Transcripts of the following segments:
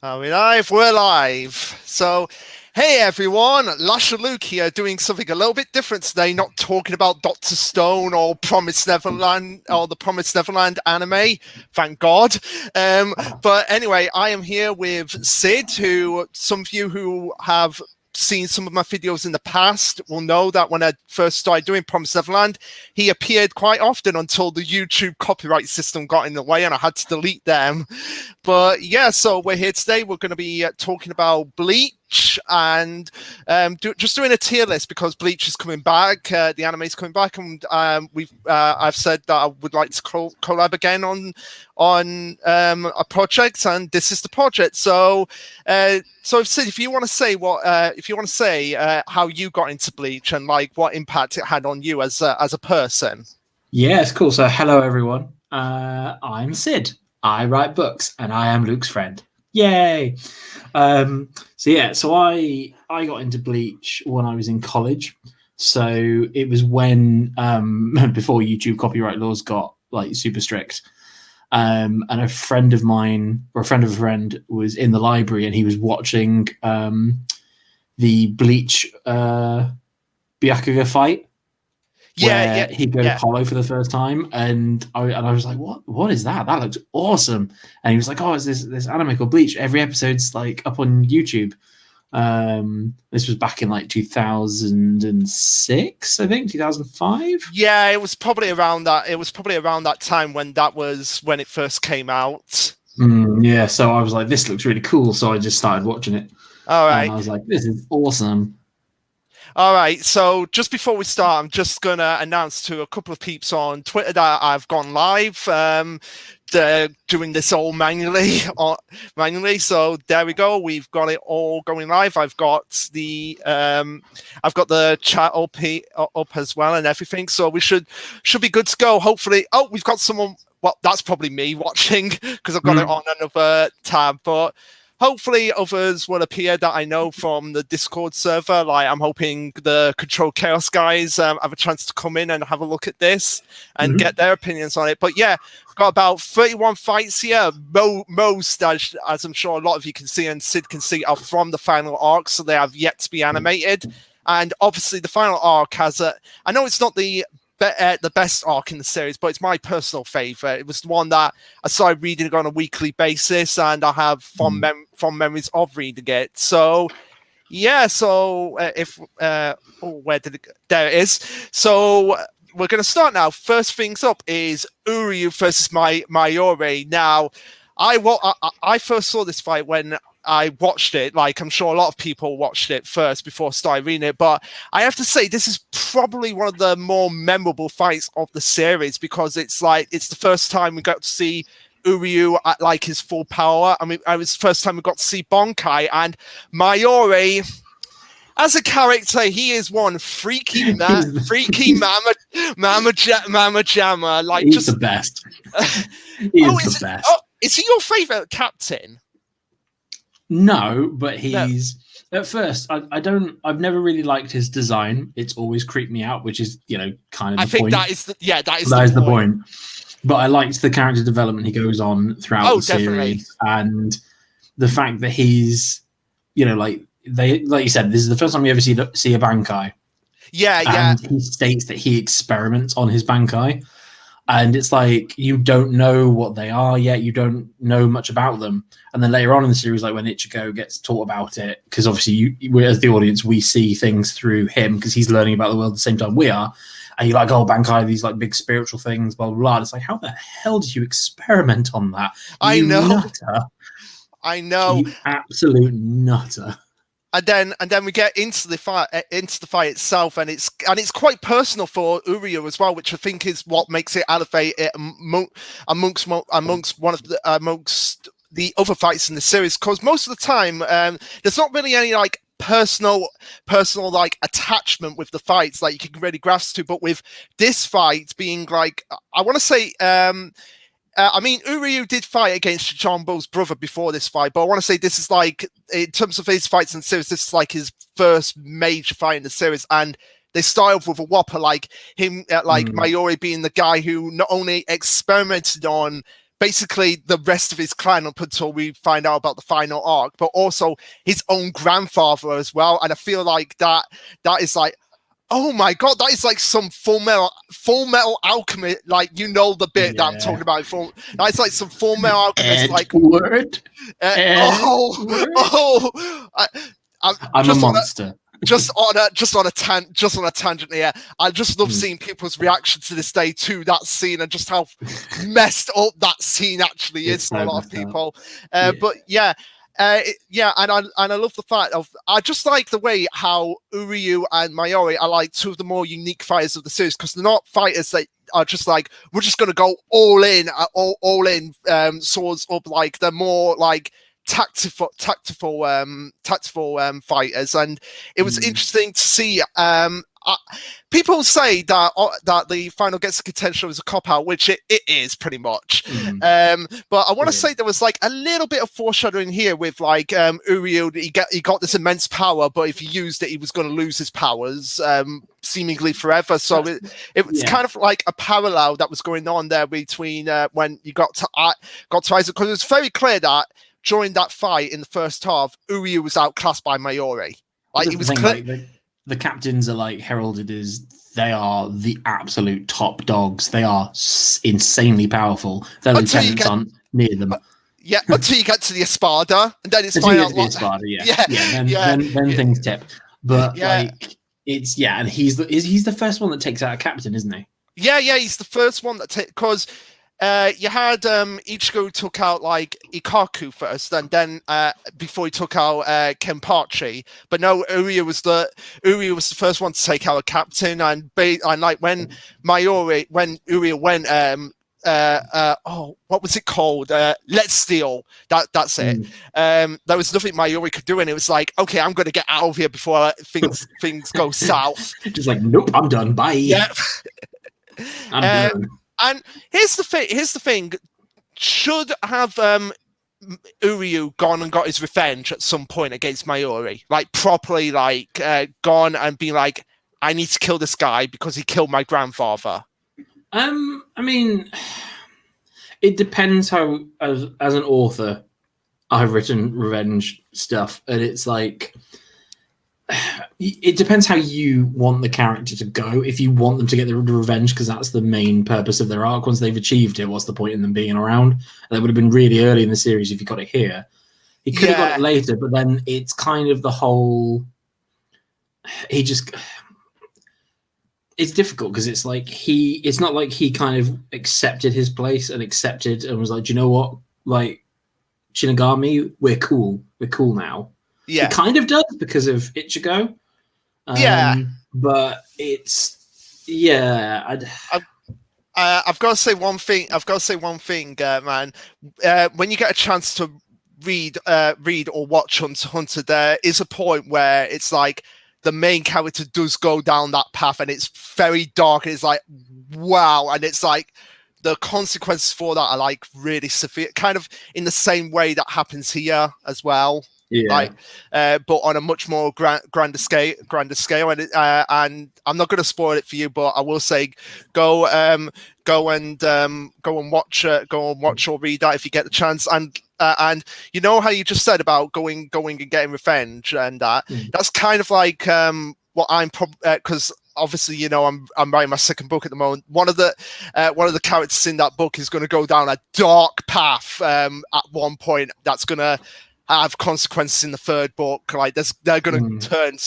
Are we live? We're live. So, hey everyone, Lasher Luke here doing something a little bit different today, not talking about Dr. Stone or Promised Neverland or the Promised Neverland anime, thank God. But anyway, I am here with Sid, who some of you who have seen some of my videos in the past will know that when I first started doing Promised Neverland, he appeared quite often until the YouTube copyright system got in the way and I had to delete them. But yeah, so we're here today. We're going to be talking about Bleach and just doing a tier list because Bleach is coming back. The anime is coming back, and I've said that I would like to collab again on a project, and this is the project. So Sid, if you want to say how you got into Bleach and like what impact it had on you as a person. Yeah, it's cool. So hello everyone. I'm Sid. I write books and I am Luke's friend. Yay! So I got into Bleach when I was in college. So it was when before YouTube copyright laws got like super strict. And a friend of mine, or a friend of a friend, was in the library and he was watching the Bleach Byakuga fight. Yeah, he goes hollow for the first time, and I was like, "What is that? That looks awesome!" And he was like, "Oh, it's this anime called Bleach. Every episode's like up on YouTube." This was back in like 2006, I think, 2005. Yeah, it was probably around that. It was probably around that time when it first came out. Yeah, so I was like, "This looks really cool," so I just started watching it. All right, and I was like, "This is awesome." All right, so just before we start, I'm just going to announce to a couple of peeps on Twitter that I've gone live. They're doing this all manually. So there we go. We've got it all going live. I've got the chat up as well and everything. So we should be good to go. Hopefully. Oh, we've got someone. Well, that's probably me watching because I've got it on another tab, but hopefully others will appear that I know from the Discord server. Like I'm hoping the Control Chaos guys have a chance to come in and have a look at this and get their opinions on it. But yeah, we've got about 31 fights here. Most, as I'm sure a lot of you can see and Sid can see, are from the final arc, so they have yet to be animated. And obviously the final arc has I know it's not the best arc in the series, but it's my personal favorite. It was the one that I started reading on a weekly basis, and I have fond memories of reading it. So yeah, so where did it go? There it is. So we're going to start now. First things up is Uryu versus Mayuri. Now, I first saw this fight when I watched it. Like I'm sure a lot of people watched it first before starting reading it, but I have to say this is probably one of the more memorable fights of the series because it's the first time we got to see Uryu at like his full power. I mean, it was the first time we got to see Bonkai, and Mayuri as a character, he is one freaky mama jammer. Like he's the best. He's the best. Oh, is he your favorite captain? No, but he's at first. I've never really liked his design. It's always creeped me out, which is kind of. I think that is the point. But I liked the character development he goes on throughout the series, and the fact that he's, like you said, this is the first time we ever see a Bankai. Yeah. He states that he experiments on his Bankai. And it's like you don't know what they are yet. You don't know much about them. And then later on in the series, like when Ichigo gets taught about it, because obviously we as the audience, we see things through him because he's learning about the world at the same time we are. And you're like, oh, Bankai, these like big spiritual things, blah, blah, blah. It's like, how the hell did you experiment on that? I know. Nutter. I know. You absolute nutter. And then we get into the fight itself, and it's quite personal for Uryu as well, which I think is what makes it elevate it amongst the other fights in the series. Because most of the time, there's not really any like personal like attachment with the fights like you can really grasp to. But with this fight being like, I want to say. I mean, Uryu did fight against Jumbo's brother before this fight, but I want to say this is like, in terms of his fights in the series, this is like his first major fight in the series, and they start off with a whopper, like him, Mayuri being the guy who not only experimented on basically the rest of his clan up until we find out about the final arc, but also his own grandfather as well. And I feel like that is like, oh my god, that is like some Full Metal Alchemist, like, the bit that I'm talking about. That's like some Full Metal Alchemist, Edward. I'm a monster. Just on a tangent here. I just love seeing people's reaction to this day to that scene, and just how messed up that scene actually is for a lot of people. But yeah. And I love the fact of, I just like the way how Uryu and Mayuri are like two of the more unique fighters of the series, because they're not fighters that are just like, we're just going to go all in, swords up. Like, they're more like tactful fighters, and it was interesting to see. People say that the final gets the potential as a cop out, which it is pretty much. But I want to say there was like a little bit of foreshadowing here with like Uryu. He got this immense power, but if he used it, he was going to lose his powers seemingly forever. So it was kind of like a parallel that was going on there between when you got to Isaac, because it was very clear that during that fight in the first half, Uryu was outclassed by Mayuri. Like, it was clear. The captains are like heralded as, they are the absolute top dogs. They are insanely powerful. Their lieutenants aren't near them. Yeah, until you get to the Espada, and then it's fine out. The Espada, then things tip. But like, it's and he's the first one that takes out a captain, isn't he? Yeah, he's the first one that because you had Ichigo took out like Ikaku first, and then before he took out Kenpachi. But no, Uryu was the first one to take out a captain, and like when Uryu went what was it called? Let's Steal. That's it. There was nothing Mayuri could do, and it was like, okay, I'm going to get out of here before things go south. Just like, nope, I'm done. Bye. Yeah. I'm done. And here's the thing: should have Uryu gone and got his revenge at some point against Mayuri, like properly, like gone and be like, I need to kill this guy because he killed my grandfather? I mean, it depends how, as an author, I've written revenge stuff, and it's like, it depends how you want the character to go. If you want them to get the revenge because that's the main purpose of their arc, once they've achieved it, what's the point in them being around? And that would have been really early in the series if you got it here. He could have got it later, but then it's kind of the whole... it's difficult because it's like it's not like he kind of accepted his place and was like, do you know what? Like, Shinigami, we're cool now. Yeah, it kind of does because of Ichigo. But it's I've got to say one thing. Man. When you get a chance to read or watch Hunter x Hunter, there is a point where it's like the main character does go down that path, and it's very dark. And it's like, wow, and it's like the consequences for that are like really severe, kind of in the same way that happens here as well. Yeah. Like, but on a much more grander scale, and I'm not going to spoil it for you, but I will say, go and watch or read that if you get the chance. And you know how you just said about going and getting revenge, and that's kind of like what I'm because obviously, you know, I'm writing my second book at the moment. One of the characters in that book is going to go down a dark path at one point that's going to have consequences in the third book. Like, they're going to turn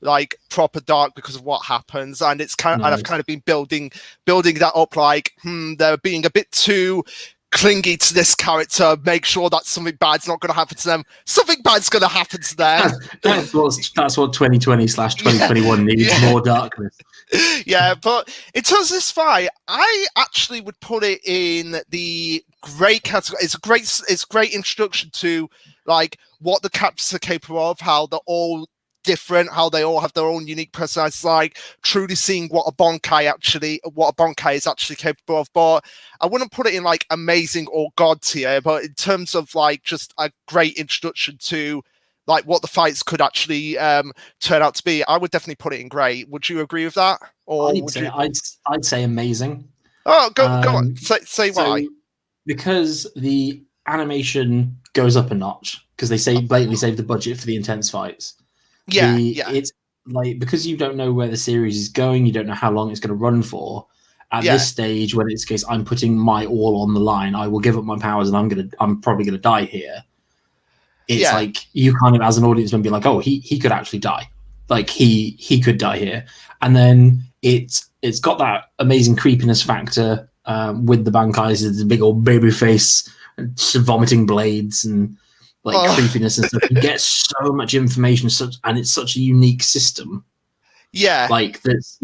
like proper dark because of what happens, and it's kind of, and I've kind of been building that up. Like, they're being a bit too clingy to this character. Make sure that something bad's not going to happen to them. Something bad's going to happen to them. That's what 2020/2021 needs. More darkness. Yeah, but in terms of this fight, I actually would put it in the great category. It's a great introduction to like what the characters are capable of, how they're all different, how they all have their own unique personalities, like truly seeing what a Bonkai is actually capable of. But I wouldn't put it in like amazing or god tier, but in terms of like just a great introduction to like what the fights could actually turn out to be, I would definitely put it in great. Would you agree with that? Or I'd say amazing. Oh, go on. Say why. because the animation goes up a notch because they blatantly save the budget for the intense fights. Yeah, It's like, because you don't know where the series is going, you don't know how long it's going to run for. At this stage, when it's case I'm putting my all on the line, I will give up my powers, and I'm probably gonna die here. It's like you kind of, as an audience, member, be like, oh, he could actually die, like he could die here, and then it's got that amazing creepiness factor with the Bankais, the big old baby face, vomiting blades and like creepiness and stuff. You get so much information, and it's such a unique system. Yeah, like that's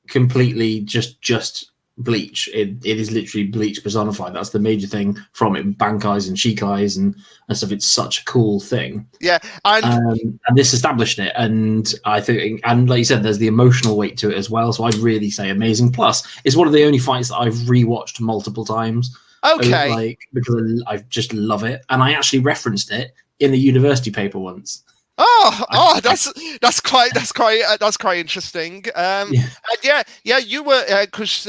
completely just Bleach. It is literally Bleach personified. That's the major thing from it. Bankais and Shikais and stuff. It's such a cool thing. Yeah, and this established it. And I think, and like you said, there's the emotional weight to it as well. So I'd really say amazing. Plus, it's one of the only fights that I've rewatched multiple times. Okay. Because I just love it, and I actually referenced it in the university paper once. That's quite interesting. You were, because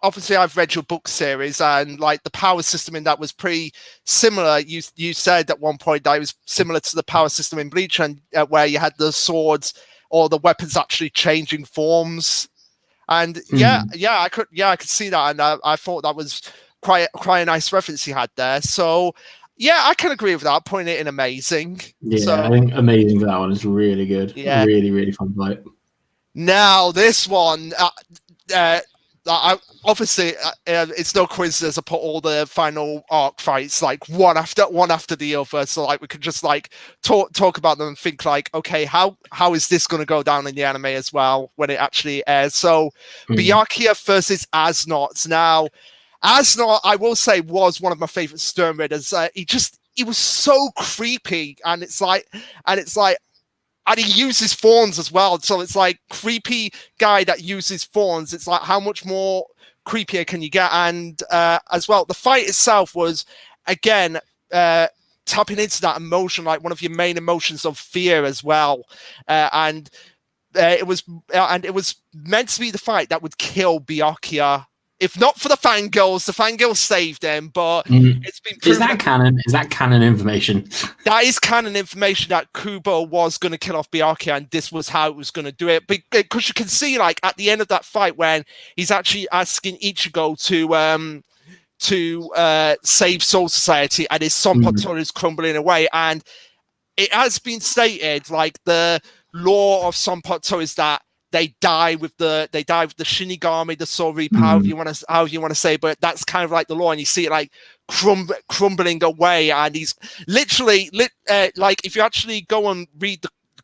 obviously I've read your book series, and like the power system in that was pretty similar. You said at one point that it was similar to the power system in Bleach, and where you had the swords or the weapons actually changing forms. And I could see that, and I thought that was quite a nice reference you had there. So. Yeah, I can agree with that. Putting it in amazing. Yeah, I think amazing for that one is really good. Yeah, really, really fun fight. Now this one, obviously, it's no coincidence I put all the final arc fights like one after the other. So like we could just like talk about them and think like, okay, how is this going to go down in the anime as well when it actually airs? So Byakuya versus Asnot. Now. Asnot, I will say, was one of my favorite Stern Ridders. He was so creepy, and he uses fawns as well. So it's like creepy guy that uses fawns. It's like, how much more creepier can you get? And as well, the fight itself was, again, tapping into that emotion, like one of your main emotions of fear as well. And it was meant to be the fight that would kill Byakuya. If not for the fangirls saved him, but it's been proven. Is that canon? Is that canon information? That is canon information that Kubo was going to kill off Byakuya, and this was how it was going to do it. Because you can see, like, at the end of that fight, when he's actually asking Ichigo to save Soul Society, and his Sonpotoro is crumbling away. And it has been stated, like, the law of Sonpotoro is that they die with the Shinigami, the Soul Reaper, however you want to say, but that's kind of like the law, and you see it like crumbling away, and he's literally like, if you actually go and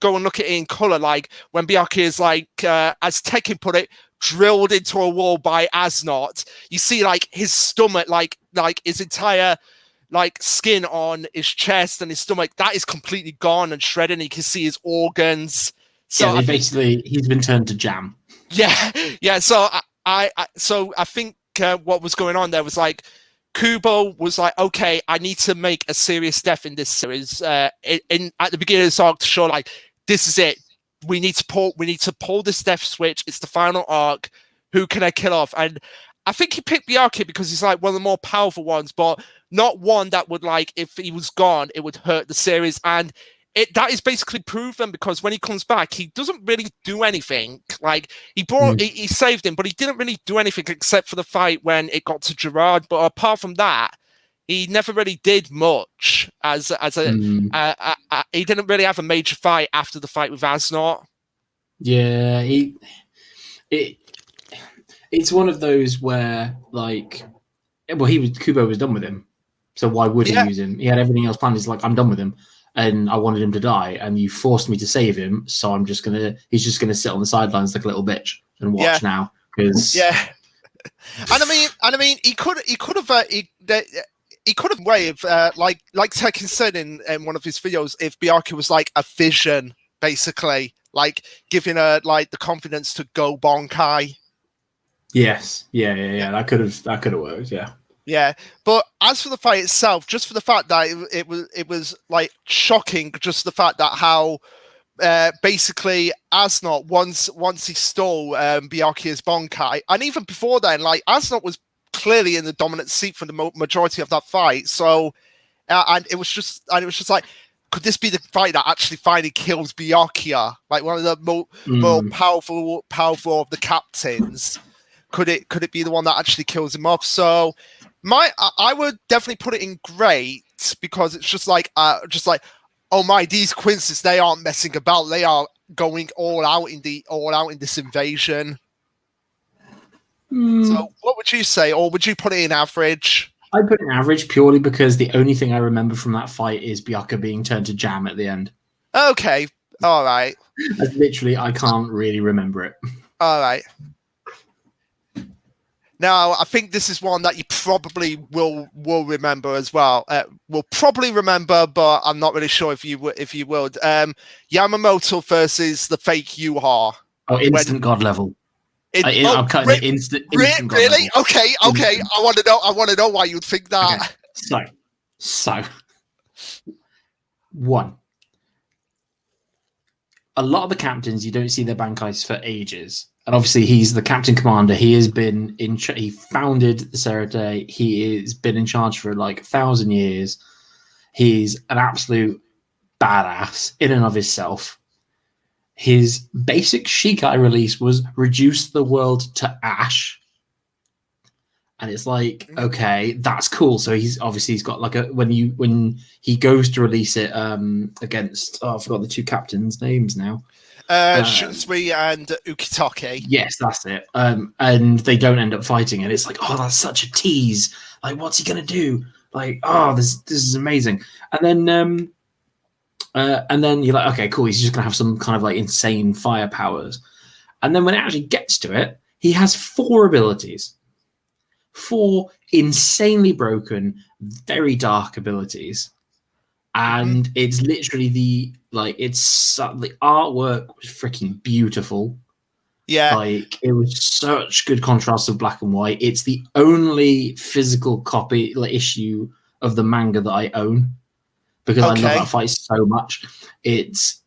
look at it in color, like when Byakuya is like, as Tekken put it, drilled into a wall by Asnot, you see like his stomach, like his entire like skin on his chest and his stomach, that is completely gone and shredded, and you can see his organs. So yeah, he's been turned to jam. Yeah. So I think what was going on there was like Kubo was like, okay, I need to make a serious death in this series. At the beginning of this arc to show like, this is it. We need to pull this death switch. It's the final arc. Who can I kill off? And I think he picked Byakuya because he's like one of the more powerful ones, but not one that would, like, if he was gone, it would hurt the series. And that is basically proven, because when he comes back, he doesn't really do anything. Like, he saved him, but he didn't really do anything except for the fight when it got to Gerard. But apart from that, he never really did much. He didn't really have a major fight after the fight with Asnot. Yeah, it's one of those where, like, well, Kubo was done with him, so why would he use him? He had everything else planned. He's like, I'm done with him. And I wanted him to die, and you forced me to save him. So he's just gonna sit on the sidelines like a little bitch and watch now. Because and I mean, he could have waved like Tekken said in one of his videos, if Byakuya was like a vision, basically, like giving her like the confidence to go Bonkai. Yes, yeah. That could have worked. Yeah, but as for the fight itself, just for the fact that it was like shocking, just the fact that how basically Asnot, once he stole Byakuya's Bonkai, and even before then, like Asnot was clearly in the dominant seat for the majority of that fight. So, and it was just like, could this be the fight that actually finally kills Byakuya, like one of the more powerful of the captains? Could it be the one that actually kills him off? So, I would definitely put it in great, because it's just like, oh my, these Quinces, they aren't messing about. They are going all out in this invasion. So what would you say, or would you put it in average? I put it in average purely because the only thing I remember from that fight is Byakuya being turned to jam at the end. Okay, all right. Literally, I can't really remember it. All right. Now, I think this is one that you probably will remember as well. Will probably remember, but I'm not really sure if you would. Yamamoto versus the fake Yuha. Oh, instant god level. I'm cutting it instant. God really? level. Okay. Instant. I want to know why you'd think that. Okay. So, one. A lot of the captains, you don't see their Bankais for ages. And obviously, he's the captain commander. He has been he founded the Serete. He has been in charge for like 1,000 years. He's an absolute badass in and of himself. His basic Shikai release was reduce the world to ash. And it's like, okay, that's cool. So he's got like when he goes to release it against, I forgot the two captains' names now. Shunsui and Ukitake. Yes, that's it. And they don't end up fighting, and it's like, oh, that's such a tease. Like, what's he gonna do? Like, oh, this is amazing. And then you're like, okay, cool. He's just gonna have some kind of like insane fire powers. And then when it actually gets to it, he has 4 abilities, 4 insanely broken, very dark abilities. And it's literally the artwork was freaking beautiful. Yeah, like it was such good contrast of black and white. It's the only physical copy issue of the manga that I own, because I love that fight so much. It's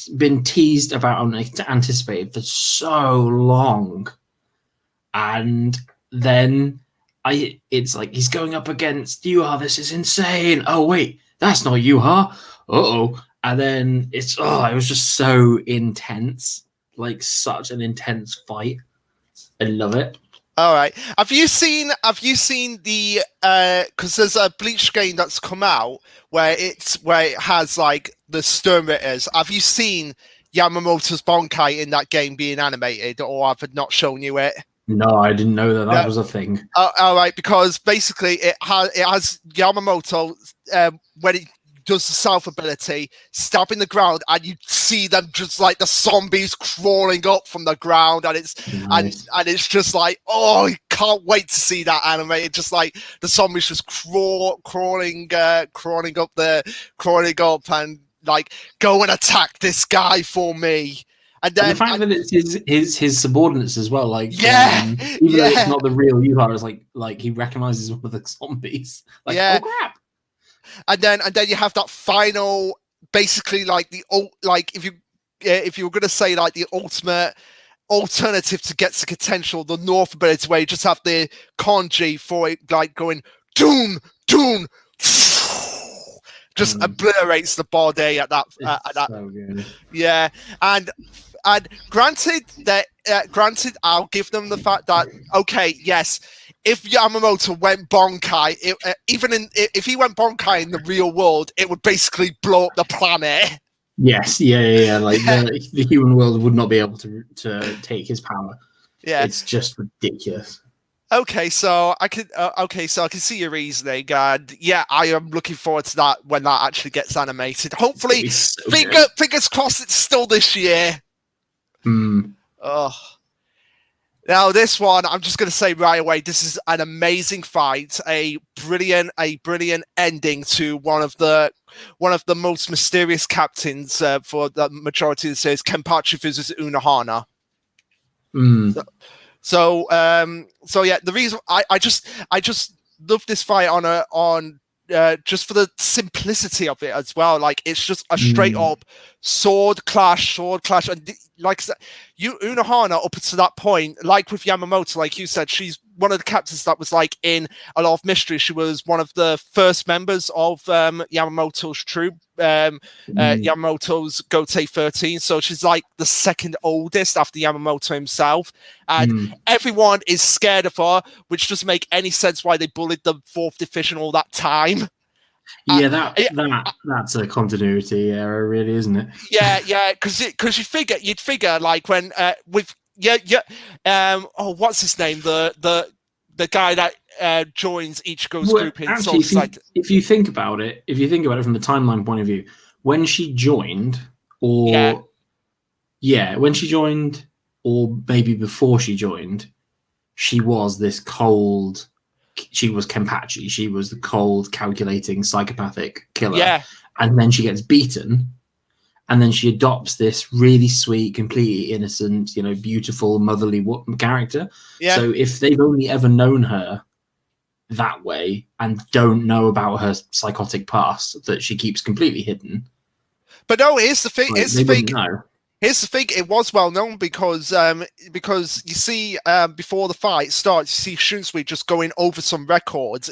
been teased about and anticipated for so long, and then it's like he's going up against Yuha. This is insane. Oh wait, that's not Yuha. Uh-oh. And then it was just so intense. Like such an intense fight. I love it. All right. Have you seen the because there's a Bleach game that's come out where it has like the Stern Ritters. Have you seen Yamamoto's Bankai in that game being animated, or have I not shown you it? No, I didn't know that was a thing. All right, because basically it has Yamamoto when he does the self ability, stabbing the ground, and you see them just like the zombies crawling up from the ground, and it's nice. and it's just like, oh, you can't wait to see that animated. Just like the zombies just crawling up, and like, go and attack this guy for me. And then the fact that it's his subordinates as well, like even though it's not the real Yuha, it's like he recognizes one of the zombies. Like, oh crap. And then you have that final, basically like if you were gonna say like the ultimate alternative to Getsu Potential, the North ability, where you just have the kanji for it, like going doom, just obliterates the body at that. So good. Yeah, and granted, I'll give them the fact that, okay, yes, if Yamamoto went Bankai, if he went Bankai in the real world, it would basically blow up the planet. Yes, yeah. Like the human world would not be able to take his power. Yeah, it's just ridiculous. Okay, so I can see your reasoning, and yeah, I am looking forward to that when that actually gets animated. Hopefully, fingers crossed, it's still this year. Oh. Now this one, I'm just going to say right away, this is an amazing fight, a brilliant ending to one of the most mysterious captains for the majority of the series, Kenpachi versus Unohana. So yeah, the reason I just love this fight on just for the simplicity of it as well. Like, it's just a straight up sword clash, and like Unohana up to that point, like with Yamamoto, like you said, she's the captains that was like in a lot of mystery. She was one of the first members of Yamamoto's troop, Yamamoto's Gotei 13. So she's like the second oldest after Yamamoto himself, and everyone is scared of her, which doesn't make any sense why they bullied the 4th division all that time. Yeah, that's a continuity error, really, isn't it? Yeah, because you'd figure like when with what's his name, the guy that joins Ichigo's group in actually, if you think about it from the timeline point of view, when she joined, or maybe before she joined, she was this cold. She was Kenpachi. She was the cold, calculating, psychopathic killer. Yeah. And then she gets beaten, and then she adopts this really sweet, completely innocent, beautiful, motherly character. Yeah. So if they've only ever known her that way and don't know about her psychotic past that she keeps completely hidden. But no, here's the thing. Here's the thing, it was well known because you see before the fight starts, you see Shunsui just going over some records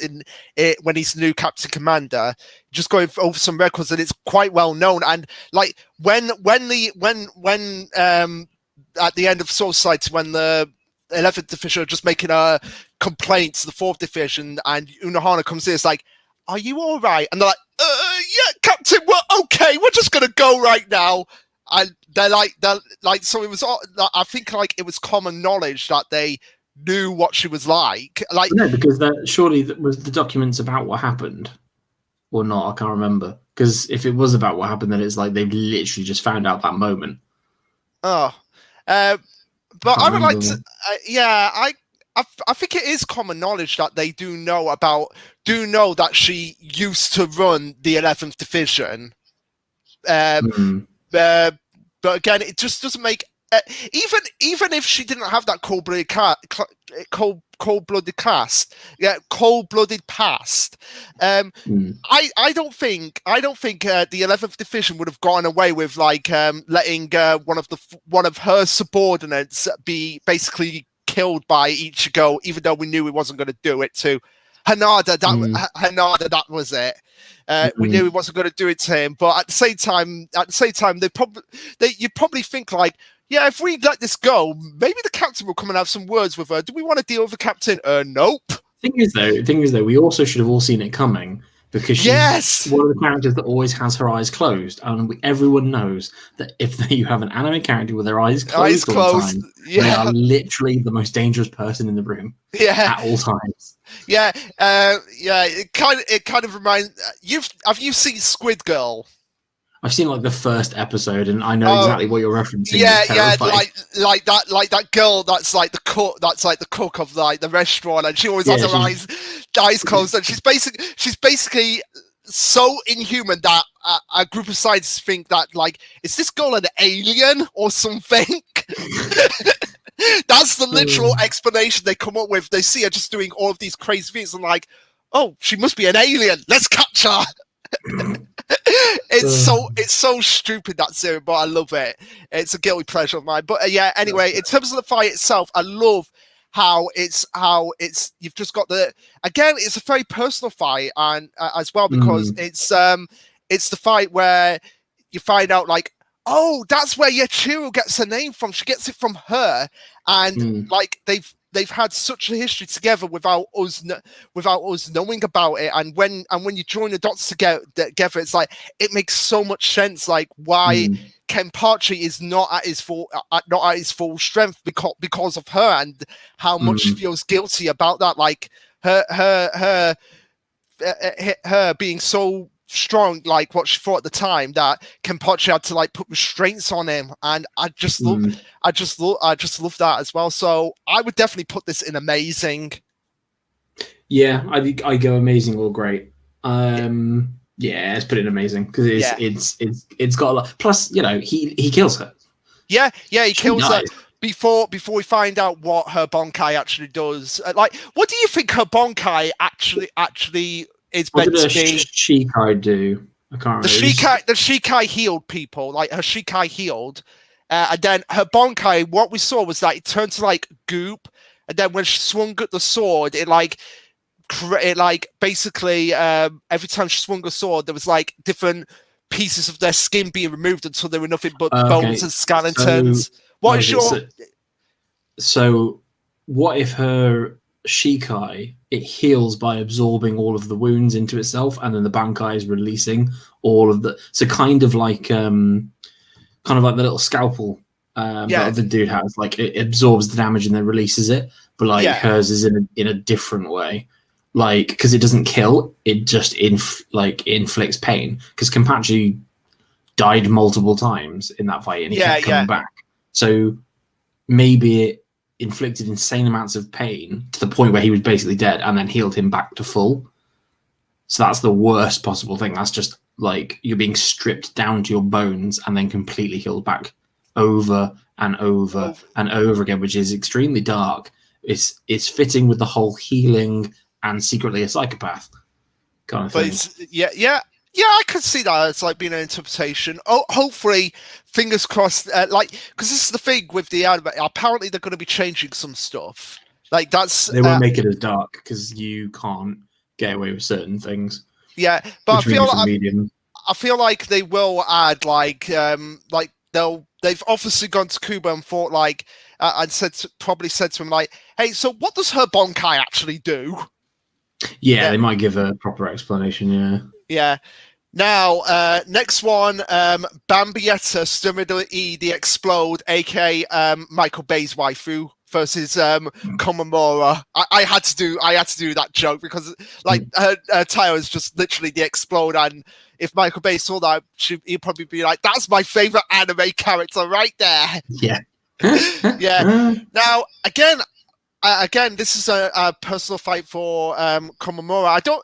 when he's new captain commander, just going over some records, and it's quite well known. And like when at the end of Soul Society, when the 11th division are just making a complaint to the 4th division, and Unohana comes in, it's like, "Are you all right?" And they're like, "Yeah, Captain, we're okay. We're just gonna go right now." And they're like, so it was. I think like it was common knowledge that they knew what she was like. Like, no, because surely that was the documents about what happened, or not? I can't remember. Because if it was about what happened, then it's like they've literally just found out that moment. But I would like to. I think it is common knowledge that they do know that she used to run the 11th division. But again, it just doesn't make even if she didn't have that cold-blooded past. I don't think the 11th division would have gone away with like letting one of her subordinates be basically killed by Ichigo, even though we knew he wasn't going to do it to Hanada. Hanada, that was it. We knew he wasn't going to do it to him, but at the same time, you probably think like, yeah, if we let this go, maybe the captain will come and have some words with her. Do we want to deal with the captain? Nope. Thing is though, we also should have all seen it coming, because she's one of the characters that always has her eyes closed, and everyone knows that if you have an anime character with their eyes closed all the time, they are literally the most dangerous person in the room at all times. It kind of reminds have you seen Squid Girl? I've seen like the first episode, and I know exactly what you're referencing. Like that girl that's like the cook of like the restaurant, and she always has her eyes closed, and she's basically so inhuman that a group of scientists think that like, is this girl an alien or something? That's the literal explanation they come up with. They see her just doing all of these crazy things, and like, oh, she must be an alien. Let's catch her. It's so stupid, that series, but I love it. It's a guilty pleasure of mine. But anyway, in terms of the fight itself, I love how it's you've just got it's a very personal fight, and as well, because it's the fight where you find out like, oh, that's where Yachiro gets her name from. She gets it from her, and like they've had such a history together without us knowing about it. And when you join the dots together, it's like it makes so much sense. Like why Kenpachi is not at his full strength because of her, and how much she feels guilty about that. Like her being so strong, like what she thought at the time, that Kenpachi had to like put restraints on him, and I just love that as well. So I would definitely put this in amazing. Yeah, I go amazing or great. Let's put it in amazing, because it's got a lot. Plus, he kills her. Yeah, he kills her before we find out what her Bonkai actually does. Like, what do you think her Bonkai actually is meant to be? Shikai do? I can't remember. The Shikai healed people. Like her Shikai healed, and then her Bonkai. What we saw was that it turned to like goop, and then when she swung at the sword, it like basically every time she swung a sword, there was like different pieces of their skin being removed until there were nothing but bones and skeletons. What is your? So, what if her Shikai, it heals by absorbing all of the wounds into itself, and then the Bankai is releasing all of the. So kind of like the little scalpel that the dude has. Like it absorbs the damage and then releases it, but like hers is in a different way. Like because it doesn't kill, it just inflicts pain. Because Kenpachi died multiple times in that fight, and he kept coming back. So maybe it inflicted insane amounts of pain to the point where he was basically dead, and then healed him back to full. So that's the worst possible thing. That's just like you're being stripped down to your bones and then completely healed back over and over and over again, which is extremely dark. It's fitting with the whole healing and secretly a psychopath kind of thing. I could see that as like being an interpretation. Oh, hopefully, fingers crossed. Because this is the thing with the anime. Apparently, they're going to be changing some stuff. Like they won't make it as dark because you can't get away with certain things. Yeah, but I feel like they will add they've obviously gone to Kubo and thought and probably said to him like, hey, so what does her Bankai actually do? Yeah, they might give a proper explanation. Yeah. Now, next one, Bambietta Sturmida E, the Explode, aka Michael Bay's waifu, versus Komamura. I had to do that joke because her title is just literally the Explode, and if Michael Bay saw that, he'd probably be like, "That's my favorite anime character right there." Yeah. Yeah. Now, again, this is a personal fight for Komamura. Do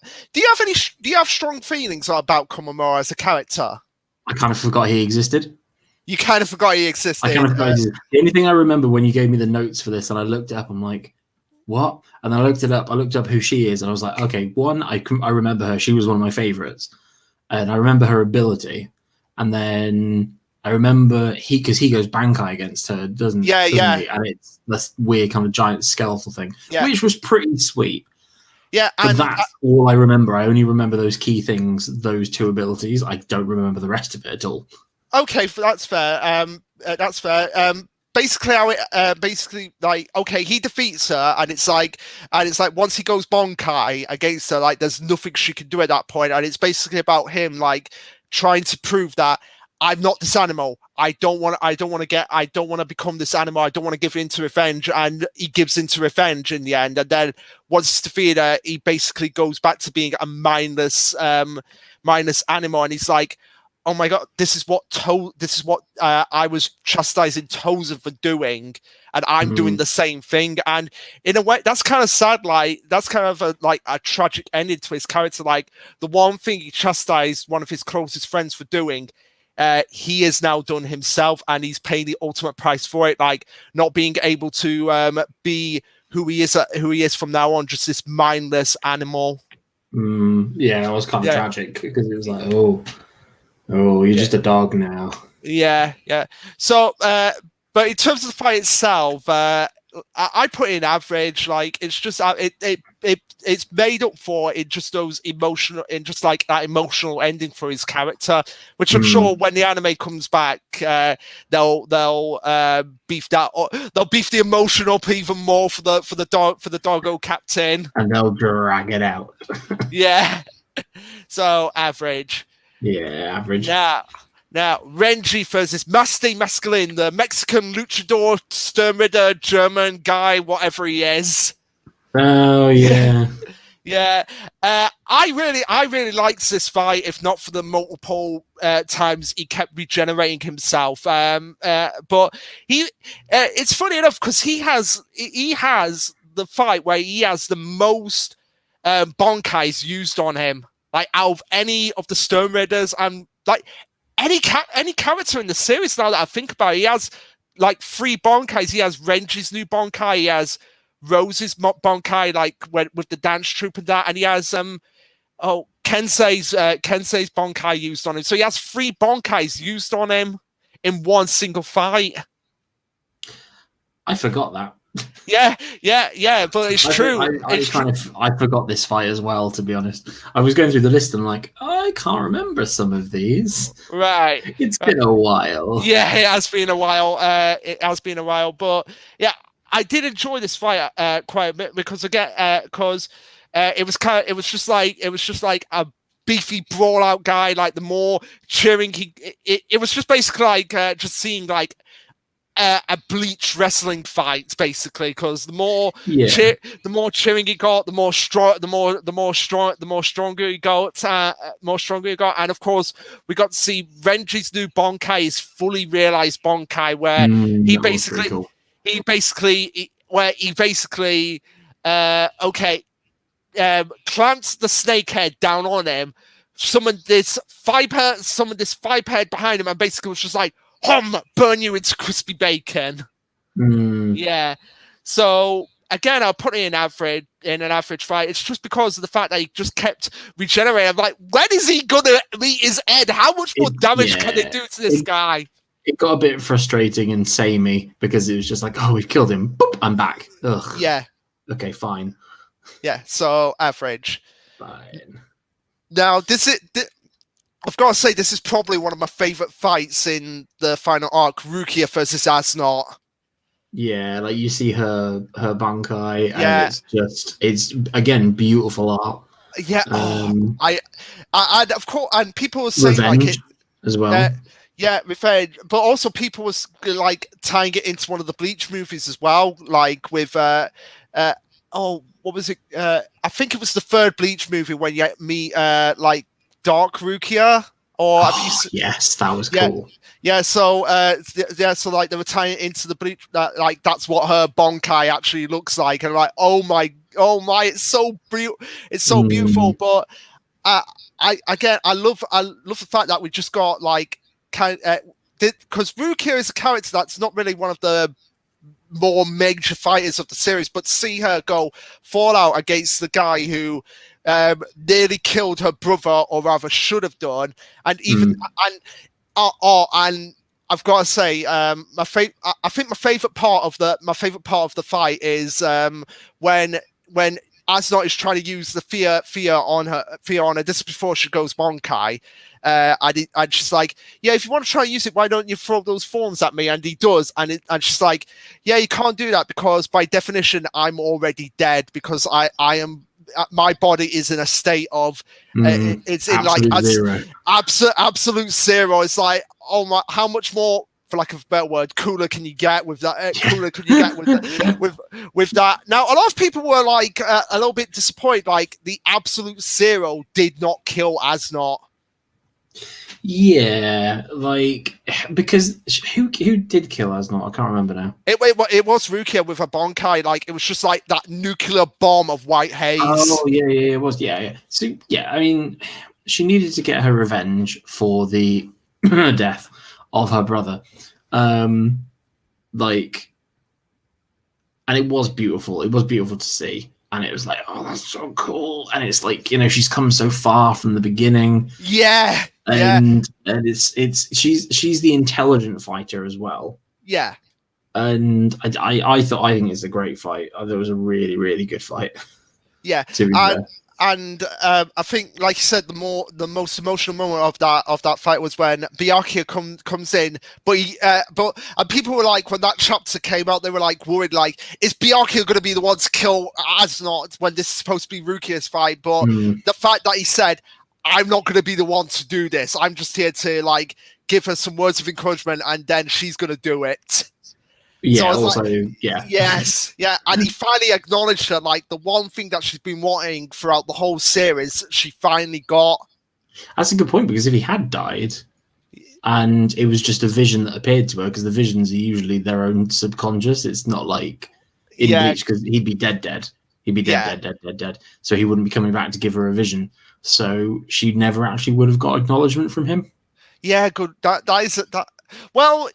you have strong feelings about Komamura as a character? I kind of forgot he existed. You kind of forgot he existed. I kind of forgot he existed. The only thing I remember when you gave me the notes for this, and I looked it up, I'm like, what? And then I looked it up. I looked up who she is, and I was like, okay, one, I remember her. She was one of my favorites, and I remember her ability, and then I remember because he goes Bankai against her, doesn't he? And it's this weird kind of giant skeletal thing, which was pretty sweet. Yeah, but that's all I remember. I only remember those key things, those two abilities. I don't remember the rest of it at all. Okay, that's fair. That's fair. Basically, he defeats her, and it's like once he goes Bankai against her, like there's nothing she can do at that point, and it's basically about him like trying to prove that I'm not this animal. I don't want to become this animal. I don't want to give in to revenge. And he gives in to revenge in the end. And then once he's defeated her, he basically goes back to being a mindless animal. And he's like, oh my God, this is what I was chastising Tozer for doing. And I'm doing the same thing. And in a way, that's kind of sad. Like, that's kind of a tragic ending to his character. Like, the one thing he chastised one of his closest friends for doing, he has now done himself, and he's paying the ultimate price for it, like not being able to be who he is from now on, just this mindless animal. Yeah, it was kind of tragic because it was like, oh, you're just a dog now. Yeah. So, but in terms of the fight itself, I put in average. Like it's just it's made up for in just those emotional, in just like that emotional ending for his character, which I'm sure when the anime comes back, they'll beef that, or they'll beef the emotion up even more for the doggo captain, and they'll drag it out. Yeah. So average. Yeah, average. Now, Renji versus Master Masculine, the Mexican luchador, Sturmida, German guy, whatever he is. Oh, yeah. Yeah. I really liked this fight, if not for the multiple times he kept regenerating himself. But it's funny enough because he has the fight where he has the most Bankais used on him, like out of any of the Stone Raiders, and like any character in the series. Now that I think about it, he has like 3 Bankais. He has Renji's new Bankai, he has Rose's Bankai, like with the dance troupe and that, and he has Kensei's Bankai used on him. So he has 3 Bankais used on him in one single fight. I forgot that. Yeah, but it's true. It's true. I forgot this fight as well. To be honest, I was going through the list and like I can't remember some of these. Right. It's been a while. Yeah, it has been a while. It has been a while, but yeah, I did enjoy this fight quite a bit because again, it was it was just like a beefy brawl out guy. Like the more cheering it was just basically like just seeing like a Bleach wrestling fight, basically, because the more cheering he got, the more stronger he got, and of course we got to see Renji's new Bonkai, his fully realized Bonkai, where he basically, cool. Clamps the snake head down on him, summoned this five head behind him, and basically was just like, burn you into crispy bacon. Yeah. So again, I'll put it in an average fight. It's just because of the fact that he just kept regenerating. I'm like, when is he gonna meet his end? How much more damage can they do to this guy? It got a bit frustrating and samey because it was just like, oh, we've killed him. Boop, I'm back. Ugh. Yeah. Okay, fine. Yeah. So average. Fine. Now I've got to say, this is probably one of my favorite fights in the final arc, Rukia versus Asnot. Yeah, like you see her Bankai, and it's again beautiful art. Yeah, I of course, and people were saying Revenge like it as well. Revenge, but also people was like tying it into one of the Bleach movies as well, like with what was it? I think it was the third Bleach movie when you meet like Dark Rukia, or have you yes, that was cool. Yeah, so so like they were tying it into the Bleach, like that's what her Bonkai actually looks like, and like, oh my, it's so beautiful. But I love the fact that we just got like because Rukia is a character that's not really one of the more major fighters of the series, but see her go fall out against the guy who nearly killed her brother, or rather should have done, and even and I've got to say, I think my favorite part of the fight is when Asnot is trying to use the fear on her. This is before she goes Bonkai. And she's like, yeah, if you want to try and use it, why don't you throw those forms at me? And he does, and she's like, yeah, you can't do that because by definition I'm already dead, because I am. My body is in a state of it's in like absolute zero. It's like, oh my, how much more, for lack of a better word, cooler can you get with that? With that. Now, a lot of people were like a little bit disappointed, like the absolute zero did not kill Asnot. Yeah, like, because who did kill Asnot? I can't remember now. It was Rukia with a Bonkai. Like, it was just like that nuclear bomb of white haze. Oh yeah, it was. Yeah. So yeah, I mean, she needed to get her revenge for the death of her brother. Like, and it was beautiful. It was beautiful to see. And it was like, oh, that's so cool. And it's like, you know, she's come so far from the beginning. Yeah. And she's the intelligent fighter as well. Yeah. And I think it's a great fight. There was a really, really good fight. Yeah. And I think, like you said, the most emotional moment of that fight was when Byakuya comes in, but people were like, when that chapter came out, they were like worried, like, is Byakuya going to be the one to kill Asnot when this is supposed to be Rukia's fight? But the fact that he said, I'm not going to be the one to do this, I'm just here to like give her some words of encouragement, and then she's going to do it. Yeah, so also, like, yeah. Yes, yeah. And he finally acknowledged her, like, the one thing that she's been wanting throughout the whole series, she finally got. That's a good point, because if he had died and it was just a vision that appeared to her, because the visions are usually their own subconscious, it's not like in Bleach, because he'd be dead. He'd be dead. So he wouldn't be coming back to give her a vision. So she never actually would have got acknowledgement from him. Yeah, good. That is that. Well,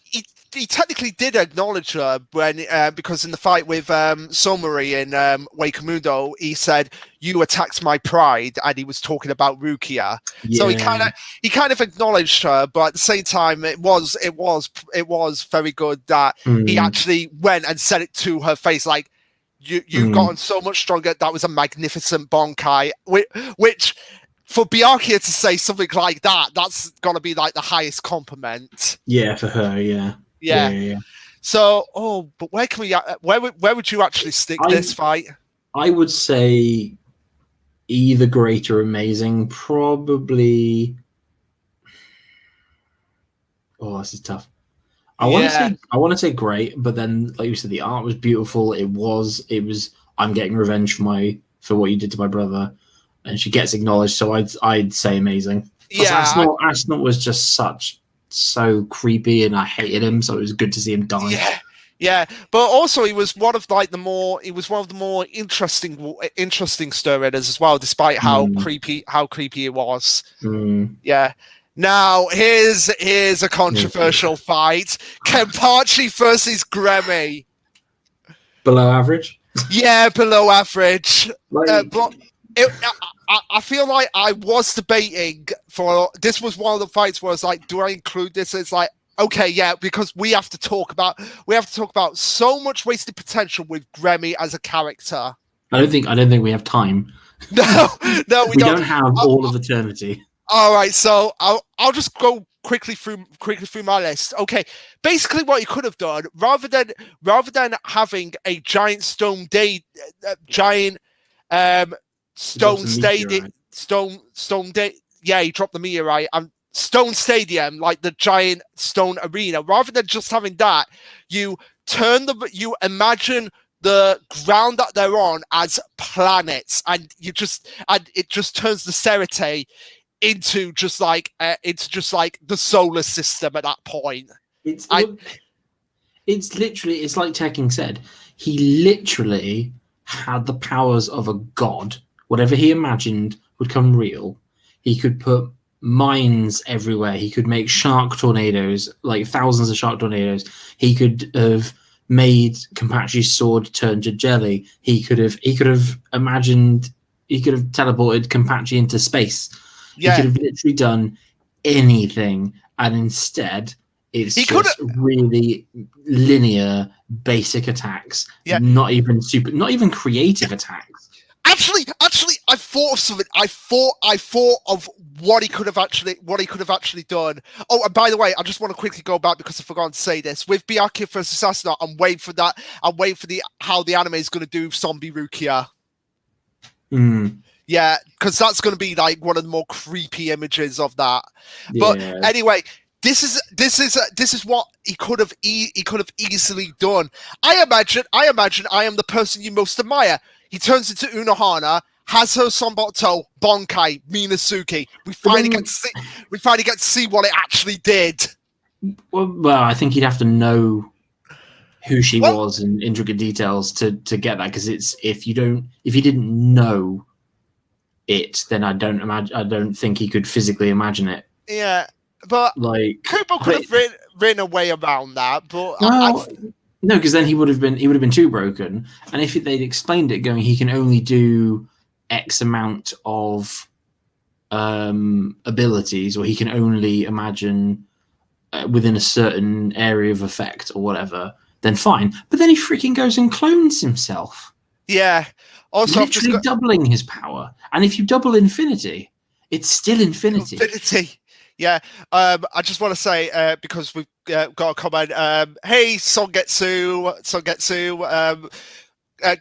technically did acknowledge her when because in the fight with Somari in Wakamundo, he said, "You attacked my pride," and he was talking about Rukia. Yeah. So he kind of acknowledged her, but at the same time, it was very good that he actually went and said it to her face, like, "You've gotten so much stronger. That was a magnificent Bonkai," which. For Byakuya to say something like that, that's got to be like the highest compliment. Yeah, for her, yeah. So, but where can we? Where would you actually stick this fight? I would say either great or amazing. Probably. Oh, this is tough. I want to say great, but then, like you said, the art was beautiful. It was. I'm getting revenge for what you did to my brother. And she gets acknowledged, so I'd say amazing. Yeah, Asnot was just so creepy, and I hated him. So it was good to see him die. Yeah. But also, he was one of the more interesting storytellers as well, despite how creepy it was. Yeah. Now here's a controversial fight: Kenpachi versus Gremmy. Below average. Yeah, below average. I feel like I was debating for this was one of the fights where I was like, do I include this? It's like, okay, yeah, because we have to talk about so much wasted potential with Gremmy as a character. I don't think we have time. No, we don't have all of eternity. All right, so I'll just go quickly through my list. Okay, basically what he could have done, rather than having a giant stone stadium, yeah, he dropped the meteorite and stone stadium, like the giant stone arena. Rather than just having that, you imagine the ground that they're on as planets, and it just turns the Serite into just like the solar system at that point. It's like Tekken said. He literally had the powers of a god. Whatever he imagined would come real. He could put mines everywhere. He could make shark tornadoes, like thousands of shark tornadoes. He could have made Kenpachi's sword turn to jelly. He could have teleported Kenpachi into space. Yeah. He could have literally done anything, and instead it's really linear, basic attacks. Yeah. Not even creative attacks. Actually, I thought of something. I thought of what he could have actually done. Oh, and by the way, I just want to quickly go back because I forgot to say this. With Byakuya versus Asuna, I'm waiting for that. I'm waiting for how the anime is going to do Zombie Rukia. Yeah, because that's going to be like one of the more creepy images of that. But anyway, this is what he could have easily done. I imagine I am the person you most admire. He turns into Unohana, has her Sonboto, Bonkai, Minazuki. We finally get to see what it actually did. Well, I think you'd have to know who she was in intricate details to get that, because if you didn't know it, then I don't think he could physically imagine it. Yeah, but like Kubo could have written a way around that, but no, because then he would have been too broken. And if they'd explained it, going, he can only do X amount of abilities, or he can only imagine within a certain area of effect or whatever, then fine. But then he freaking goes and clones himself. Yeah. Also, literally doubling his power. And if you double infinity, it's still infinity. Yeah. I just want to say, because we've got a comment. Hey, Songetsu.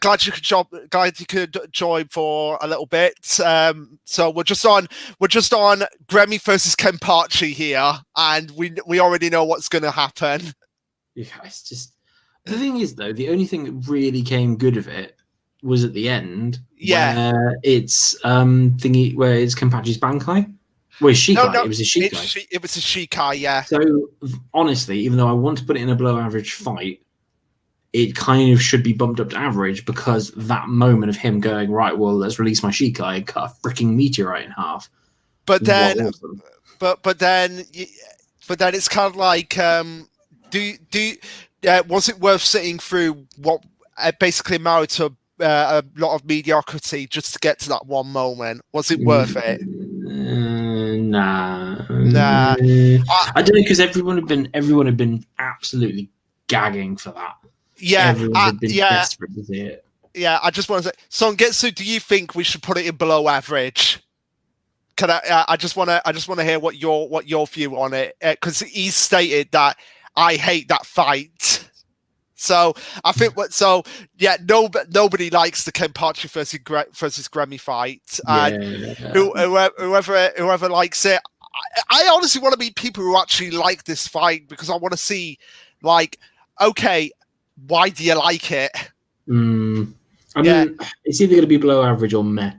Glad you could join for a little bit. So we're just on Gremmy versus Kenpachi here, and we already know what's going to happen. Yeah, it's just the thing is, though, the only thing that really came good of it was at the end. Yeah, where it's where it's Kenpachi's Bankai. Well, Shikai. No, it was a Shikai. It was a Shikai, yeah. So honestly, even though I want to put it in a below average fight, it kind of should be bumped up to average, because that moment of him going, right, well, let's release my Shikai and cut a freaking meteorite in half. But then, awesome. but then it's kind of like, was it worth sitting through what basically amounted to a lot of mediocrity just to get to that one moment? Was it worth it? Nah. I don't know, because everyone had been absolutely gagging for that. Yeah, Everyone had been desperate to see it. Yeah, I just want to say, Songetsu, do you think we should put it in below average? Can I just want to hear what your view on it, because he stated that I hate that fight. So I think nobody likes the Kenpachi versus Grammy fight, and whoever likes it, I honestly want to meet people who actually like this fight, because I want to see, like, okay, why do you like it? I mean, it's either going to be below average or meh.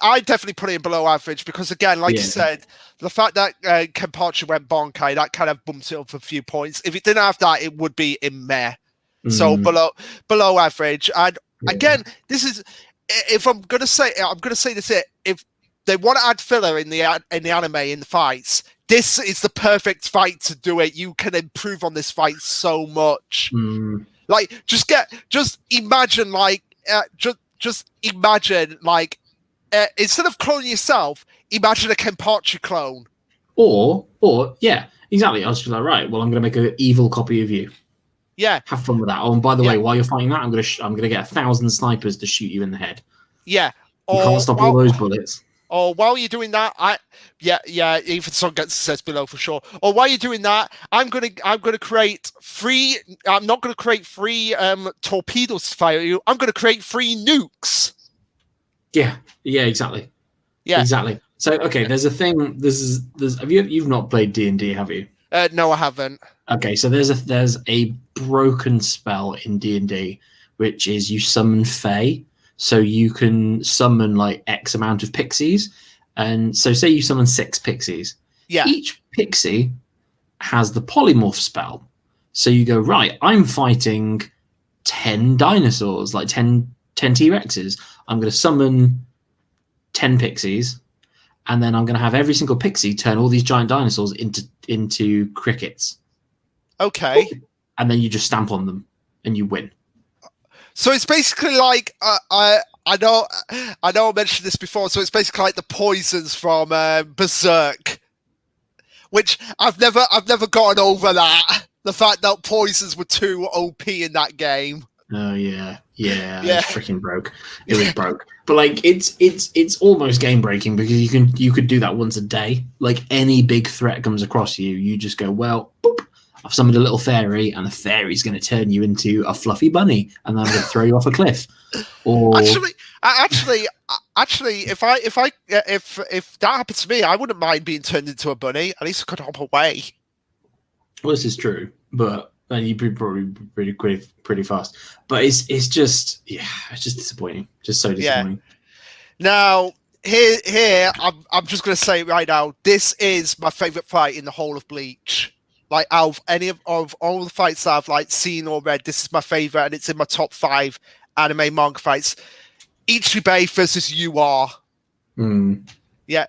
I definitely put it in below average, because, again, like you said, the fact that Kenpachi went Bonkai, that kind of bumped it up a few points. If it didn't have that, it would be in meh. So below average. And again, this is, if I'm gonna say this here, if they want to add filler in the anime, in the fights, this is the perfect fight to do it. You can improve on this fight so much. Like, just imagine, like, just imagine, like, instead of cloning yourself, imagine a Kenpachi clone. Or yeah, exactly. I was just like, right, well, I'm going to make an evil copy of you. Yeah. Have fun with that. Oh, and by the way, while you're fighting that, I'm going to get 1,000 snipers to shoot you in the head. Yeah. You can't stop all those bullets. Or while you're doing that, even Songetsu says below for sure. Or while you're doing that, I'm gonna create free. I'm not gonna create free torpedoes to fire you. I'm gonna create free nukes. Yeah, exactly. Yeah, exactly. So okay, there's a thing. There's you've not played D&D, have you? No, I haven't. Okay, so there's a broken spell in D&D, which is you summon Fae. So you can summon like X amount of pixies. And so say you summon 6 pixies. Yeah. Each pixie has the polymorph spell. So you go, right, I'm fighting 10 dinosaurs, like 10 T-Rexes. I'm going to summon 10 pixies. And then I'm going to have every single pixie turn all these giant dinosaurs into crickets. Okay. And then you just stamp on them and you win. So it's basically like I know I mentioned this before. So it's basically like the poisons from Berserk, which I've never gotten over that. The fact that poisons were too OP in that game. Oh yeah. It was freaking broke. It was broke. But like it's almost game breaking, because you could do that once a day. Like, any big threat comes across you, you just go, well, boop, I've summoned a little fairy, and the fairy's going to turn you into a fluffy bunny, and then I'm going to throw you off a cliff. Or actually, if that happened to me, I wouldn't mind being turned into a bunny. At least I could hop away. Well, this is true, but then you'd be probably pretty fast. But it's just disappointing. Just so disappointing. Yeah. Now, here, I'm just going to say it right now. This is my favorite fight in the whole of Bleach. Like, out of all the fights that I've like seen or read, this is my favorite, and it's in my top 5 anime manga fights. Ichibei versus UR. Yeah,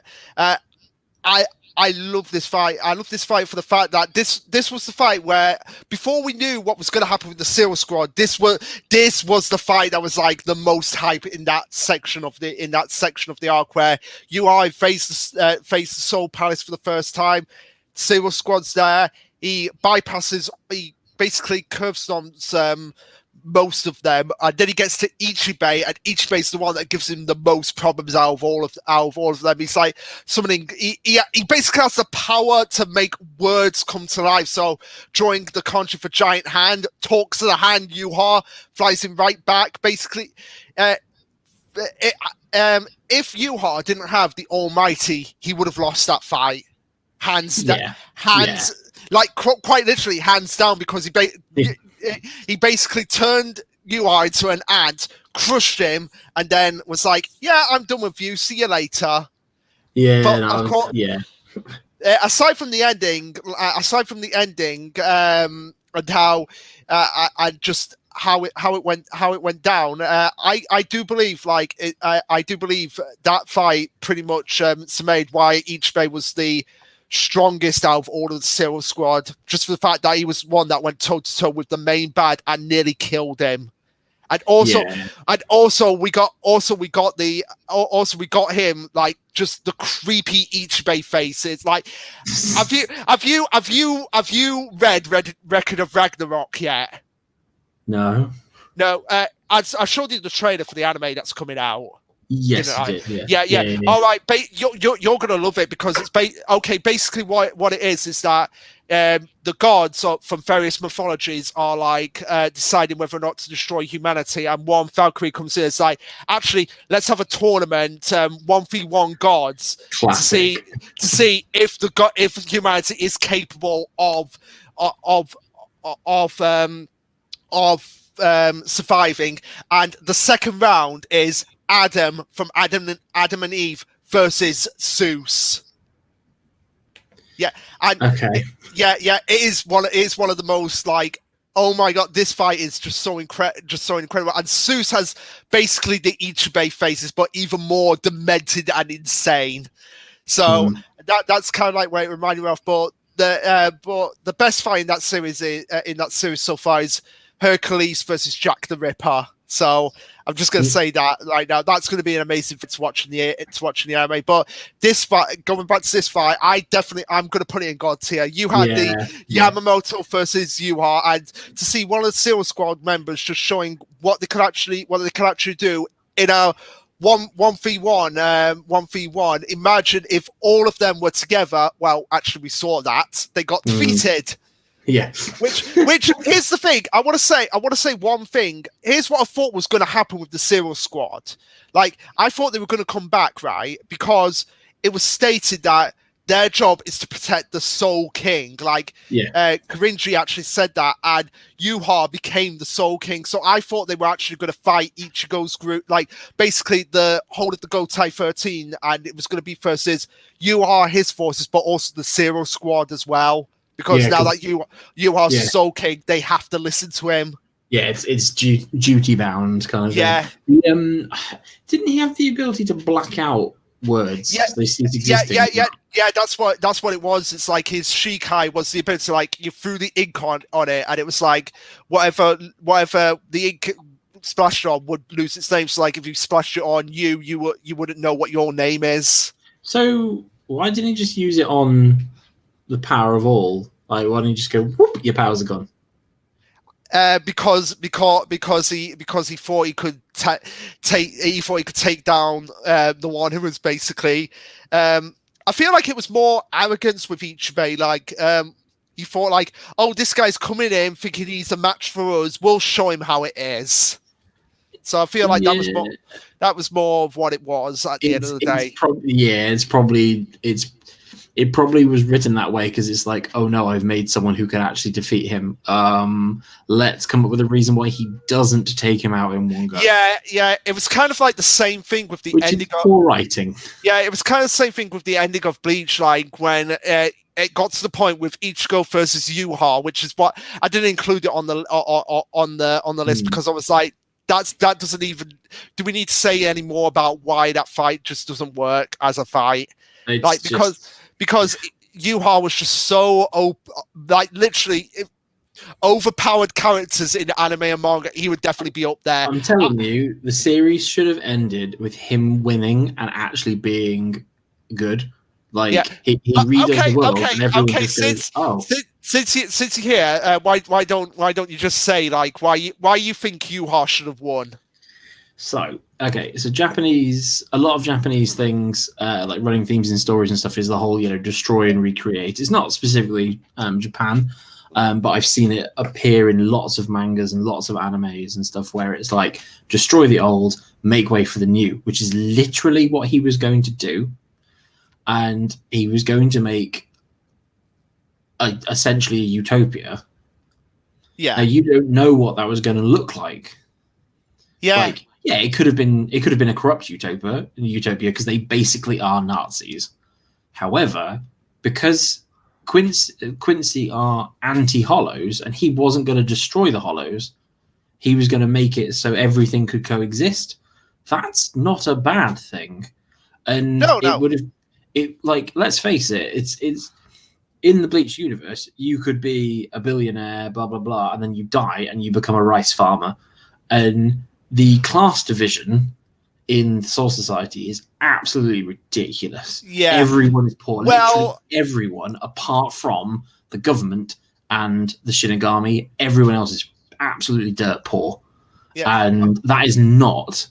I love this fight. I love this fight for the fact that this was the fight where, before we knew what was going to happen with the Zero Squad, this was the fight that was like the most hype in that section of the arc, where UI faced the Soul Palace for the first time. Zero Squad's there. He basically curve stomps most of them, and then he gets to Ichibei, and Ichibei's the one that gives him the most problems out of all of them. He's like summoning. He basically has the power to make words come to life. So, drawing the conjure for giant hand, talks to the hand Yuha, flies him right back. Basically, if Yuha didn't have the Almighty, he would have lost that fight. Like, quite literally hands down, because he basically turned UI into an ant, crushed him, and then was like, "Yeah, I'm done with you. See you later." Yeah, but of course, aside from the ending, and how how it went down, I do believe I do believe that fight pretty much made why Ichibei was the strongest out of all of the Zero Squad, just for the fact that he was one that went toe to toe with the main bad and nearly killed him. And also we got him like just the creepy Ichibei faces. Like, have you read Record of Ragnarok yet? No. No. I showed you the trailer for the anime that's coming out. Yes, you did. Yeah. All right, you're gonna love it because it's basically what it is that the gods from various mythologies are like deciding whether or not to destroy humanity, and one Valkyrie comes in. It's like, actually, let's have a tournament, 1v1 gods, Classic. to see if humanity is capable of surviving. And the second round is Adam from Adam and Eve versus Zeus. Yeah, and okay. It is one of the most like, oh my god, this fight is just so incredible. And Zeus has basically the Ichibei faces, but even more demented and insane. So that's kind of like what it reminded me of. But the best fight in that series so far is Hercules versus Jack the Ripper. So I'm just going to say that right now. That's going to be an amazing thing to watch in the anime. But this fight, going back to this fight, I'm going to put it in God tier. You had the Yamamoto versus Yuha, and to see one of the Zero Squad members just showing what they could actually do in a 1v1. Imagine if all of them were together. Well, actually, we saw that they got defeated. Yeah. Which here's the thing. I want to say one thing. Here's what I thought was going to happen with the Zero Squad. Like, I thought they were going to come back, right? Because it was stated that their job is to protect the Soul King. Like, Korinji actually said that, and Yuha became the Soul King. So I thought they were actually going to fight Ichigo's group, like basically the whole of the Gotai 13, and it was going to be versus Yuha, his forces, but also the Zero Squad as well. Because now that you are Soul King, they have to listen to him. Yeah, it's duty bound kind of thing. Didn't he have the ability to black out words? Yeah, That's what it was. It's like his Shikai was the ability to, like, you threw the ink on it, and it was like whatever the ink splashed on would lose its name. So like if you splashed it on you wouldn't know what your name is. So why didn't he just use it on the power of all? Like, why don't you just go, whoop, your powers are gone? Because he thought he could take down the one who was basically. I feel like it was more arrogance with Ichibei. Like, he thought like, oh, this guy's coming in thinking he's a match for us. We'll show him how it is. So I feel like that was more of what it was at the end of the day. It probably was written that way because it's like, oh no, I've made someone who can actually defeat him. Let's come up with a reason why he doesn't take him out in one go. Yeah. It was kind of like the same thing with the ending of poor writing. Yeah, it was kind of the same thing with the ending of Bleach, like when it got to the point with Ichigo versus Yuha, which is what I didn't include it on the list because I was like, that doesn't even. Do we need to say any more about why that fight just doesn't work as a fight? Because Yuha was just so literally overpowered characters in anime and manga. He would definitely be up there. I'm telling you, the series should have ended with him winning and actually being good. Like he redoes the world, and everyone just goes, "Oh." Since you're here, why don't you just say like why you think Yuha should have won? So a lot of Japanese things, like running themes and stories and stuff, is the whole destroy and recreate. It's not specifically Japan, but I've seen it appear in lots of mangas and lots of animes and stuff where it's like destroy the old, make way for the new, which is literally what he was going to do, and he was going to make essentially a utopia. Yeah, now, you don't know what that was going to look like. Yeah. It could have been a corrupt utopia because they basically are Nazis. However, because Quincy are anti-hollows and he wasn't going to destroy the hollows, he was going to make it so everything could coexist. That's not a bad thing. And it would have, let's face it, in the Bleach universe, you could be a billionaire, blah blah blah, and then you die and you become a rice farmer. And the class division in the Soul Society is absolutely ridiculous. Yeah. Everyone is poor. Well- Literally everyone, apart from the government and the Shinigami, everyone else is absolutely dirt poor. Yeah. And that is not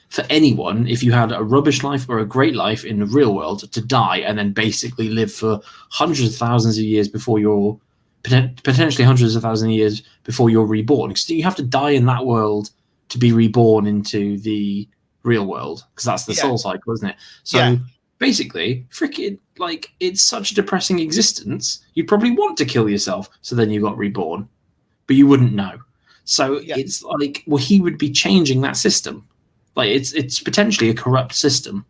for anyone, if you had a rubbish life or a great life in the real world, to die and then basically live for hundreds of thousands of years before you're potentially hundreds of thousands of years before you're reborn. So you have to die in that world to be reborn into the real world, because that's the soul cycle, isn't it? So basically, freaking, like, it's such a depressing existence. You'd probably want to kill yourself, so then you got reborn, but you wouldn't know. So it's like, well, he would be changing that system. Like, it's potentially a corrupt system,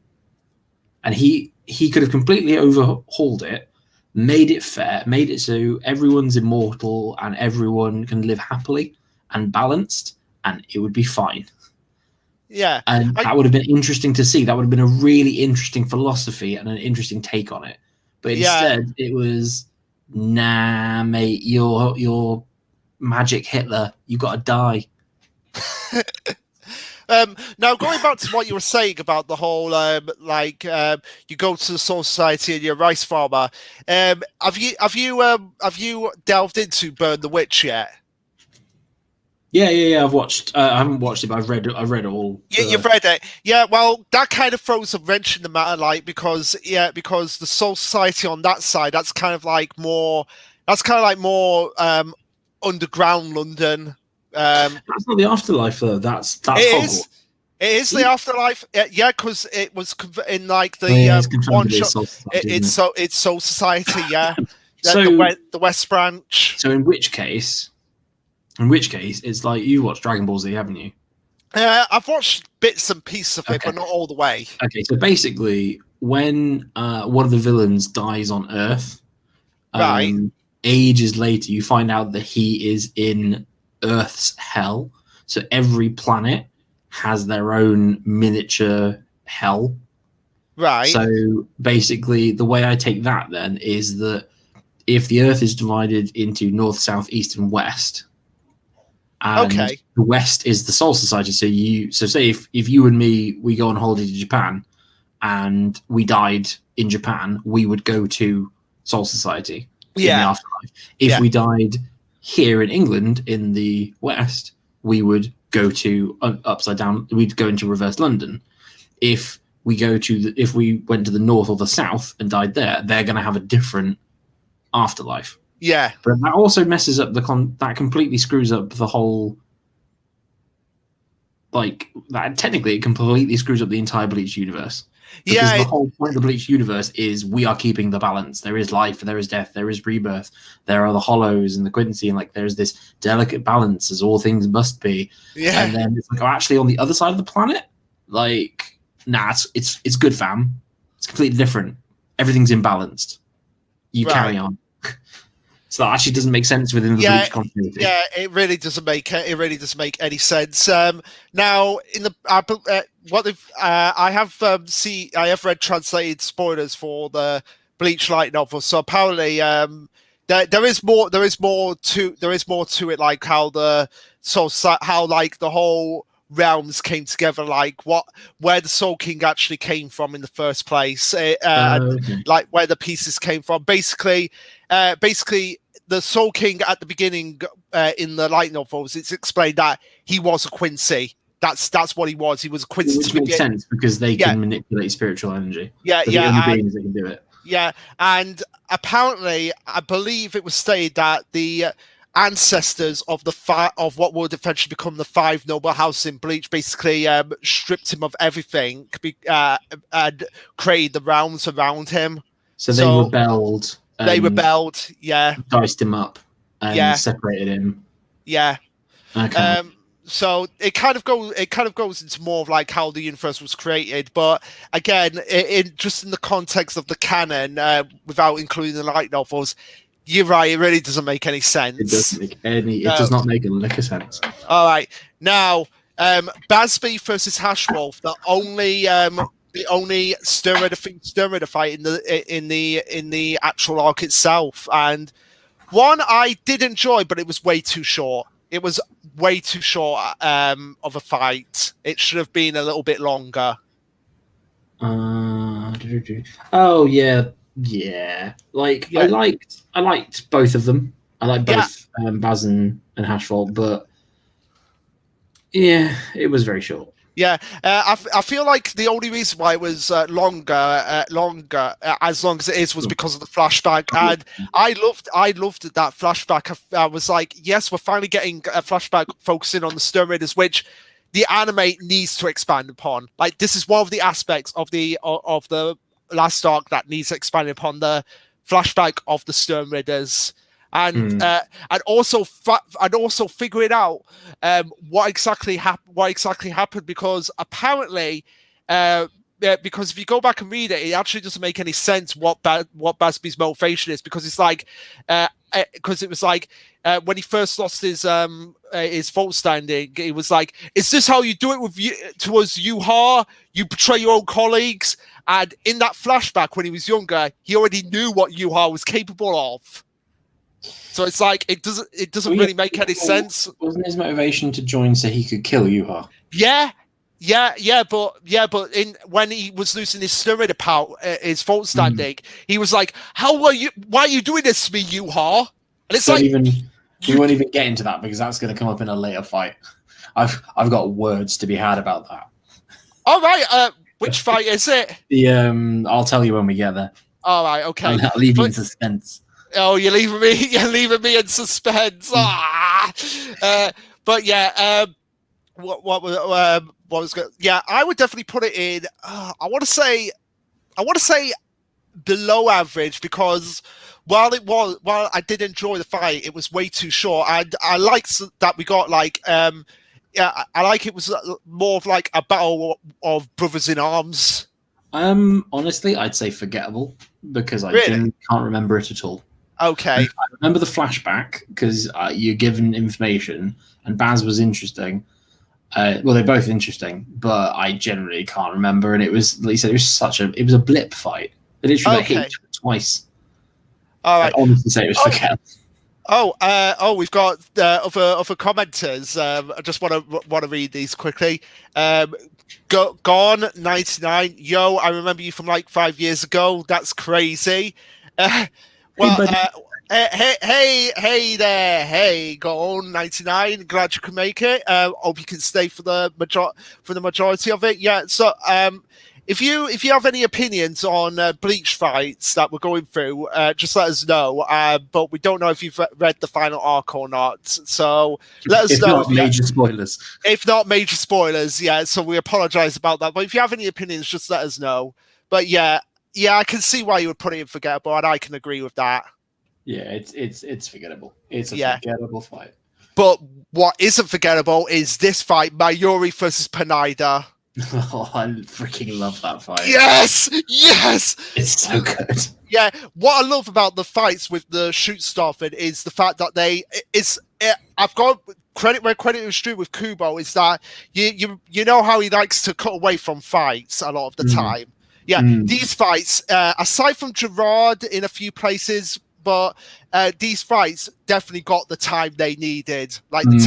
and he could have completely overhauled it, made it fair, made it so everyone's immortal and everyone can live happily and balanced, and it would be fine. Yeah. And that would have been interesting to see. That would have been a really interesting philosophy and an interesting take on it. But instead, it was, nah, mate, you're magic Hitler. You got to die. Now, going back to what you were saying about the whole, you go to the Soul Society and you're a rice farmer. Have you delved into Burn the Witch yet? Yeah. I've watched. I haven't watched it, but I've read it all. You've read it. Yeah. Well, that kind of throws a wrench in the matter, like, because the Soul Society on that side, that's kind of like more underground London. That's not the afterlife, though. That's It is the afterlife. Yeah, because it was in like the one shot. It's Soul Society. Yeah. So the West Branch. So in which case, it's like, you watched Dragon Ball Z, haven't you? I've watched bits and pieces of it, but not all the way. Okay, so basically, when one of the villains dies on Earth, ages later, you find out that he is in Earth's hell. So every planet has their own miniature hell. Right. So basically, the way I take that then is that if the Earth is divided into north, south, east, and west, and the west is the Soul Society. So say if you and me, we go on holiday to Japan, and we died in Japan, we would go to Soul Society in the afterlife. If we died here in England in the west, we would go to upside down. We'd go into reverse London. If we went to the north or the south and died there, they're going to have a different afterlife. Yeah, but that also messes up that completely screws up the whole. Like that, technically, it completely screws up the entire Bleach universe. Because the whole point of the Bleach universe is we are keeping the balance. There is life, there is death, there is rebirth. There are the hollows and the Quincy, and like there's this delicate balance, as all things must be. Yeah. And then it's like, actually, on the other side of the planet, like, nah, it's good, fam. It's completely different. Everything's imbalanced. You carry on. So that actually doesn't make sense within the Bleach continuity. Yeah, it really doesn't make any sense. Now, in the I have read translated spoilers for the Bleach light novel. So apparently, there is more to it, like how like the whole realms came together, like where the Soul King actually came from in the first place, like where the pieces came from. Basically, the Soul King at the beginning in the light novels, it's explained that he was a Quincy. That's what he was. He was a Quincy. Which makes sense because they can manipulate spiritual energy. Yeah, the only beings that can do it. Yeah, and apparently, I believe it was stated that the ancestors of what would eventually become the 5 noble houses in Bleach basically stripped him of everything and created the realms around him. So they rebelled. Diced him up and separated him. Yeah. Okay. So it kind of goes into more of like how the universe was created, but again, just in the context of the canon, without including the light novels, you're right. It really doesn't make any sense. It doesn't make any. It does not make a lick of sense. All right, now Basby versus Hashwolf. The the only steroid fight in the actual arc itself, and one I did enjoy, but it was way too short. It was way too short of a fight. It should have been a little bit longer. Oh yeah. Like Yeah. I liked both of them. I like Yeah. both Baz and Hashfall, but yeah, it was very short. Yeah, I feel like the only reason why it was longer, as long as it is, was because of the flashback, and I loved that flashback. I was like, yes, we're finally getting a flashback focusing on the Stone Raiders, which the anime needs to expand upon. Like, this is one of the aspects of the last arc that needs to expand upon, the flashback of the Stone Raiders. And also figuring out what exactly happened, because apparently, because if you go back and read it, it actually doesn't make any sense what Basby's motivation is, because it's like because it was like when he first lost his fault standing, it was like, is this how you do it with you towards Yuha? You betray your own colleagues? And in that flashback, when he was younger, he already knew what Yuha was capable of. So it's like it doesn't really make any sense. Wasn't his motivation to join so he could kill Yuha? Yeah, but when he was losing his steroid power, his fault standing, he was like, why are you doing this to me, Yuha? And it's we won't even get into that, because that's going to come up in a later fight. I've got words to be had about that. All right, which fight is it? I'll tell you when we get there. All right, okay. I'll leave you in suspense. Oh, you're leaving me in suspense. But yeah, what was good? Yeah, I would definitely put it in. I want to say below average, because while I did enjoy the fight, it was way too short. And I liked that we got like I like it was more of like a battle of brothers in arms. Honestly, I'd say forgettable, because I can't remember it at all. Okay. I remember the flashback because you're given information, and Baz was interesting. Well, they're both interesting, but I generally can't remember. And it was, like you said, it was a blip fight. They literally hit each other twice. All right. I'd honestly say it was forgettable. We've got other commenters. I just want to read these quickly. Gone 99. Yo, I remember you from like 5 years ago. That's crazy. Hey there. Hey, Gone 99. Glad you can make it. Hope you can stay for the majority of it. Yeah. So, if you have any opinions on Bleach fights that we're going through, just let us know. But we don't know if you've read the final arc or not. So let us know. Major spoilers. If not major spoilers, yeah. So we apologize about that. But if you have any opinions, just let us know. But yeah, I can see why you would put it in forgettable, and I can agree with that. Yeah, it's forgettable. It's a forgettable fight. But what isn't forgettable is this fight, Mayuri versus Pineda. Oh, I freaking love that fight. Yes! It's so good. Yeah, what I love about the fights with the shoot stopping is the fact that I've got credit where credit is due with Kubo, is that you know how he likes to cut away from fights a lot of the time. Yeah, these fights, aside from Gerard in a few places, but these fights definitely got the time they needed, like the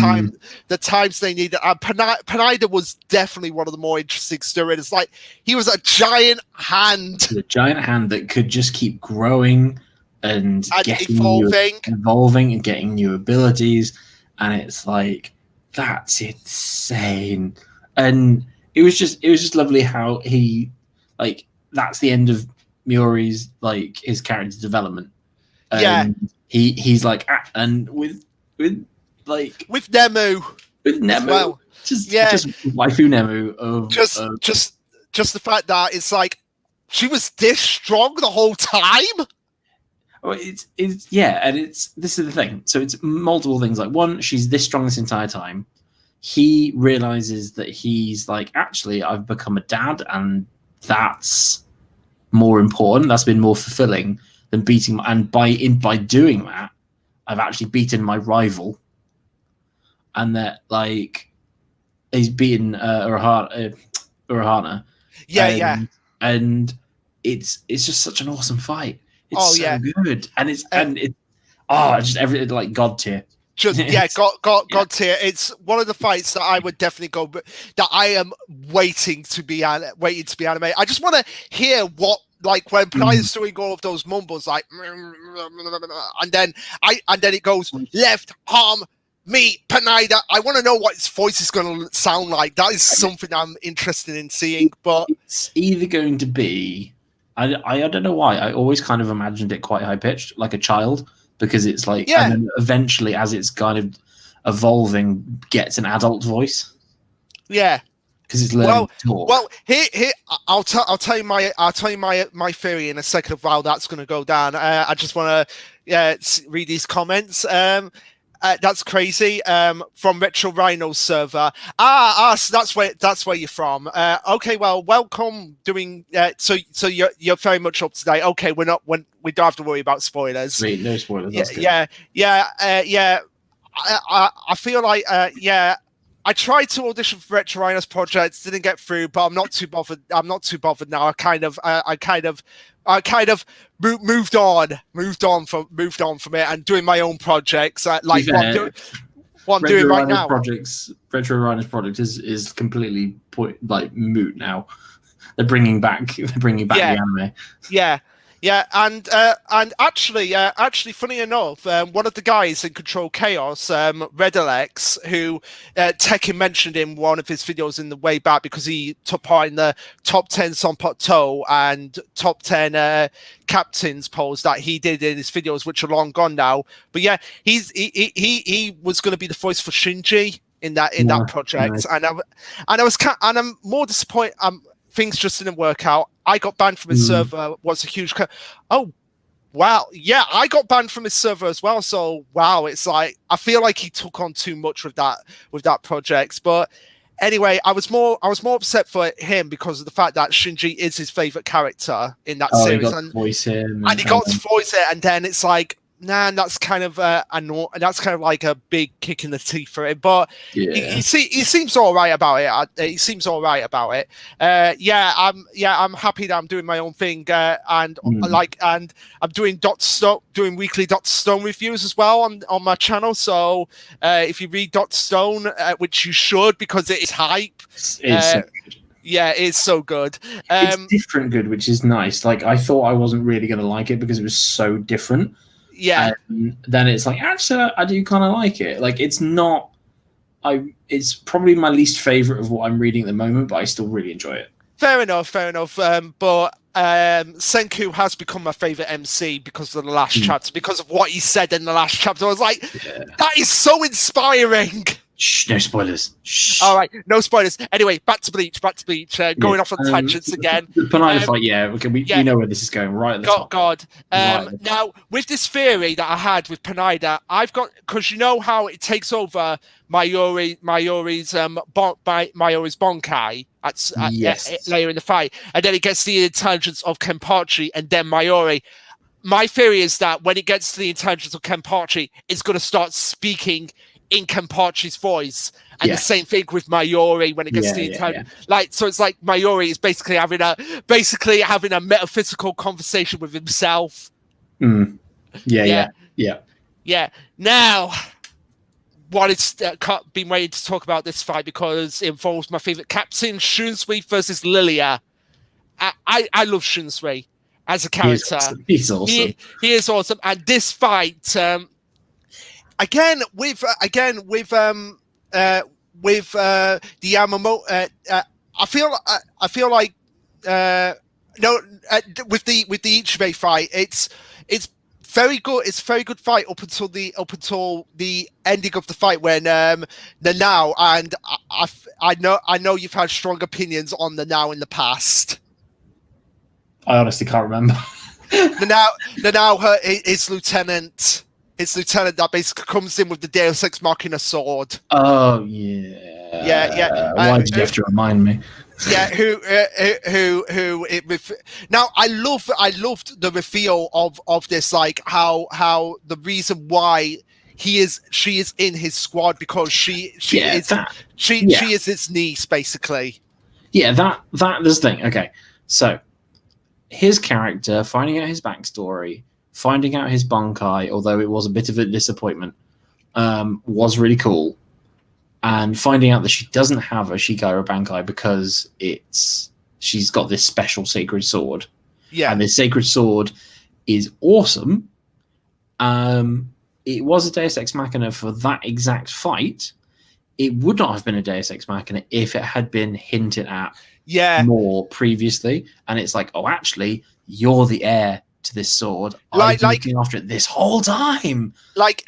times they needed. And Pineda was definitely one of the more interesting stories. Like, he was a giant hand, that could just keep growing and evolving and getting new abilities. And it's like, that's insane. And it was just lovely how he, like, that's the end of Miori's, like, his character development. He's like, and with Nemu, well, just waifu Nemu just the fact that it's like she was this strong the whole time. Well, it's and this is the thing. So it's multiple things. Like, one, she's this strong this entire time. He realizes that he's like, actually, I've become a dad, and that's more important. That's been more fulfilling than beating. And by doing that, I've actually beaten my rival, and that, like, he's beaten Urahana. and it's just such an awesome fight. It's Oh so yeah, good, and it's just everything like God tier. just yeah, God tier. It's one of the fights that I would definitely go. That I am waiting to be animated. I just want to hear what. Like when Panida's doing all of those mumbles, like, and then it goes left arm, me, Panida. I want to know what his voice is going to sound like. That is something I'm interested in seeing. But it's either going to be, I don't know why. I always kind of imagined it quite high pitched, like a child, because it's like, and then eventually, as it's kind of evolving, gets an adult voice. Yeah. Because it's learning to talk. Well, here, I'll tell you my theory in a second of how that's going to go down. I just want to read these comments. That's crazy. From Retro Rhino's server. So that's where you're from. Okay, well, welcome. So you're very much up to date. Okay, we don't have to worry about spoilers. Sweet, no spoilers. Yeah. I feel like I tried to audition for Retro Rhinos projects, didn't get through, but I'm not too bothered. Now. I kind of moved on from it and doing my own projects. Like what I'm doing right now. Retro Rhinos project is completely moot now. They're bringing back the anime. Yeah, and actually, funny enough, one of the guys in Control Chaos, Red Alex, who Tekken mentioned in one of his videos in the way back because he took part in the top 10 Sonpot and top 10 captains polls that he did in his videos, which are long gone now. But yeah, he was going to be the voice for Shinji in that project, nice. I'm more disappointed. Things just didn't work out. I got banned from his server. Was a huge. Oh, wow. Yeah, I got banned from his server as well. So wow, it's like I feel like he took on too much with that project. But anyway, I was more upset for him because of the fact that Shinji is his favorite character in that series, he got to voice him, and he got to voice it, and then it's like. Nah, that's kind of that's kind of like a big kick in the teeth for him. But he seems all right about it. He seems all right about it. I'm happy that I'm doing my own thing, and I'm doing doing weekly Dr. Stone reviews as well on my channel. So if you read Dr. Stone, which you should because it is hype. Yeah, it's so good. It's different good, which is nice. Like I thought I wasn't really going to like it because it was so different. Yeah. Then it's like, actually, I do kind of like it. Like, it's not. It's probably my least favorite of what I'm reading at the moment, but I still really enjoy it. Fair enough. But Senku has become my favorite MC because of the last chapter, because of what he said in the last chapter. I was like, that is so inspiring. Shh, no spoilers. Shh. All right, no spoilers. Anyway, back to Bleach. Going off on tangents again. The Panida fight, okay, we know where this is going, right at the top. God. Now, with this theory that I had with Panida, I've got, because you know how it takes over Mayuri's Bonkai later in the fight, and then it gets the intelligence of Kenpachi and then Mayuri. My theory is that when it gets to the intelligence of Kenpachi, it's going to start speaking in Kenpachi's voice, and the same thing with Mayuri when it gets to the intelligence. So it's like Mayuri is basically having a metaphysical conversation with himself. Yeah. Now, what it's been waiting to talk about this fight because it involves my favorite captain, Shunsui versus Lilia. I love Shunsui as a character. He's awesome. He is awesome, and this fight. Again with the Yamamoto, I feel like with the Ichibei fight, it's very good. It's a very good fight up until the ending of the fight when Nanao, and I know you've had strong opinions on Nanao in the past. I honestly can't remember. Nanao, his lieutenant. His lieutenant that basically comes in with the Deus Ex Machina sword. Oh yeah. Yeah. Why did you have to remind me? Yeah. Now I loved the reveal of this, like how the reason why she is in his squad because she is his niece basically. Yeah, that is the thing. Okay, so his character, finding out his backstory, finding out his Bankai, although it was a bit of a disappointment, was really cool. And finding out that she doesn't have a Shikai Bankai because she's got this special sacred sword. Yeah. And this sacred sword is awesome. It was a Deus Ex Machina for that exact fight. It would not have been a Deus Ex Machina if it had been hinted at more previously. And it's like, oh, actually, you're the heir to this sword. I've been looking after it this whole time. Like,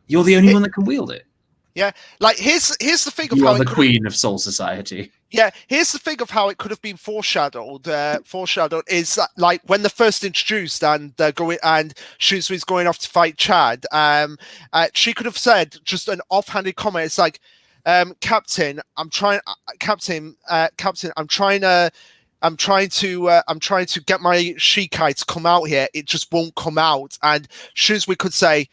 you're the only one that can wield it. Yeah, like here's the thing of you how are the queen of Soul Society. Yeah, here's the thing of how it could have been foreshadowed. Foreshadowed is that, like, when they're first introduced and Shuzui's going off to fight Chad. She could have said just an offhanded comment. It's like, Captain, I'm trying to get my Shikai to come out here. It just won't come out. And Shuzui could say,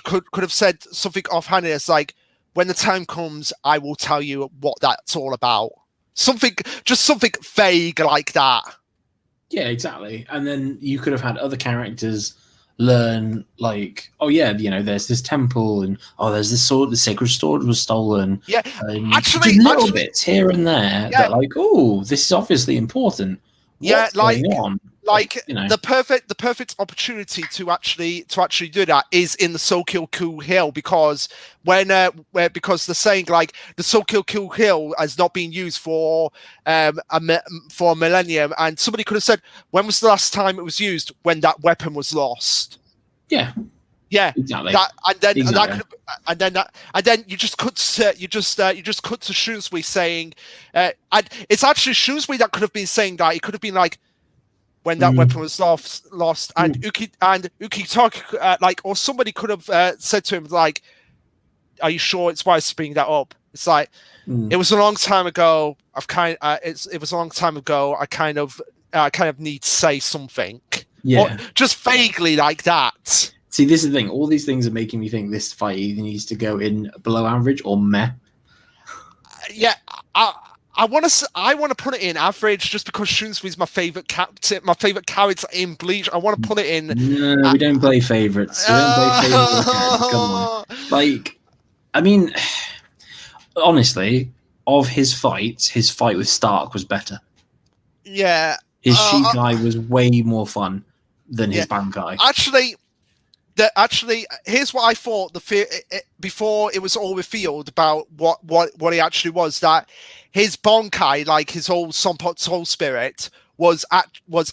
could have said something offhanded. It's like, when the time comes, I will tell you what that's all about. Something vague like that. Yeah, exactly. And then you could have had other characters learn, like, oh yeah, you know, there's this temple, and there's this sword, the sacred sword was stolen. Yeah, actually, little bits here and there that, like, oh, this is obviously important. What's going on? Like, you know, the perfect opportunity to actually do that is in the Sokyo-ku Hill, because because they're saying, like, the Sokyo-ku Hill has not been used for a millennium, and somebody could have said, when was the last time it was used? When that weapon was lost. Yeah, exactly. And then you just cut to Shunsui saying, and it's actually Shunsui that could have been saying that. It could have been like, when that weapon was lost, and Ukitake, like, or somebody could have said to him, like, "Are you sure it's wise to bring that up?" It's like, it was a long time ago. It was a long time ago. I kind of need to say something, or just vaguely like that. See, this is the thing. All these things are making me think this fight either needs to go in below average or meh. Yeah, I want to put it in average, just because Shunsui's my favorite captain, my favorite character in Bleach. I want to put it in. No, we don't play favorites. We don't play favorites. Come on. Like, I mean, honestly, of his fight with Stark was better. Yeah, his Shikai was way more fun than his Bankai. Actually, here's what I thought before it was all revealed about what he actually was. That his Bankai, like his whole Sonpot Soul Spirit, was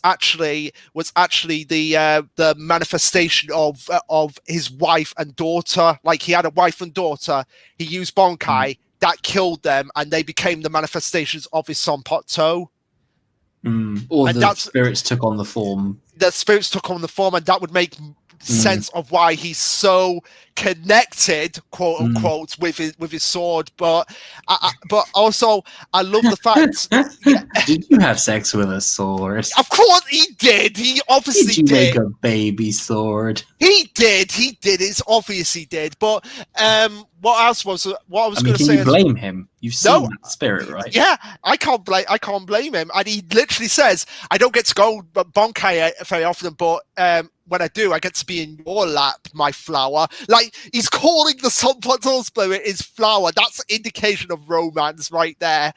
actually the manifestation of his wife and daughter. Like, he had a wife and daughter. He used Bankai that killed them, and they became the manifestations of his Sonpot Toe. Or the spirits took on the form. The spirits took on the form, and that would make sense of why he's so connected, quote unquote, with his sword. But also, I love the fact. Did you have sex with a sword? Of course he did. He obviously did. Did you make a baby sword? He did. It's obvious he did. But what else was what I was going to say? Can you blame him? You've seen that spirit, right? Yeah, I can't blame him. And he literally says, "I don't get to go Bankai very often, but when I do, I get to be in your lap, my flower." Like, he's calling the Sonpot spirit his flower. That's an indication of romance right there.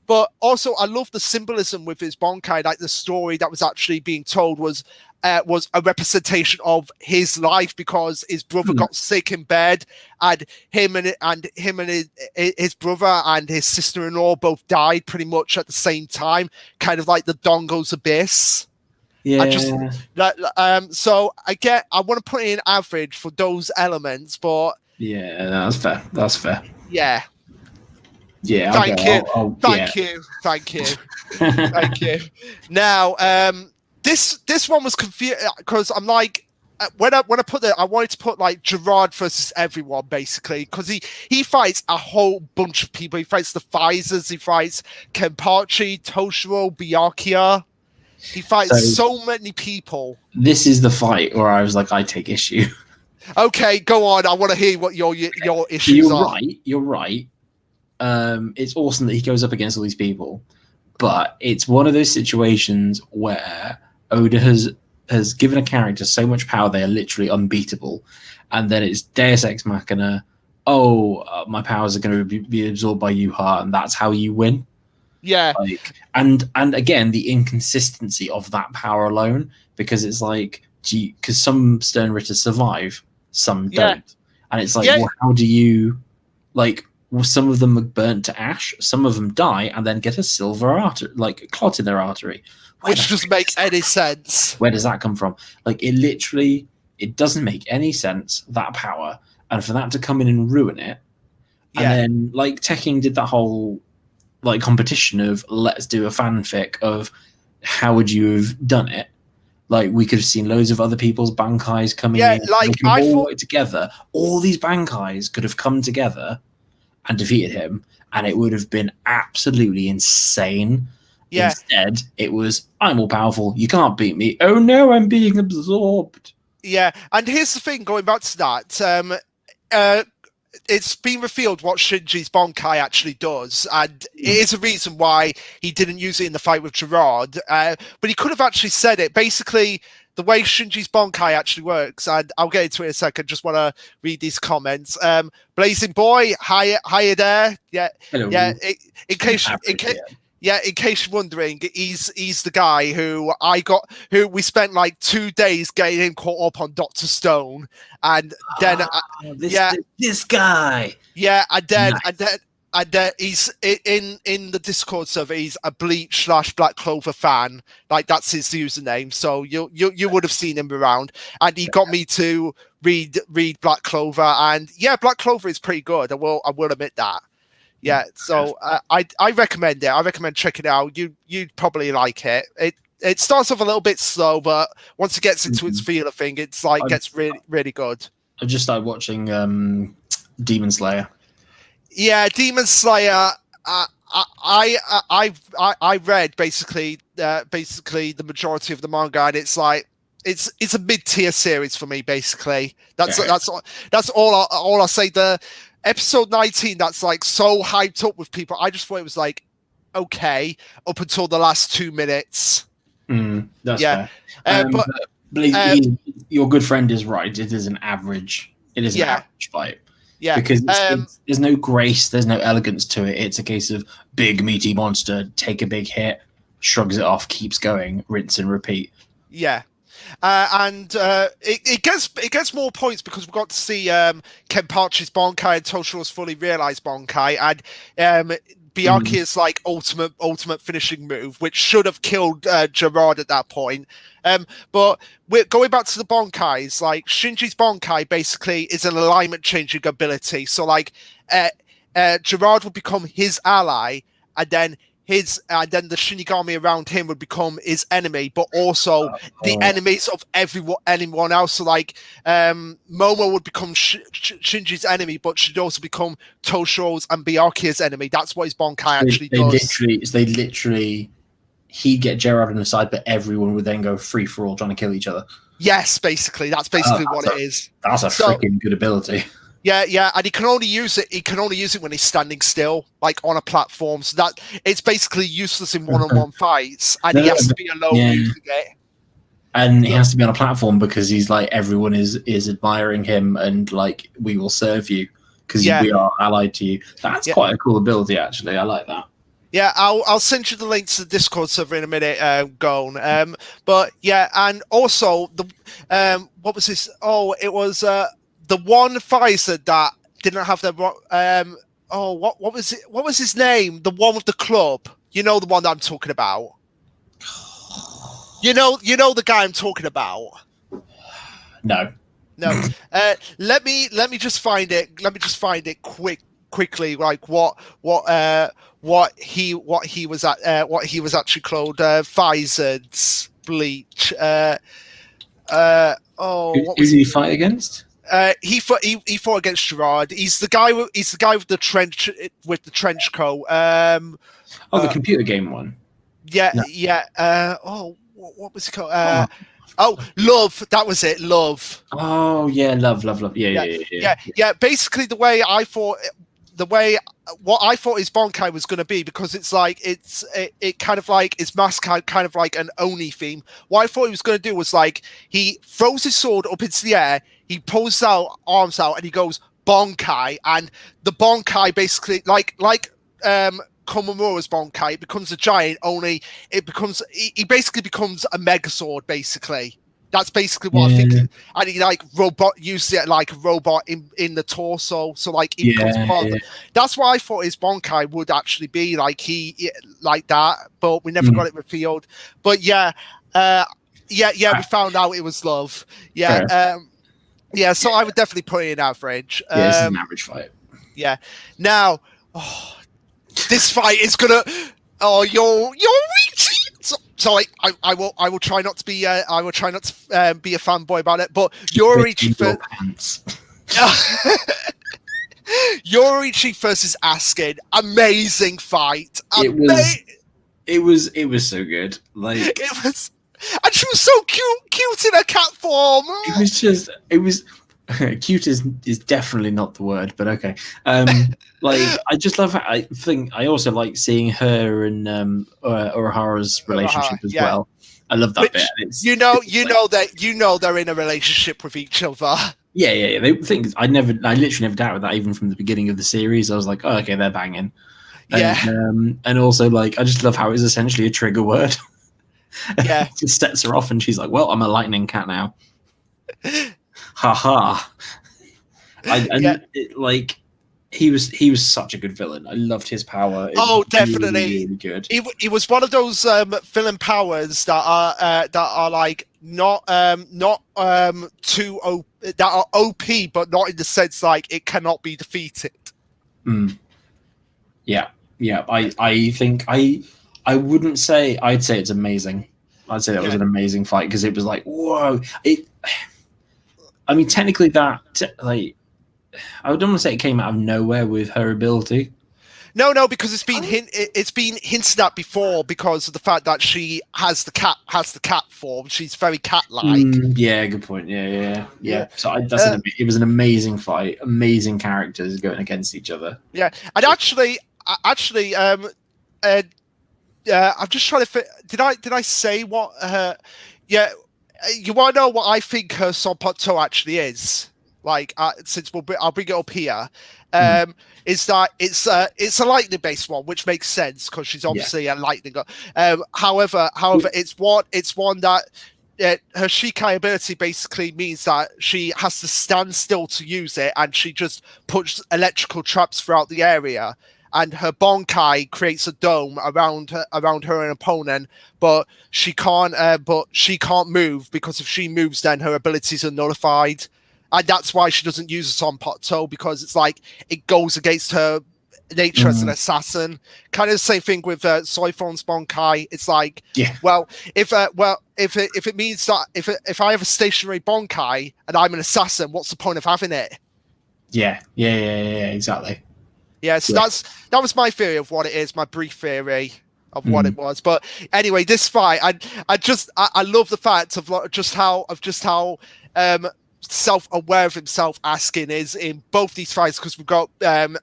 But also, I love the symbolism with his Bankai. Like, the story that was actually being told was a representation of his life, because his brother got sick in bed, and him and his brother and his sister-in-law both died pretty much at the same time, kind of like the Dongo's Abyss. Yeah. So I want to put in average for those elements, but yeah, that's fair. Yeah. Yeah. Thank you. Now, this one was confused, because I'm like, when I put it, I wanted to put, like, Gerard versus everyone, basically, because he fights a whole bunch of people. He fights the Pfizers, he fights Kenpachi, Toshiro, Byakuya. He fights so many people. This is the fight where I was like, I take issue. Okay, go on. I want to hear what your issues are. You're right. It's awesome that he goes up against all these people, but it's one of those situations where Oda has given a character so much power they are literally unbeatable, and then it's Deus Ex Machina. Oh, my powers are going to be absorbed by Yuha, and that's how you win. Yeah, Like, and again, the inconsistency of that power alone, because it's like, because some Stern Ritters survive, some yeah, don't, and it's like, yeah. well, how do you, like, well, some of them are burnt to ash, some of them die, and then get a silver artery, like clot in their artery, Which doesn't make any sense. where does that come from? Like, it doesn't make any sense, that power, and for that to come in and ruin it. And then, like, Tekking did that whole, like, competition of let's do a fanfic of how would you have done it. Like, we could have seen loads of other people's bankais coming in. Like, they could have all worked together. All these bankais could have come together and defeated him, and it would have been absolutely insane. Yeah. Instead, it was, I'm all powerful. You can't beat me. Oh no, I'm being absorbed. Yeah, and here's the thing, going back to that, it's been revealed what Shinji's Bankai actually does, and it is a reason why he didn't use it in the fight with Gerard, but he could have actually said it. Basically, the way Shinji's Bankai actually works, and I'll get into it in a second, just want to read these comments. Blazing Boy, hi there. Yeah, Hello. In case you're wondering, he's the guy who we spent like 2 days getting him caught up on Dr. Stone, and then this guy. Yeah, and then Nice. and then he's in the Discord server. He's a Bleach / Black Clover fan. Like, that's his username. So you would have seen him around. And he got me to read Black Clover. And yeah, Black Clover is pretty good. I will admit that. Yeah, so I recommend it. I recommend checking it out. You'd probably like it. It starts off a little bit slow, but once it gets into its feel of thing, it's like gets really, really good. I just started watching Demon Slayer. Yeah, Demon Slayer. I read basically the majority of the manga, and it's like it's a mid-tier series for me. Basically, that's all I'll say. The episode 19, that's like so hyped up with people. I just thought it was like okay up until the last 2 minutes. That's fair. But your good friend is right. It is an average. It is an average fight. Yeah, because there's no grace, there's no elegance to it. It's a case of big meaty monster, take a big hit, shrugs it off, keeps going, rinse and repeat. Yeah. And it gets more points because we've got to see Kenpachi's Bankai and Toshiro's fully realized Bankai, and Byakuya's like ultimate finishing move, which should have killed Gerard at that point. But we're going back to the Bankais. Like, Shinji's Bankai basically is an alignment changing ability. So like Gerard would become his ally, and then the Shinigami around him would become his enemy, but also the enemies of anyone else. So like Momo would become Shinji's enemy, but she'd also become Toshiro's and Byakuya's enemy. That's what his Bankai actually does. They literally, he'd get Gerard on the side, but everyone would then go free for all trying to kill each other. Yes, basically, that's basically what it is. That's a freaking good ability. Yeah, and he can only use it. He can only use it when he's standing still, like on a platform. So that it's basically useless in one-on-one fights, and he has to be alone using it. And he has to be on a platform because he's like, everyone is admiring him, and like, we will serve you because we are allied to you. That's quite a cool ability, actually. I like that. Yeah, I'll send you the link to the Discord server in a minute, Gone. But yeah, and also the what was this? Oh, it was the one Pfizer that didn't have their what was it? What was his name? The one with the club. You know the one that I'm talking about. You know the guy I'm talking about. No. Let me just find it. Let me just find it quickly. Like what he was actually called. Pfizer's Bleach. Who did he fight against? He fought against Gerard. He's the guy with the trench coat. The computer game one. Yeah, no. Yeah. What was it called? Love. That was it. Love. Oh yeah, love. Yeah. Basically, the way I thought the way what I thought his Bonkai was going to be, because it's like it kind of like it's masked kind of like an Oni theme. What I thought he was going to do was like he throws his sword up into the air, he pulls out arms out, and he goes Bonkai, and the Bonkai basically like Komamura's Bonkai, it becomes a giant. Only it becomes he basically becomes a Mega Sword basically. That's basically what I think. And he like uses it like a robot in the torso. So like he becomes part of it. That's what I thought his Bonkai would actually be, like he like that, but we never got it revealed. But we found out it was love. So I would definitely put it in average. This is an average fight. Yeah. Now this fight is gonna you're reaching. So I will try not to be be a fanboy about it, but Yoruichi Yoruichi versus Askin, amazing fight. It was so good. Like it was, and she was so cute in her cat form. It was cute is definitely not the word, but okay. Like I just love. I also like seeing her and Urahara's relationship as well. I love that bit. They're in a relationship with each other. Yeah. They think I literally never doubted that, even from the beginning of the series. I was like, oh, okay, they're banging. And also like I just love how it's essentially a trigger word. Yeah, it just sets her off, and she's like, well, I'm a lightning cat now. Haha. Like he was such a good villain. I loved his power. Definitely really good. He was one of those villain powers that are like not too that are OP, but not in the sense like it cannot be defeated. Yeah. I think I wouldn't say I'd say it's amazing. I'd say that was an amazing fight, because it was like, whoa. I mean, technically, I don't want to say it came out of nowhere with her ability. No, because it's been hinted at before, because of the fact that she has the cat form. She's very cat-like. Yeah, good point. Yeah. So it was an amazing fight. Amazing characters going against each other. Yeah, and actually, I'm just trying to. Did I say what? You want to know what I think her Sonpato actually is? Like, since I'll bring it up here, is that it's a lightning based one, which makes sense because she's obviously a lightning. However, it's one that her Shikai ability basically means that she has to stand still to use it, and she just puts electrical traps throughout the area. And her Bonkai creates a dome around her and opponent, but she can't move, because if she moves, then her abilities are nullified, and that's why she doesn't use a Sonpato, because it's like it goes against her nature as an assassin. Kind of the same thing with Soifon's Bonkai. It's like, if it means that if I have a stationary Bonkai and I'm an assassin, what's the point of having it? Yeah, exactly. Yeah, so that was my theory of what it is, my brief theory of what it was. But anyway, this fight, I love the fact of just how self-aware of himself Askin is in both these fights, because we've got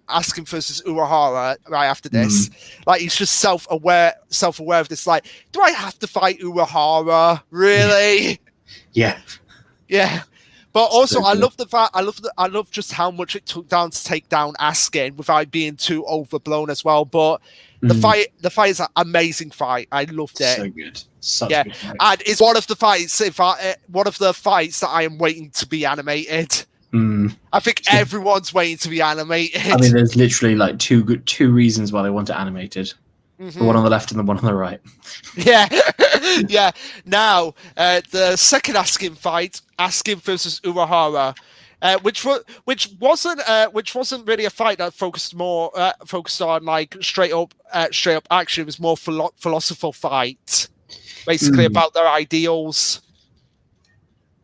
Askin versus Urahara right after this. Like, he's just self-aware of this. Like, do I have to fight Urahara? Really? Yeah. But also, I love the fact. I love just how much it took down to take down Askin without being too overblown as well. But the fight is an amazing fight. I loved it. So good. Such a good fight. And it's one of the fights. That I am waiting to be animated. I think everyone's waiting to be animated. I mean, there's literally like two reasons why they want it animated. The one on the left and the one on the right. Yeah. Now, the second Askin fight, Askin versus Urahara, which wasn't really a fight that focused on like straight up action. It was more philosophical fight, basically about their ideals.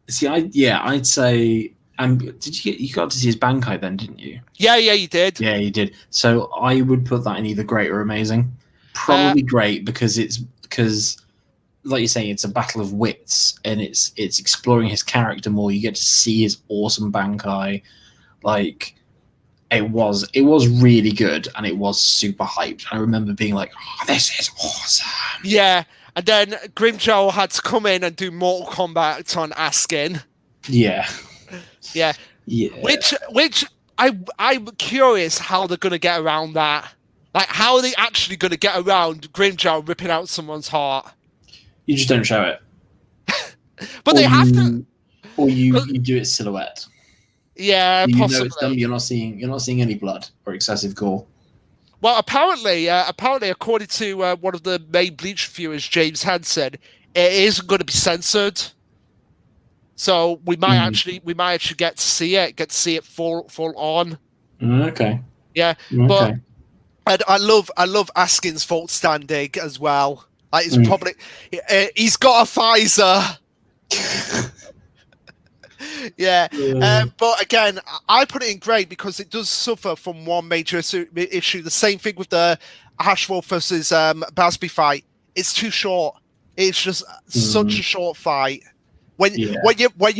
See, I'd say. Did you got to see his Bankai then, didn't you? Yeah, you did. Yeah, you did. So I would put that in either great or amazing. Probably great, because like you say, it's a battle of wits, and it's exploring his character more. You get to see his awesome Bankai. Like, It was really good, and it was super hyped. I remember being like, "Oh, this is awesome!" Yeah, and then Grimjow had to come in and do Mortal Kombat on Askin. Yeah, Yeah, yeah. which I'm curious how they're gonna get around that. Like, how are they actually gonna get around Grimjow ripping out someone's heart? You just don't show it, But they have to. or you do it silhouette. Yeah, You possibly. know it's done. You're not seeing any blood or excessive gore. Well, apparently, according to one of the main Bleach reviewers, James Hansen, it isn't going to be censored. So we might actually get to see it full on. Okay. Yeah, Okay. But I love Askin's fault standing as well. Like, he's probably he's got a Pfizer. Yeah, but again, I put it in great because it does suffer from one major issue. The same thing with the Ashwolf versus Basby fight. It's too short. It's just such a short fight. When you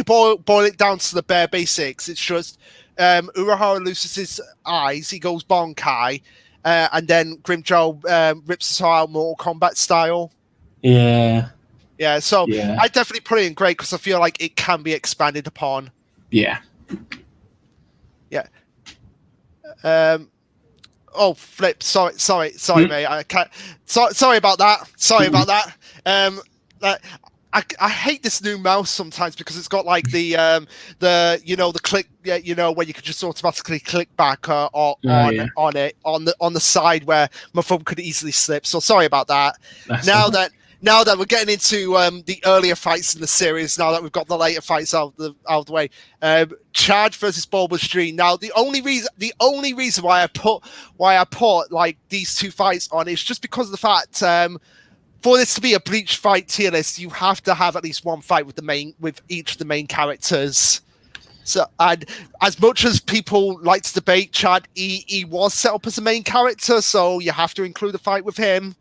boil it down to the bare basics, it's just Urahara loses his eyes, he goes bonkai, and then Grimjow rips his heart out Mortal Kombat style. Yeah. Yeah, so I definitely put it in great because I feel like it can be expanded upon. Yeah. Yeah. Oh, flip. Sorry, mate. I can't. Sorry about that. I hate this new mouse sometimes because it's got like the click, where you could just automatically click back on it on the side where my thumb could easily slip. So sorry about that. Now that we're getting into the earlier fights in the series, now that we've got the later fights out of the way, Chad versus Bulbous Dream. Now, the only reason why I put like these two fights on is just because of the fact for this to be a Bleach fight tier list, you have to have at least one fight with each of the main characters. So, and as much as people like to debate Chad, he was set up as a main character, so you have to include a fight with him.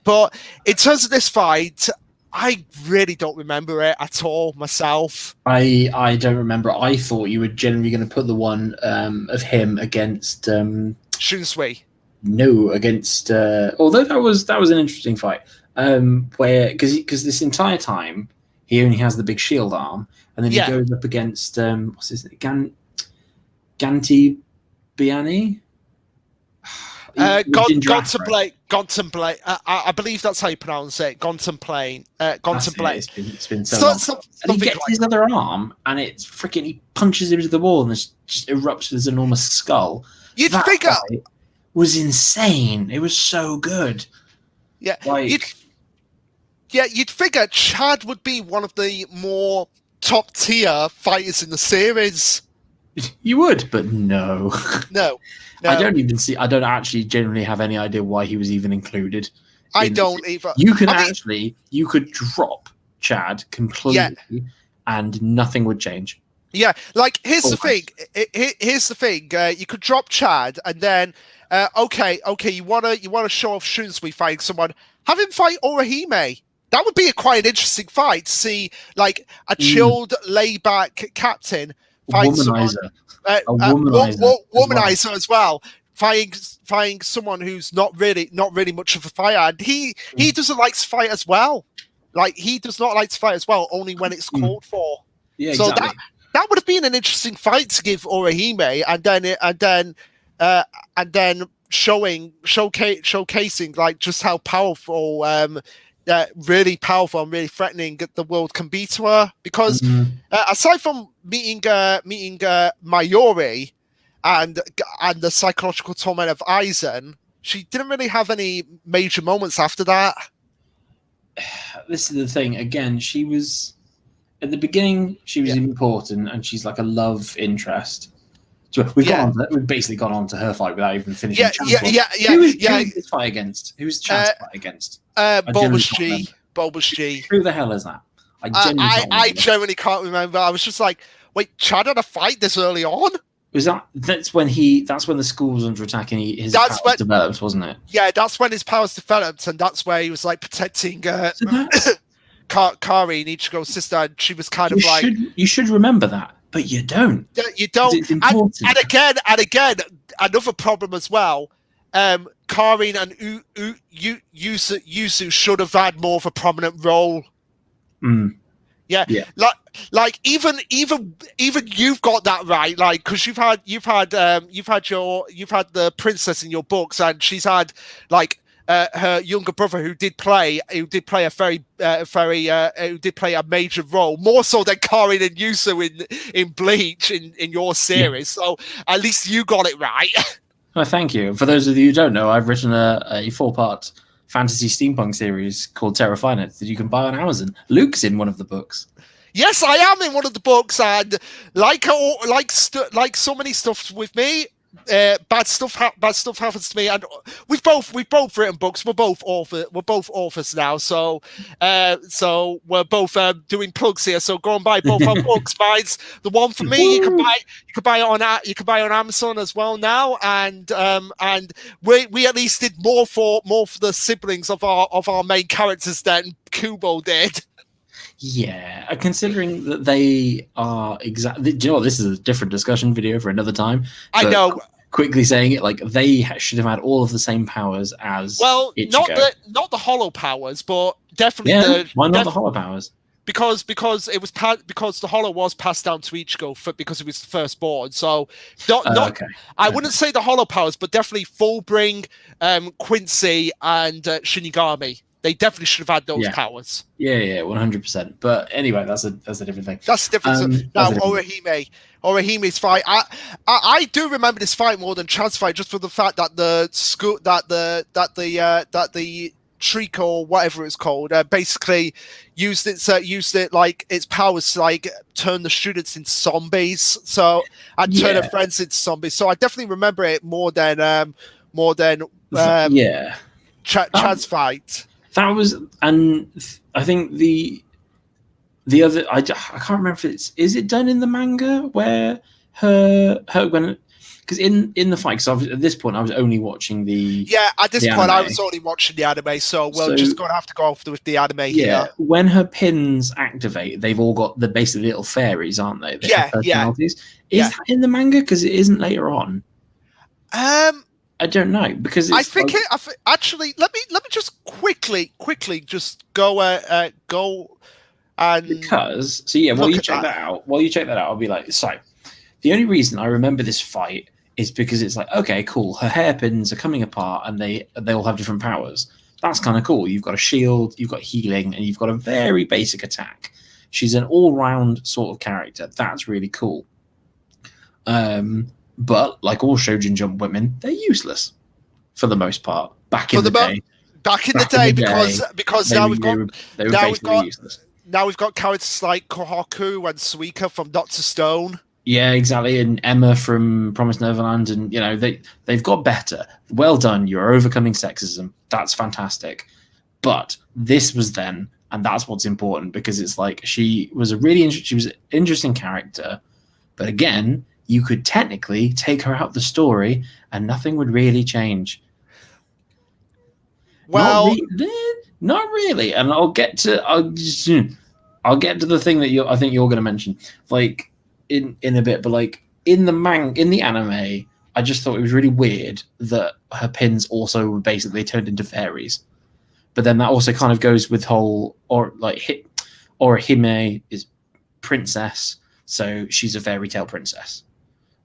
But in terms of this fight, I really don't remember it at all myself. I don't remember. I thought you were generally going to put the one of him against Shunsui. No, against although that was an interesting fight. Where because this entire time he only has the big shield arm, and then he goes up against what's his name? Ganti Biani. Contemplate. I believe that's how you pronounce it. Contemplate. It's been so long. And he gets his other arm, and it's freaking. He punches him into the wall, and it just erupts with this enormous skull. You'd figure it was insane. It was so good. Yeah, you'd figure Chad would be one of the more top tier fighters in the series. You would, but no. No. I don't actually generally have any idea why he was even included. I don't either. You could drop Chad completely and nothing would change. Yeah, like here's the thing. You could drop Chad and then okay, you wanna show off Shunsui fighting someone, have him fight Orihime. That would be quite an interesting fight to see, like a chilled, laid back captain fighting someone. A womanizer as well, fighting someone who's not really much of a fighter, and he doesn't like to fight as well. Like, he does not like to fight as well, only when it's called for. Yeah, so exactly. that would have been an interesting fight to give Orihime, and then showcasing like just how powerful really powerful and really threatening the world can be to her, because aside from meeting Mayuri and the psychological torment of Aizen, she didn't really have any major moments after that. This is the thing. Again, she was at the beginning. She was important, and she's like a love interest. So we've basically gone on to her fight without even finishing. Who was this fight against? Who was Chad's fight against? Bulbous G. Who the hell is that? I genuinely can't remember. I was just like, wait, Chad had a fight this early on? That's when the school was under attack and his powers developed, wasn't it? Yeah, that's when his powers developed, and that's where he was like protecting Kari, Nichiko's sister, and she was kind of like... You should remember that. but you don't. You don't. It's important. And again, another problem as well. Karin and Yuzu should have had more of a prominent role. Yeah. Like even you've got that right, like, because you've had the princess in your books, and she's had like her younger brother who did play a major role, more so than Karin and Yuzu in Bleach in your series. So at least you got it right. Well, thank you. For those of you who don't know, I've written a 4-part fantasy steampunk series called Terra Finite that you can buy on Amazon. Luke's in one of the books. Yes, I am in one of the books, and like so many stuff with me, bad stuff happens to me, and we've both written books. We're both authors now, so we're both doing plugs here. So go and buy both our books. Mine's the one for me. You can buy it on Amazon as well now, and we at least did more for the siblings of our main characters than Kubo did. Yeah, considering that they are exactly. Do you know what? This is a different discussion video for another time. I know. Quickly saying it, like, they should have had all of the same powers as. Well, Ichigo. not the hollow powers, but definitely why not the hollow powers? Because because the hollow was passed down to Ichigo because he was the firstborn. So I wouldn't say the hollow powers, but definitely Fullbring, Quincy, and Shinigami. They definitely should have had those powers. Yeah, 100%. But anyway, that's a different thing. That's different. Now, Orihime's fight. I do remember this fight more than Chad's fight, just for the fact that the Trico or whatever it's called basically used it like its powers to like turn the students into zombies. So and turn their friends into zombies. So I definitely remember it more than Chad's fight. That was, and I think the other, I can't remember if is it done in the manga where her when, because in the fight, because at this point I was only watching at this point I was only watching the anime, so we're just gonna have to go off with the anime here. When her pins activate, they've all got the basically little fairies, aren't they? They have personalities. Is that in the manga? Because it isn't later on. I don't know, because it's actually let me just quickly just go and because while you check that out, I'll be like, so the only reason I remember this fight is because it's like, okay, cool, her hairpins are coming apart and they all have different powers. That's kind of cool. You've got a shield, you've got healing, and you've got a very basic attack. She's an all-round sort of character. That's really cool. But like all Shoujin Jump women, they're useless for the most part. Back in the day, because now we've got characters like Kohaku and Suika from Dr. Stone. Yeah, exactly, and Emma from Promised Neverland, and they've got better. Well done, you're overcoming sexism. That's fantastic. But this was then, and that's what's important, because it's like she was an interesting character, but again, you could technically take her out the story and nothing would really change. Well, not really. And I'll get to the thing that I think you're going to mention, like in a bit. But like in the anime, I just thought it was really weird that her pins also were basically turned into fairies. But then that also kind of goes with Orihime is princess, so she's a fairy tale princess.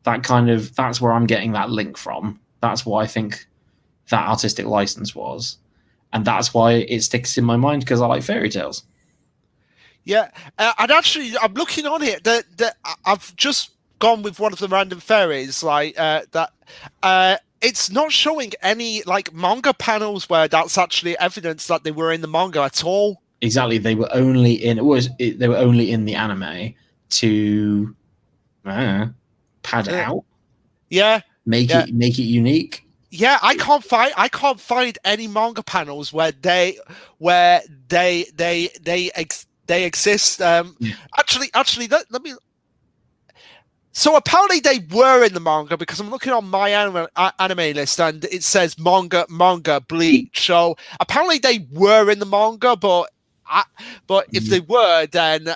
That's where I'm getting that link from. That's what I think that artistic license was, and that's why it sticks in my mind, because I like fairy tales. Yeah, and actually, I'm looking on here that I've just gone with one of the random fairies like that. It's not showing any like manga panels where that's actually evidence that they were in the manga at all. Exactly, they were only in the anime to pad it out. Yeah. Make it unique. Yeah, I can't find any manga panels where they exist. Actually, let me. So apparently they were in the manga, because I'm looking on my anime list and it says manga Bleach. So apparently they were in the manga, but if they were, then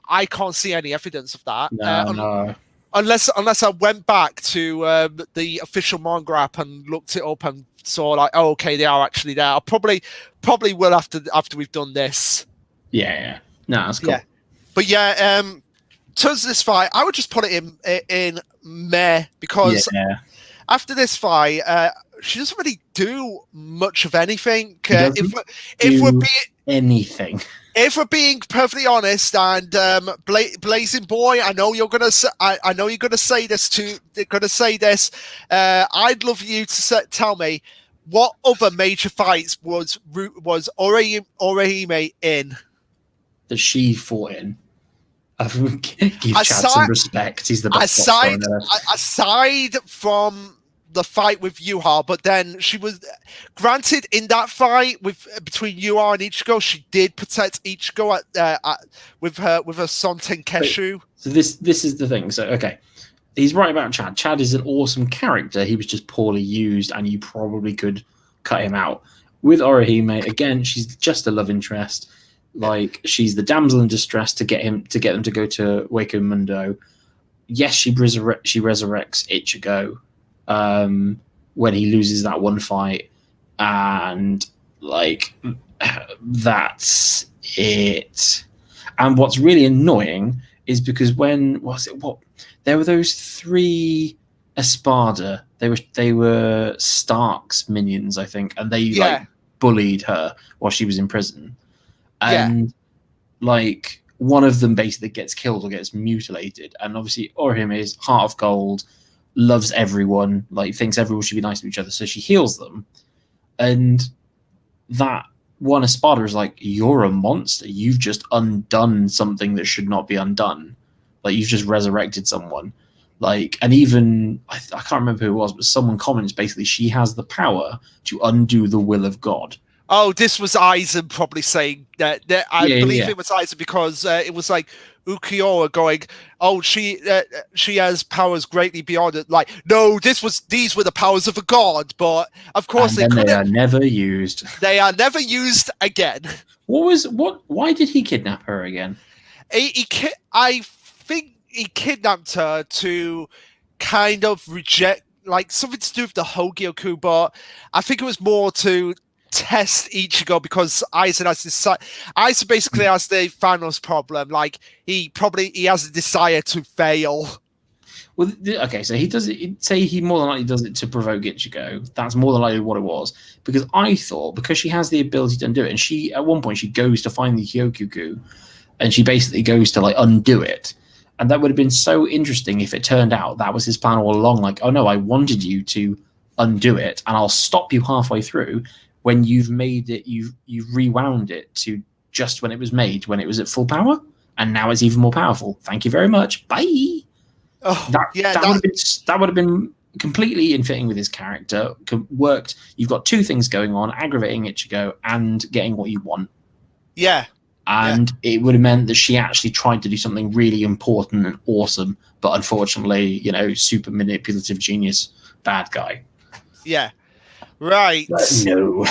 I can't see any evidence of that. No. Unless I went back to the official manga app and looked it up and saw like, oh, okay, they are actually there. I probably will after we've done this. Yeah. No, that's cool. Yeah, but yeah, in terms of this fight, I would just put it in meh, because after this fight, she doesn't really do much of anything. If we're being anything. If we're being perfectly honest, and Blazing Boy, I know you're gonna say this. I'd love you to tell me what other major fights was Orihime in that she fought in. Give Chad some respect. He's the best boxer on earth. Aside from the fight with Yuha, but then she was granted in that fight between Yuha and Ichigo, she did protect Ichigo with her son Tenkeshu. So this is the thing. So okay, he's right about Chad. Chad is an awesome character. He was just poorly used, and you probably could cut him out. With Orihime, again, she's just a love interest. Like, she's the damsel in distress to get them to go to Wako Mundo. Yes, she resurrects Ichigo when he loses that one fight, and like that's it. And what's really annoying is because there were those 3 Espada. They were Stark's minions, I think, and they like bullied her while she was in prison. And like one of them basically gets killed or gets mutilated. And obviously Orihime is heart of gold, loves everyone, like thinks everyone should be nice to each other, so she heals them. And that one Espada is like, you're a monster. You've just undone something that should not be undone. Like, you've just resurrected someone. Like, and even I can't remember who it was, but someone comments basically she has the power to undo the will of God. Oh, this was Aizen probably saying that. I believe it was Aizen, because it was like Ukiyo going, "Oh, she has powers greatly beyond it." Like, no, these were the powers of a god, but of course they are never used. They are never used again. Why did he kidnap her again? I think he kidnapped her to kind of reject, like, something to do with the Hogyoku, but I think it was more to test Ichigo, because Aizen basically has the Thanos problem. Like, he has a desire to fail. Well, okay, so he does it. Say he more than likely does it to provoke Ichigo. That's more than likely what it was. Because I thought, because she has the ability to undo it, and she at one point she goes to find the Hyokuku, and she basically goes to like undo it. And that would have been so interesting if it turned out that was his plan all along. Like, oh no, I wanted you to undo it, and I'll stop you halfway through. When you've made it, you've rewound it to just when it was made, when it was at full power, and now it's even more powerful. Thank you very much. Bye. Oh, that would have been completely in fitting with his character. Worked. You've got 2 things going on: aggravating Ichigo and getting what you want. Yeah. And it would have meant that she actually tried to do something really important and awesome, but unfortunately, super manipulative genius bad guy. Yeah. Right. No.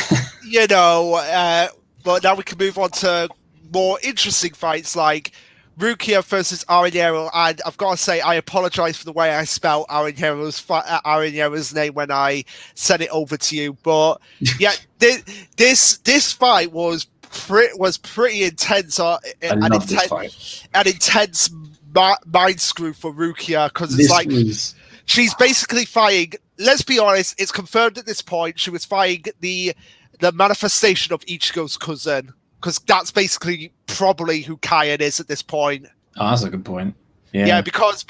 But now we can move on to more interesting fights like Rukia versus Arinero. And I've got to say, I apologize for the way I spelled Arinero's name when I sent it over to you. But yeah, this fight was pretty intense. An intense mind screw for Rukia, because it's like she's basically fighting. Let's be honest, it's confirmed at this point she was fighting the manifestation of Ichigo's cousin, because that's basically probably who Kaien is at this point. Oh, that's a good point. Yeah, because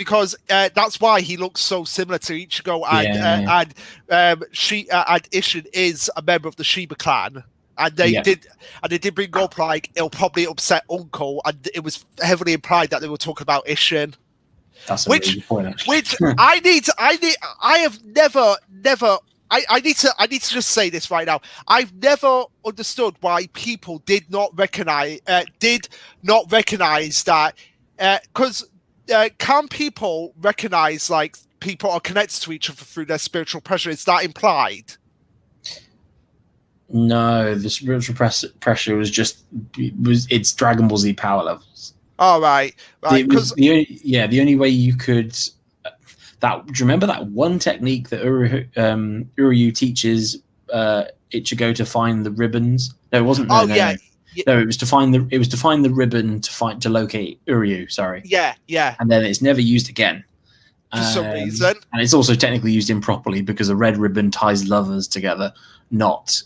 that's why he looks so similar to Ichigo, and Ishin is a member of the Shiba clan. And they did bring up like it'll probably upset Uncle, and it was heavily implied that they were talking about Ishin. That's a really good point, actually. Which I need to just say this right now. I've never understood why people did not recognize that, because can people recognize like people are connected to each other through their spiritual pressure? Is that implied? No, the spiritual pressure was it's Dragon Ball Z power levels. All right, right. It was Because the only way you could. That, do you remember that one technique that Uryu teaches Ichigo to find the ribbons? No, it wasn't. No, oh no, yeah, no. yeah, No, it was to find the ribbon to locate Uryu. Sorry, yeah, yeah. and then it's never used again. For some reason, And it's also technically used improperly because a red ribbon ties lovers together, not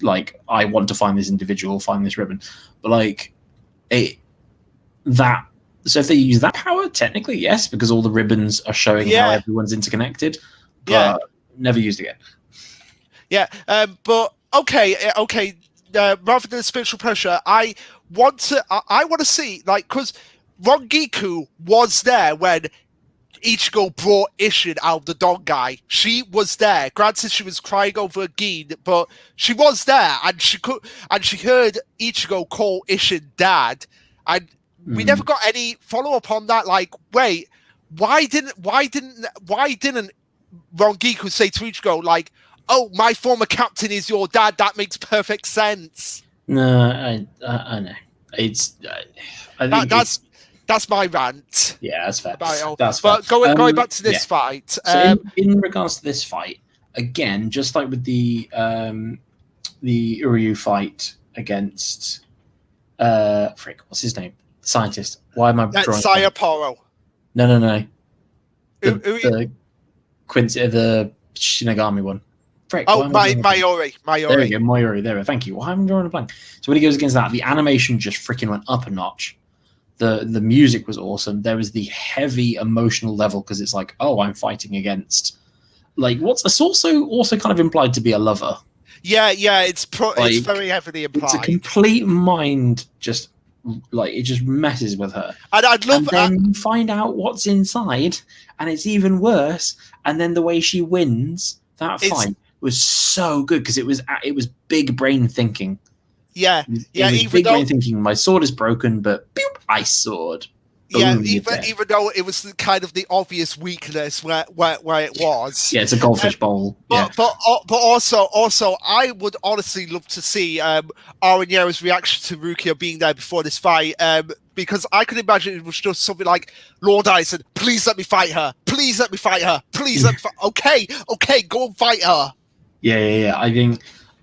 like I want to find this individual, find this ribbon, but like it that. So if they use that power, technically yes, because all the ribbons are showing how yeah, everyone's interconnected, yeah, but never used again. yeah. But okay, okay. Rather than spiritual pressure, I want to see like because Rongiku was there when Ichigo brought Ishin out of the dog guy. She was there. Granted, she was crying over Gin, but she was there, and she heard Ichigo call Ishin dad, and we never got any follow up on that. Like, wait, why didn't Rongiku say to Ichigo like, "Oh, my former captain is your dad. That makes perfect sense." No, I know. It's I think That's my rant. yeah, that's fair. That's fair. But going back to this fight. So in regards to this fight, again, just like with the Uryu fight against what's his name? The scientist. Why am I drawing? Sayaporo. No. The Quincy, the Shinigami one. Frick, Mayuri. There we go, Mayuri. There we go. Thank you. Why am I drawing a blank? So when he goes against that, the animation just freaking went up a notch. The music was awesome. There was the heavy emotional level because it's like, oh, I'm fighting against like it's also kind of implied to be a lover. Yeah, it's very heavily implied. It's a complete mind just like it just messes with her. And I'd love. And then you find out what's inside, and it's even worse. And then the way she wins that fight was so good because it was big brain thinking. Yeah. Big brain thinking. My sword is broken, but boop, ice sword. Boom, even though it was kind of the obvious weakness where it was. Yeah, it's a goldfish bowl. But also, I would honestly love to see Aranyero's reaction to Rukia being there before this fight. Because I could imagine it was just something like, Lord Dyson, please let me fight her. Please let me fight her. Please let me fight. Okay, go and fight her. Yeah.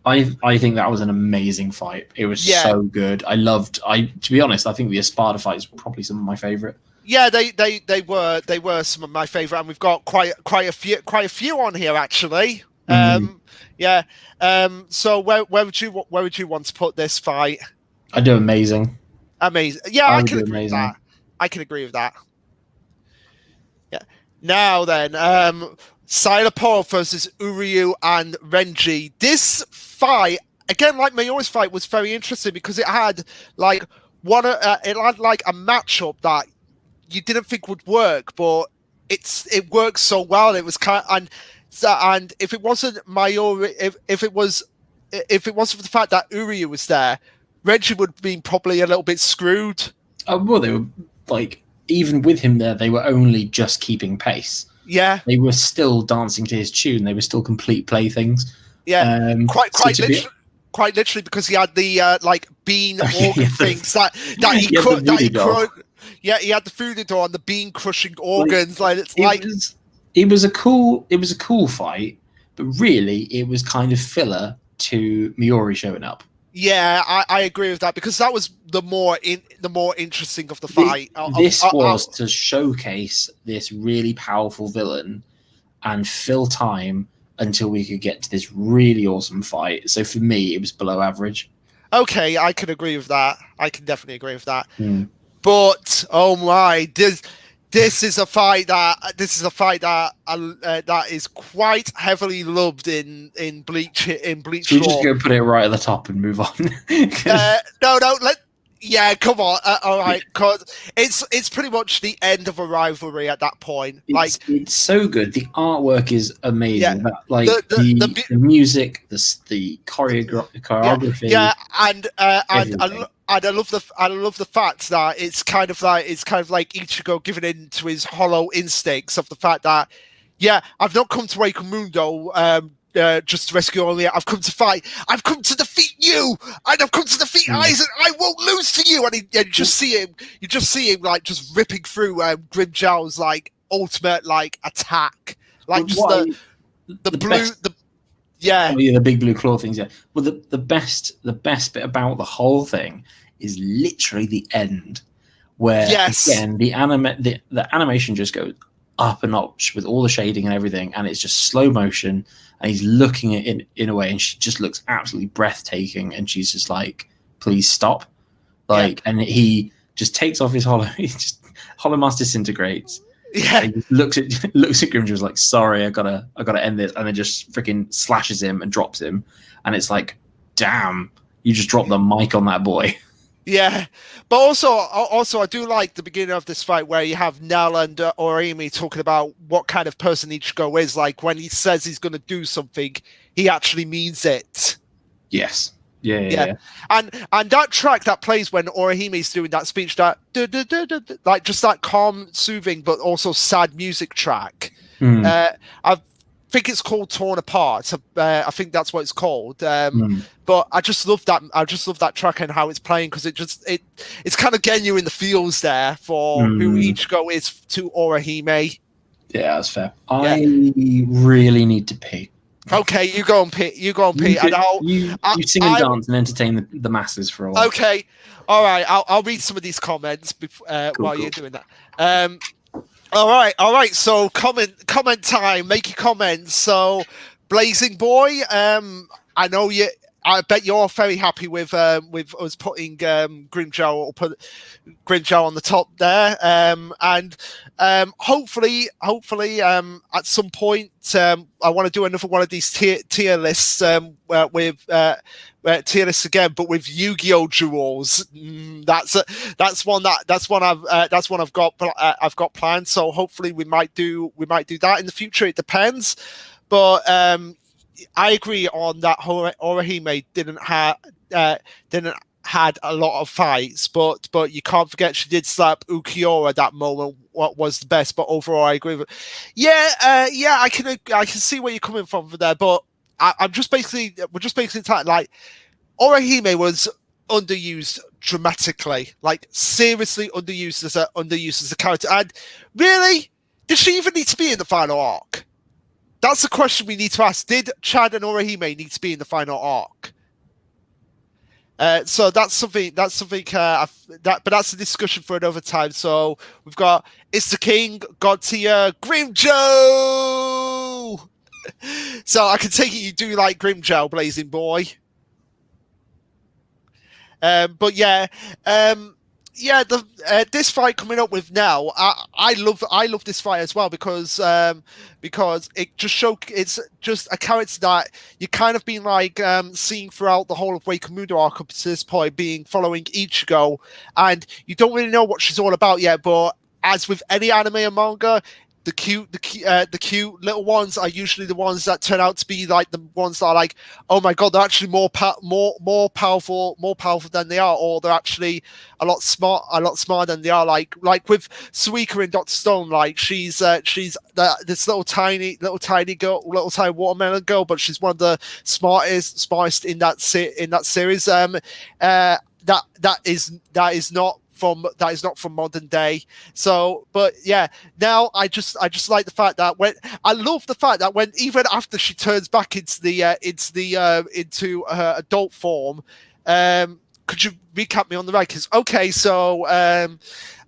I think that was an amazing fight. It was so good. To be honest, I think the Espada fight is probably some of my favorite. Yeah, they were some of my favorite, and we've got quite a few on here actually. So where would you want to put this fight? I do amazing. Amazing. Yeah, I can agree with that. I can agree with that. Yeah. Now then, Sayaporo versus Uryu and Renji. This fight, again, like Mayuri's fight, was very interesting because it had like a matchup that you didn't think would work, but it worked so well. It was and if it wasn't Mayuri, if it wasn't for the fact that Uryu was there, Renji would have been probably a little bit screwed. Well, they were like, even with him there, they were only just keeping pace. Yeah, they were still dancing to his tune. They were still complete playthings. Yeah, quite literally, because he had the bean organ things that he could. Yeah, he had the food door and the bean crushing organs. It was a cool fight, but really it was kind of filler to Mayuri showing up. Yeah, I agree with that because that was the more interesting of the fight. This was to showcase this really powerful villain and fill time until we could get to this really awesome fight. So for me, it was below average. Okay, I can agree with that. I can definitely agree with that. But oh my, this is a fight that is quite heavily loved in Bleach. Should we just go put it right at the top and move on? Come on. All right, because it's pretty much the end of a rivalry at that point. It's so good. The artwork is amazing. Yeah, the music, the choreography. Yeah, and I love the fact that it's kind of like Ichigo giving in to his hollow instincts of the fact that I've not come to Wake Mundo just to rescue only. I've come to fight. I've come to defeat you, and I've come to defeat Aizen. I won't lose to you. And you just see him like just ripping through Grimjow's like ultimate like attack, like just the blue. Oh, yeah, the big blue claw things. Yeah. Well, the best bit about the whole thing is literally the end, where again the animation just goes up a notch with all the shading and everything, and it's just slow motion, and he's looking at it in a way, and she just looks absolutely breathtaking, and she's just like, "Please stop!" And he just takes off his hollow. He just hollow mask disintegrates. Yeah, and he looks at Grimjaw's like, "Sorry, I gotta end this," and then just freaking slashes him and drops him, and it's like, "Damn, you just dropped the mic on that boy." Yeah, but also I do like the beginning of this fight where you have Nell and Orihime talking about what kind of person Ichigo is. Like when he says he's going to do something, he actually means it. Yes. Yeah. And that track that plays when Orihime's doing that speech, that like just that calm, soothing, but also sad music track. I think it's called Torn Apart. I think that's what it's called. But I just love that. I just love that track and how it's playing, because it's kind of getting you in the feels there for who Ichigo is to Orihime. Yeah, that's fair. I really need to pee. Okay, you go and pee. You sing and dance and entertain the masses for a while. Okay, all right. I'll read some of these comments while you're doing that. All right. So comment time. Make your comments. So, Blazing Boy, I know you. I bet you're very happy with us putting Grimjow on the top there, and hopefully at some point I want to do another one of these tier lists with tier lists again, but with Yu-Gi-Oh duels. That's one I've got planned. So hopefully we might do that in the future. It depends, but I agree on that. Orihime didn't had a lot of fights, but you can't forget she did slap Ukiura that moment. What was the best? But overall, I agree with. I can see where you're coming from there, but we're just basically like Orihime was underused dramatically, like seriously underused as a character. And really, did she even need to be in the final arc? That's the question we need to ask. Did Chad and Orihime need to be in the final arc? So that's something. But that's a discussion for another time. So we've got It's the King, God Tier, Grimjow. So I can take it you do like Grimjow, Blazing Boy. This fight coming up with Nell, I love this fight as well, because it just it's just a character that you kind of been like seeing throughout the whole of Wakamudo arc up to this point, following Ichigo, and you don't really know what she's all about yet. But as with any anime and manga, the cute little ones are usually the ones that turn out to be like the ones that are like, oh my god, they're actually more powerful than they are, or they're actually a lot smarter than they are. Like with Suika in Dr. Stone, like she's this little tiny girl, little tiny watermelon girl, but she's one of the smartest in that series. That is not from modern day. So, but yeah, now I just like the fact that when even after she turns back into her adult form, could you recap me on the rankings? Okay, so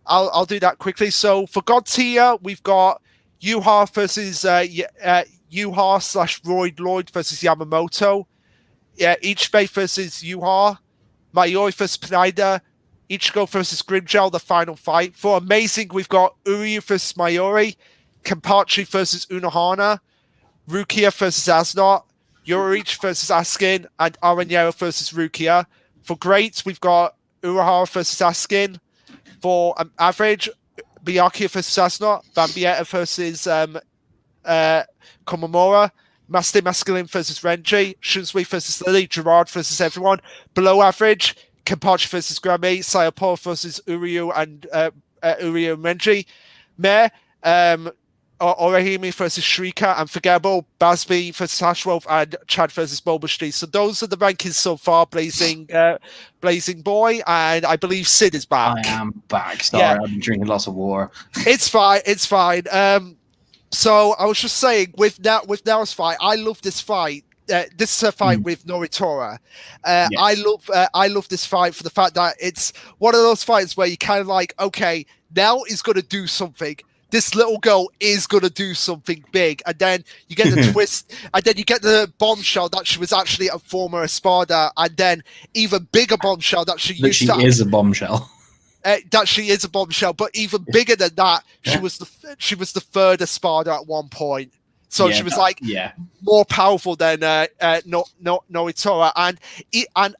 I'll do that quickly. So for God Tier, we've got Yuha versus Yuha / Royd Lloyd versus Yamamoto. Yeah, Ichibei versus Yuha, Mayuri versus Pineda, Ichigo versus Grimjow, the final fight. For Amazing, we've got Uryu versus Mayuri, Kenpachi versus Unohana, Rukia versus Asnot, Yorich versus Askin, and Aranyera versus Rukia. For Greats, we've got Urahara versus Askin. For Average, Byakuya versus Asnot, Bambietta versus Komamura, Master Masculine versus Renji, Shunsui versus Lily, Gerard versus everyone. Below Average, Kenpachi versus Grammy, Sayapor versus Uryu and Renji. Meh, Orihime versus Shrika, Unforgettable, Basby versus Ashwolf, and Chad versus Bulbastreet. So those are the rankings so far, Blazing Boy, and I believe Sid is back. I am back. Yeah. Sorry, I've been drinking lots of water. It's fine. It's fine. So I was just saying, with Nao's fight, I love this fight. This is a fight with Noritora. Yes. I love this fight for the fact that it's one of those fights where you kind of like, okay, Nao is going to do something. This little girl is going to do something big. And then you get the twist, and then you get the bombshell that she was actually a former Espada, and then even bigger bombshell that she is a bombshell. That she is a bombshell, but even bigger than that, she was the third Espada at one point. So she was more powerful than Noritora, and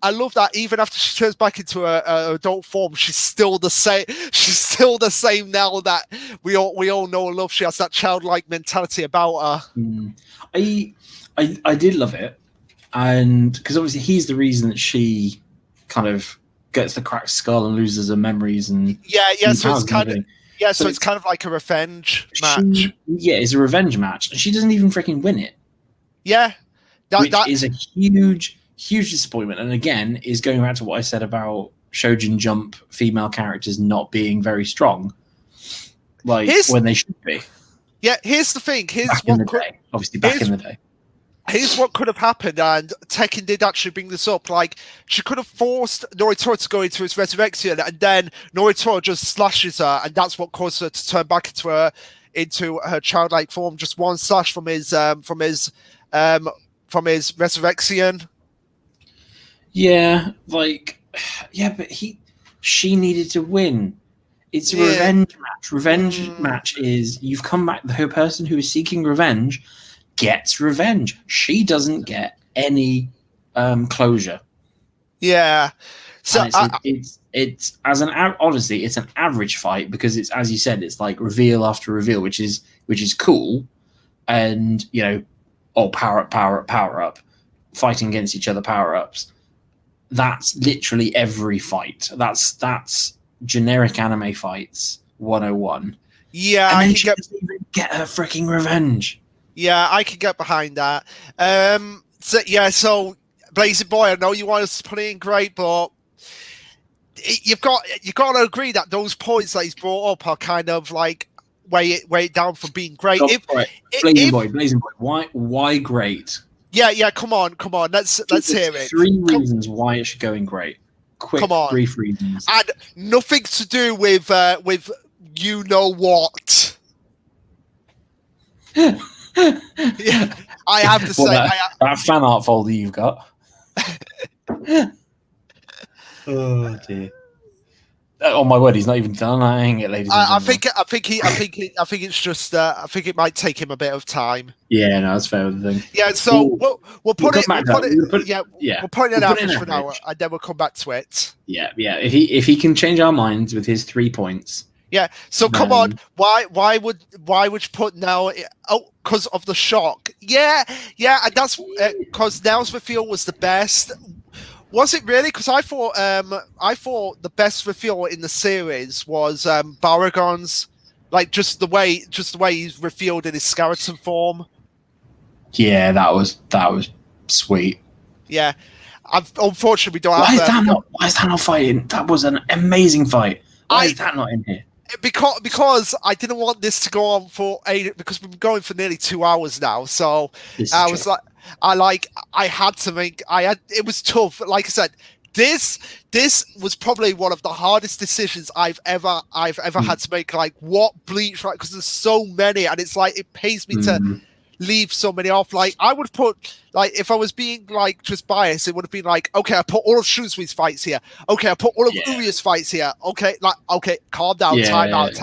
I love that even after she turns back into her adult form, she's still the same. She's still the same now that we all know and love. She has that childlike mentality about her. I did love it, and because obviously he's the reason that she kind of gets the cracked skull and loses her memories and so it's kind of. Yeah, so it's kind of like a revenge match. It's a revenge match. And she doesn't even freaking win it. Yeah. Which is a huge, huge disappointment. And again, is going back to what I said about Shoujin Jump female characters not being very strong. When they should be. Yeah, here's the thing. Obviously, back in the day. Here's what could have happened, and Tekken did actually bring this up. Like, she could have forced Noritora to go into his resurrection, and then Noritora just slashes her, and that's what caused her to turn back into her childlike form. Just one slash from his resurrection. Yeah, but she needed to win. It's a revenge match. Revenge match is you've come back. Her person who is seeking revenge gets revenge. She doesn't get any closure. Yeah. So it's honestly it's an average fight because it's, as you said, it's like reveal after reveal, which is cool, and power up, fighting against each other, power ups. That's literally every fight. That's generic anime fights 101. Yeah, and then she doesn't even get her freaking revenge. Yeah, I can get behind that. So Blazing Boy, I know you want us to put it in great, but you've got to agree that those points that he's brought up are kind of like weigh it down from being great. Blazing Boy, why great? Yeah, come on. Let's hear it. 3 reasons why it should go in great. Quick, brief reasons, and nothing to do with you know what. Yeah, I have to say that fan art folder you've got. Oh dear! Oh my word, he's not even done it, ladies. I think it's just. I think it might take him a bit of time. Yeah, no, that's fair. Thing. Yeah, so we'll put it out for now, and then we'll come back to it. Yeah. If he can change our minds with his 3 points. Yeah. So come on, why would you put now? Oh, because of the shock. Yeah, and that's because Nao's reveal was the best. Was it really? Because I thought the best reveal in the series was Baragon's, like just the way he's revealed in his skeleton form. Yeah, that was sweet. Yeah, unfortunately we don't Why have. Why is that not fighting? That was an amazing fight. Why is that not in here? Because I didn't want this to go on for because we've been going for nearly 2 hours now. So I was like, it was tough. Like I said, this was probably one of the hardest decisions I've ever had to make. Like what Bleach, right? Because there's so many, and it's like it pays me to leave so many off. Like I would put, like if I was being like just biased, it would have been like, okay, I put all of Shuzui's fights here. Okay, I put all of Uria's fights here. Okay, calm down, time out.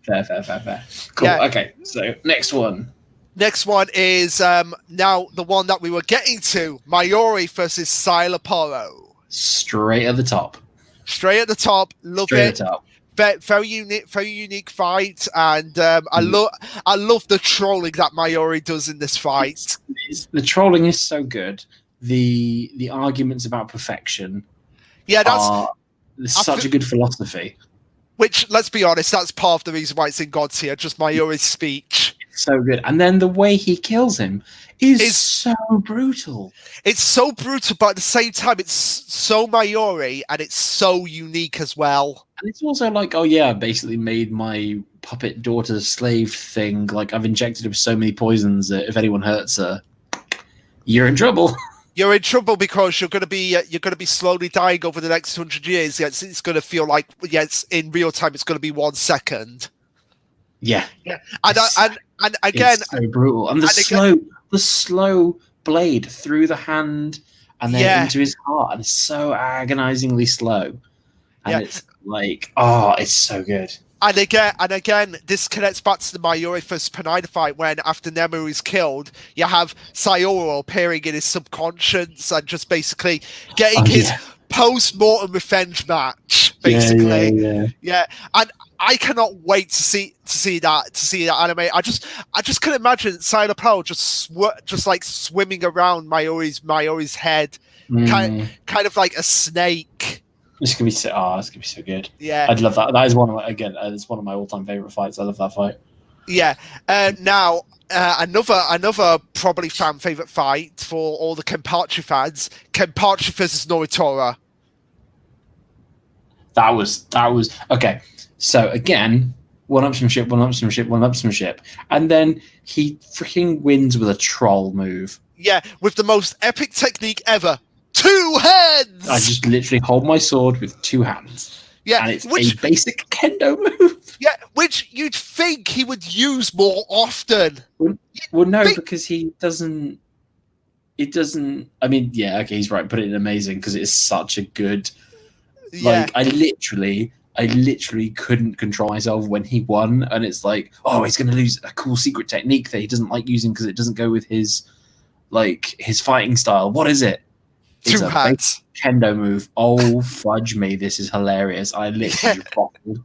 Fair. Cool. Yeah. Okay, so next one. Next one is now the one that we were getting to: Mayuri versus Sailaporo. Straight at the top. Love it. Very unique fight, and I love the trolling that Mayuri does in this fight. The trolling is so good. The arguments about perfection. Yeah, there's such a good philosophy. Which, let's be honest, that's part of the reason why it's in God's Tier. Just Mayuri's speech. so good. And then the way he kills him is so brutal. It's so brutal, but at the same time, it's so Mayuri and it's so unique as well. And it's also like, oh yeah, I basically made my puppet daughter's slave thing. Like I've injected her with so many poisons that if anyone hurts her, you're in trouble. You're in trouble because you're going to be slowly dying over the next 100 years. Yes, it's going to feel like in real time. It's going to be 1 second. Yeah. And again, it's so brutal. And the slow blade through the hand and then into his heart, and it's so agonizingly slow. And it's like, oh, it's so good. And again, this connects back to the Mayuri vs. Pineda fight when after Nemu is killed, you have Sayoro appearing in his subconscious and just basically getting his post-mortem revenge match, basically. Yeah. And I cannot wait to see that anime. I just can imagine Sayoro Pearl just like swimming around Mayuri's head, kind of like a snake. It's gonna be so good. Yeah, I'd love that. That is it's one of my all-time favorite fights. I love that fight. Yeah. Now another probably fan favorite fight for all the Kenpachi fans: Kenpachi versus Noritora. That was okay. So again, one-upsmanship, and then he freaking wins with a troll move. Yeah, with the most epic technique ever. 2 hands! I just literally hold my sword with 2 hands. Yeah. And it's a basic kendo move. Yeah, which you'd think he would use more often. Well, no, because he doesn't... It doesn't... I mean, yeah, okay, he's right. Put it in amazing, because it is such a good... Like, I literally couldn't control myself when he won, and it's like, oh, he's going to lose a cool secret technique that he doesn't like using because it doesn't go with his fighting style. What is it? 2 hands. Kendo move. Oh, fudge me. This is hilarious. I literally just bottled.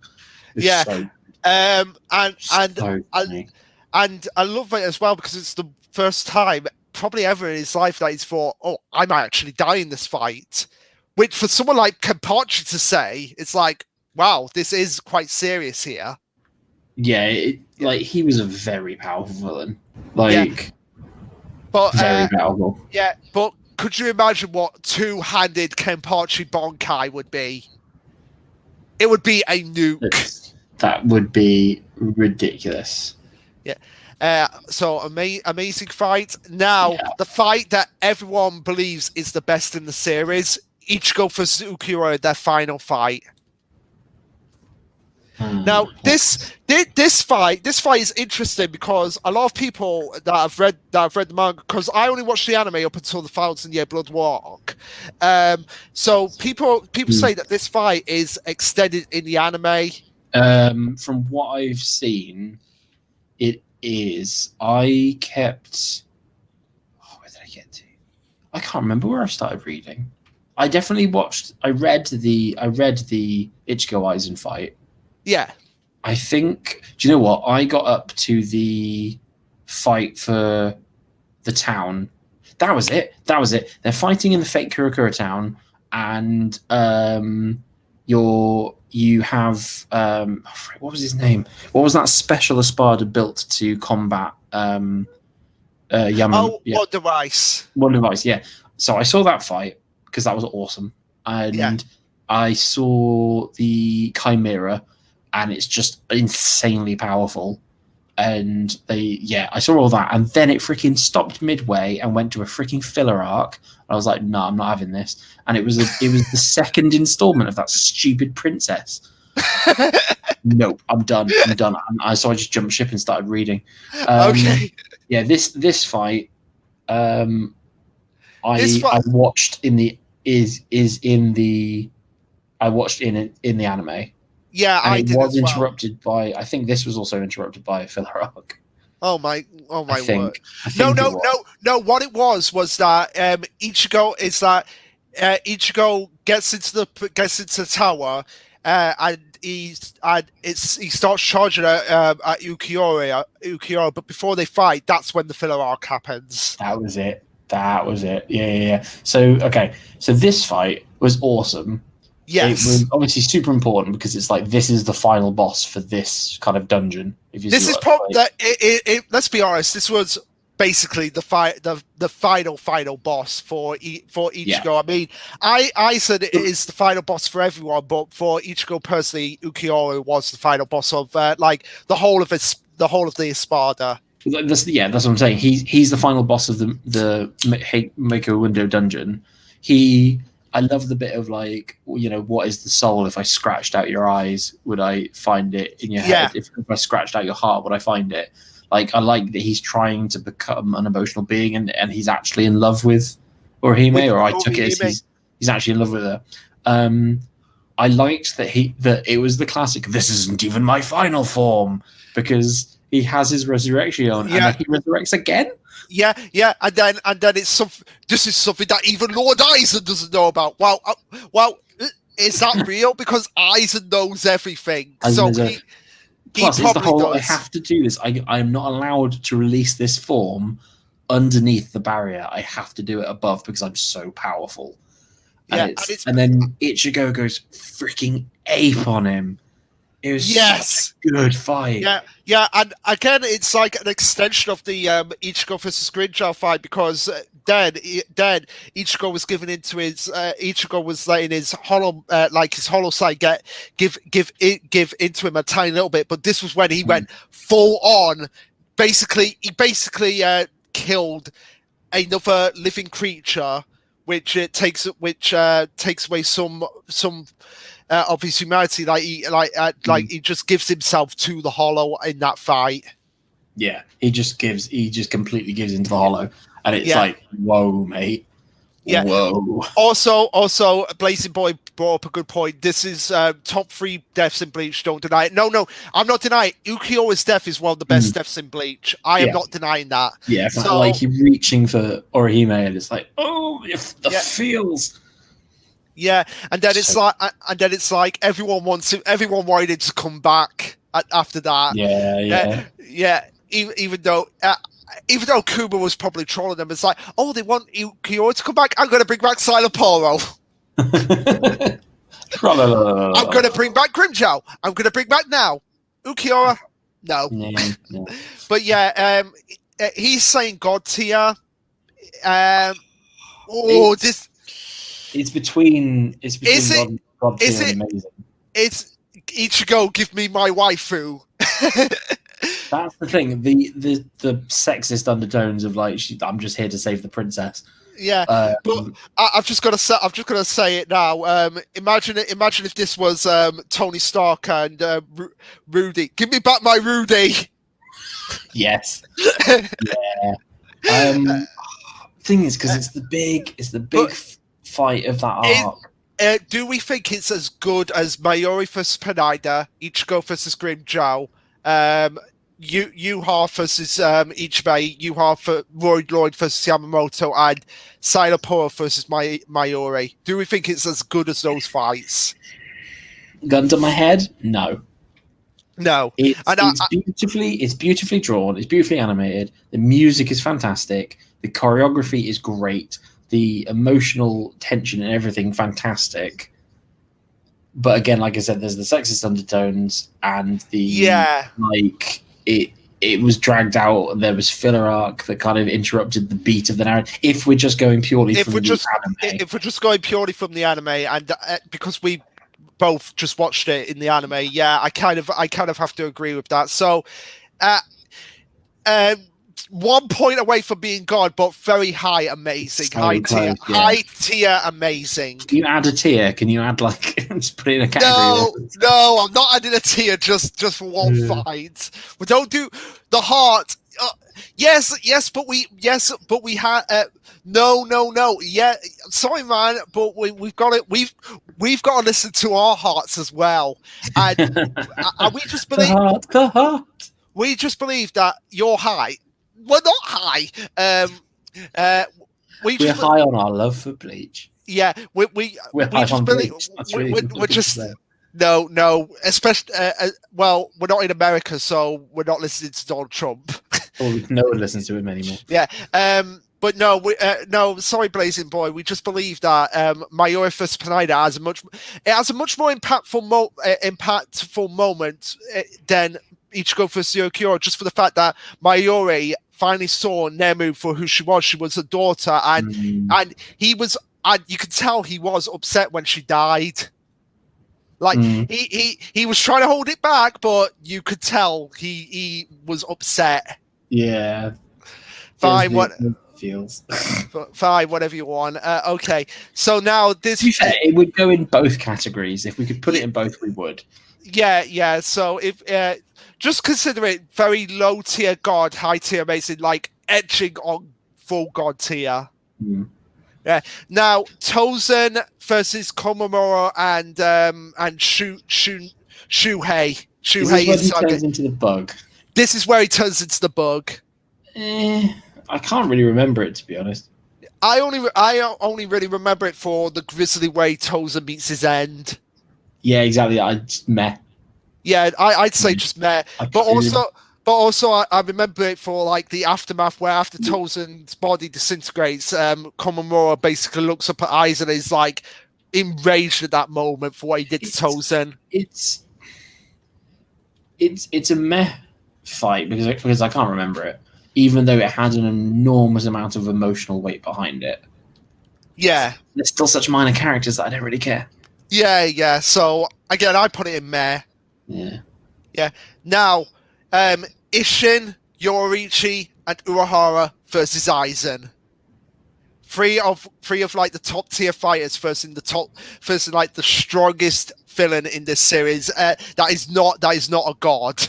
Yeah. So, and I love it as well because it's the first time probably ever in his life that he's thought, oh, I might actually die in this fight. Which for someone like Kenpachi to say, it's like, wow, this is quite serious here. Yeah, like he was a very powerful villain. But very powerful. Yeah, but could you imagine what 2-handed Kenpachi Bonkai would be? It would be a nuke. That would be ridiculous. Yeah. So amazing fight. Now, the fight that everyone believes is the best in the series, Ichigo vs. Ukiyo, their final fight. Now, this fight is interesting because a lot of people that have read the manga, because I only watched the anime up until the 1,000-year Blood War arc. So people say that this fight is extended in the anime. From what I've seen, it is. I kept. Oh, where did I get to? I can't remember where I started reading. I definitely watched. I read the Ichigo Aizen fight. Yeah. I think, do you know what? I got up to the fight for the town. That was it. They're fighting in the fake Kurakura town, and you have what was his name? What was that special Espada built to combat Yaman? Oh, One Device. One Device, yeah. So I saw that fight because that was awesome. And I saw the Chimera, and it's just insanely powerful. And I saw all that, and then it freaking stopped midway and went to a freaking filler arc. I was like, no, I'm not having this. And it was the second installment of that stupid princess. Nope, I'm done. So I just jumped ship and started reading. Okay. Yeah, this fight, I watched in the anime. Yeah, and I did. It was as well. interrupted by. I think this was also interrupted by a filler arc. Oh my word! No. What it was that Ichigo is that Ichigo gets into the tower, and he starts charging at Ukiyo, but before they fight, that's when the filler arc happens. That was it. Yeah. So this fight was awesome. Yes. It was obviously super important because it's like this is the final boss for this kind of dungeon. If you This see is what probably like, let's be honest. This was basically the final boss for Ichigo. I mean, I said it is the final boss for everyone, but for Ichigo personally, Ukiyo was the final boss of like the whole of the Espada. that's what I'm saying. He's the final boss of the Mako Window dungeon. I love the bit of like, you know, what is the soul? If I scratched out your eyes, would I find it in your head? If I scratched out your heart, would I find it? Like, I like that he's trying to become an emotional being, and he's actually in love with Orihime, or I took it as he's actually in love with her. I liked that it was the classic. This isn't even my final form, because he has his resurrection on, and then he resurrects again. Yeah, and then it's this is something that even Lord Eisen doesn't know about. Well, is that real? Because Eisen knows everything. So plus, it's the whole does. I have to do this. I'm not allowed to release this form underneath the barrier. I have to do it above because I'm so powerful. And then Ichigo goes freaking ape on him. It was such a good fight. Yeah, and again, it's like an extension of the Ichigo versus Grinjal fight, because then Ichigo was given into his Ichigo was letting his hollow his hollow side give into him a tiny little bit, but this was when he went full on. He basically killed another living creature, which takes away some of his humanity. He just gives himself to the hollow in that fight. Yeah, he just completely gives into the hollow, and it's like, whoa, mate. Yeah. Whoa. Also, Blazing Boy brought up a good point. This is top 3 deaths in Bleach. Don't deny it. No, I'm not denying it. Ukiyo's death is one of the best deaths in Bleach. I am not denying that. Yeah, so, like he's reaching for Orihime, and it's like, oh, the feels. Yeah, and then it's like everyone wanted him to come back after that. Yeah. Even though Kuma was probably trolling them, it's like, oh, they want Ukiyo to come back. I'm going to bring back Silent Poro. I'm going to bring back Grimjow. I'm going to bring back now Ukiyo. No. But he's saying God tier. It's between God tier and amazing. It's Ichigo, give me my waifu. That's the thing. The sexist undertones of like, I'm just here to save the princess. Yeah, but I've just got to say it now. Imagine if this was Tony Stark and Rudy. Give me back my Rudy. Yes. Yeah. Thing is, because it's the big fight of that arc. Do we think it's as good as Mayuri versus Pineda, Ichigo versus Grimjow, Yuha versus Ichibei, Yuha for Roy Lloyd versus Yamamoto, and Sailapura versus Mayuri? Do we think it's as good as those fights? Gun to my head, no. It's beautifully drawn. It's beautifully animated. The music is fantastic. The choreography is great. The emotional tension and everything fantastic. But again, like I said, there's the sexist undertones and it was dragged out. There was filler arc that kind of interrupted the beat of the narrative. If we're just going purely from the anime, and because we both just watched it in the anime, I kind of have to agree with that. So, 1 point away from being God, but very high, amazing, high tier, amazing. Can you add a tier? Can you add just put it in a category? No, I'm not adding a tier just for one fight. We don't do the heart. Yes, but we had no. Yeah, sorry, man, but we've got it. We've got to listen to our hearts as well, and we just believe the heart. We just believe that you're high. We're not high. We're high on our love for Bleach. Yeah, we just believe. We're just no. Especially well, we're not in America, so we're not listening to Donald Trump. No one listens to him anymore. Yeah. But no, no, sorry, Blazing Boy. We just believe that Mayuri vs Pineda has a much more impactful moment than Ichigo vs Yukio, just for the fact that Mayuri finally saw Nemu for who she was. She was a daughter, and he was, and you could tell he was upset when she died. Like he was trying to hold it back, but you could tell he was upset. Yeah. Fine, what feels. Fine, whatever you want. Okay, so now this. To be fair, it would go in both categories. If we could put it in both, we would. Yeah. So if just consider it very low tier god, high tier amazing, like edging on full god tier. Yeah. Now Tozen versus Komamura and Shuhei. Shuhei is turns into the bug. This is where he turns into the bug. I can't really remember it, to be honest. I only really remember it for the grisly way Tozen meets his end. Yeah, exactly. I just meh. Yeah, I'd say just meh. But also, I remember it for like the aftermath where after Tozen's body disintegrates, Komamura basically looks up at Aizen and is like enraged at that moment for what he did to Tozen. It's a meh fight because I can't remember it, even though it had an enormous amount of emotional weight behind it. Yeah. There's still such minor characters that I don't really care. Yeah. So again, I put it in meh. Yeah. Now, Ishin, Yoriichi, and Urahara versus Aizen. Three of like the top tier fighters versus like the strongest villain in this series. That is not a god.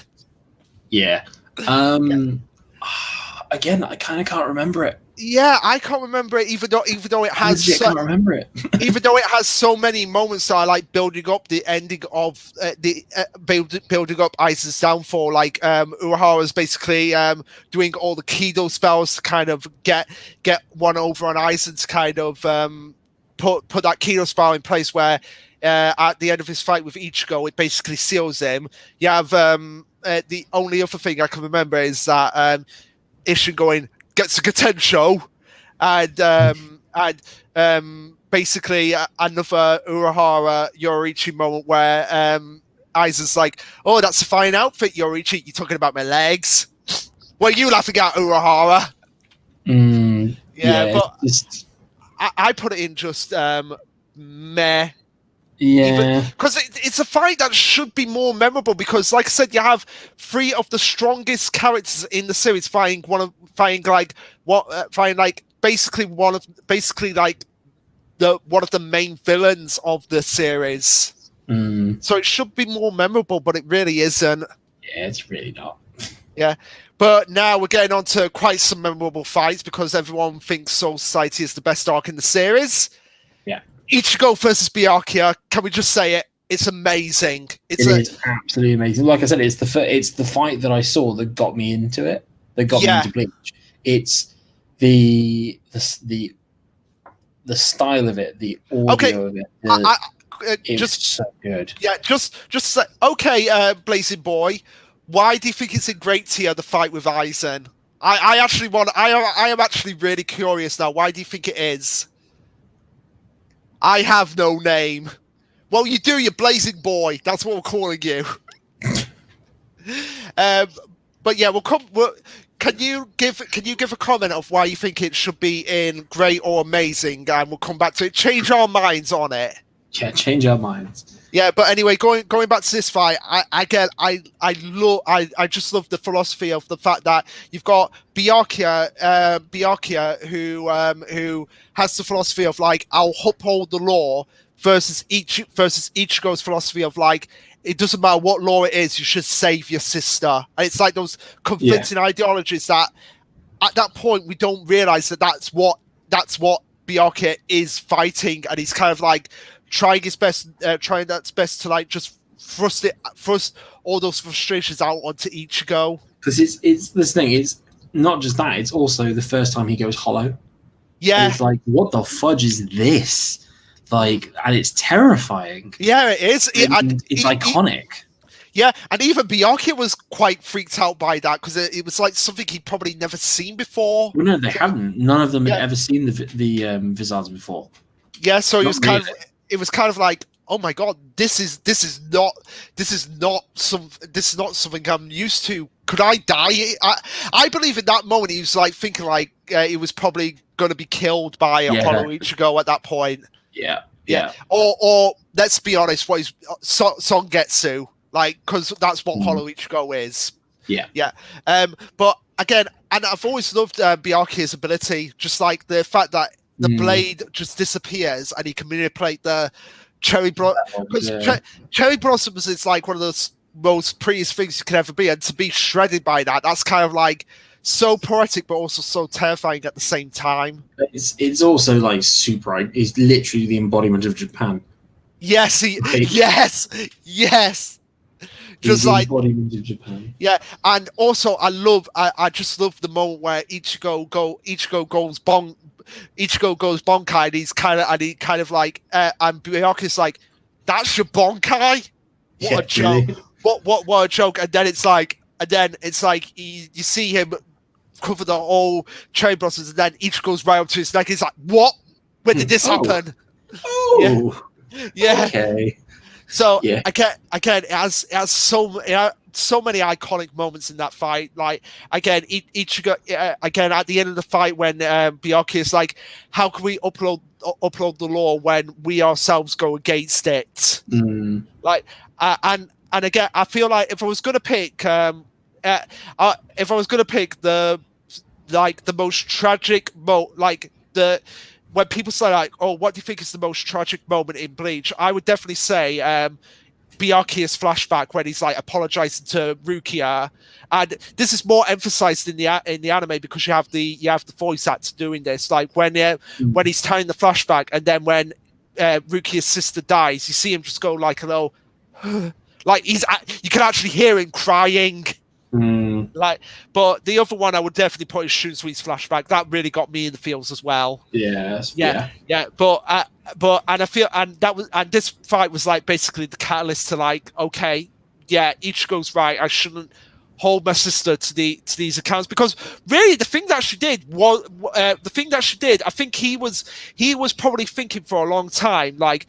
Yeah. Again, I kind of can't remember it. Yeah, I can't remember it, even though it has. I can't remember it. Even though it has so many moments that I like building up the ending of building up Aizen's downfall. Like Urahara's basically doing all the Kido spells to kind of get one over on Aizen to kind of put that Kido spell in place where at the end of his fight with Ichigo, it basically seals him. You have the only other thing I can remember is that Ishin going gets a Gatensho, and basically another Urahara Yoriichi moment where Aizen's like, "Oh, that's a fine outfit, Yoriichi. You're talking about my legs? What are you laughing at, Urahara?" But I put it in just meh. Yeah, because it's a fight that should be more memorable. Because, like I said, you have three of the strongest characters in the series fighting one of the main villains of the series. So it should be more memorable, but it really isn't. Yeah, it's really not. Yeah, but now we're getting on to quite some memorable fights because everyone thinks Soul Society is the best arc in the series. Yeah. Ichigo versus Byakuya, can we just say it? It's amazing. It is absolutely amazing. Like I said, it's the fight that I saw that got me into it. That got me into Bleach. It's the style of it, the audio of it. It's so good. Yeah, just say, okay, Blazing Boy, why do you think it's in great tier, the fight with Aizen? I am actually really curious now. Why do you think it is? I have no name. Well, you do, you Blazing Boy. That's what we're calling you. But yeah, can you give a comment of why you think it should be in great or amazing, and we'll come back to it. Change our minds on it. Yeah, change our minds. Yeah, but anyway, going back to this fight, I just love the philosophy of the fact that you've got Byakuya who has the philosophy of like, I'll uphold the law, versus Ichigo's philosophy of like, it doesn't matter what law it is, you should save your sister. And it's like those conflicting ideologies that at that point we don't realize that's what Byakuya is fighting, and he's kind of like trying his best to like just thrust all those frustrations out onto Ichigo. Because it's this thing. It's not just that. It's also the first time he goes hollow. Yeah, and it's like, what the fudge is this? Like, and it's terrifying. Yeah, it is. It's iconic. Yeah, and even Byakuya was quite freaked out by that because it was like something he'd probably never seen before. Well, no, they hadn't. None of them had Yeah. ever seen the Vizards before. Yeah, so Not really. it was kind of like, oh my god, this is not something I'm used to. Could I die? I believe in that moment he was like thinking like he was probably going to be killed by Apollo Ichigo at that point. Yeah. Or let's be honest, what is Songetsu, like, because that's what Apollo Ichigo is. Yeah. But again, and I've always loved Byakuya's ability, just like the fact that the blade just disappears and he can manipulate the cherry blossom. Because cherry blossoms is like one of the most prettiest things you can ever be, and to be shredded by that's kind of like so poetic, but also so terrifying at the same time. It's also like super. It's literally the embodiment of Japan. Yes, yes. Just the like embodiment of Japan. Yeah, and also I just love the moment where Ichigo goes bonkai, and he kind of like and Byakuya's like, that's your bonkai? What a joke! Really? What a joke! And then it's like you see him cover the whole cherry blossoms, and then Ichigo's right up to his neck. He's like, what? When did this happen? Oh, yeah. Okay. So again, it has so many iconic moments in that fight. Like again, Ichigo again at the end of the fight when Byakuya is like, how can we upload the law when we ourselves go against it? Like and again, I feel like if I was gonna pick the most tragic when people say like, oh, what do you think is the most tragic moment in Bleach? I would definitely say Byakuya's flashback when he's like apologizing to Rukia, and this is more emphasized in the anime because you have the voice actor doing this. Like when he's telling the flashback, and then when Rukia's sister dies, you see him just go like a little, like you can actually hear him crying. Like, but the other one I would definitely put is Shunsweet's flashback. That really got me in the feels as well. Yeah. But I feel and this fight was like basically the catalyst to like, okay, yeah, Ichigo's right. I shouldn't hold my sister to these accounts, because really the thing that she did was I think he was probably thinking for a long time like,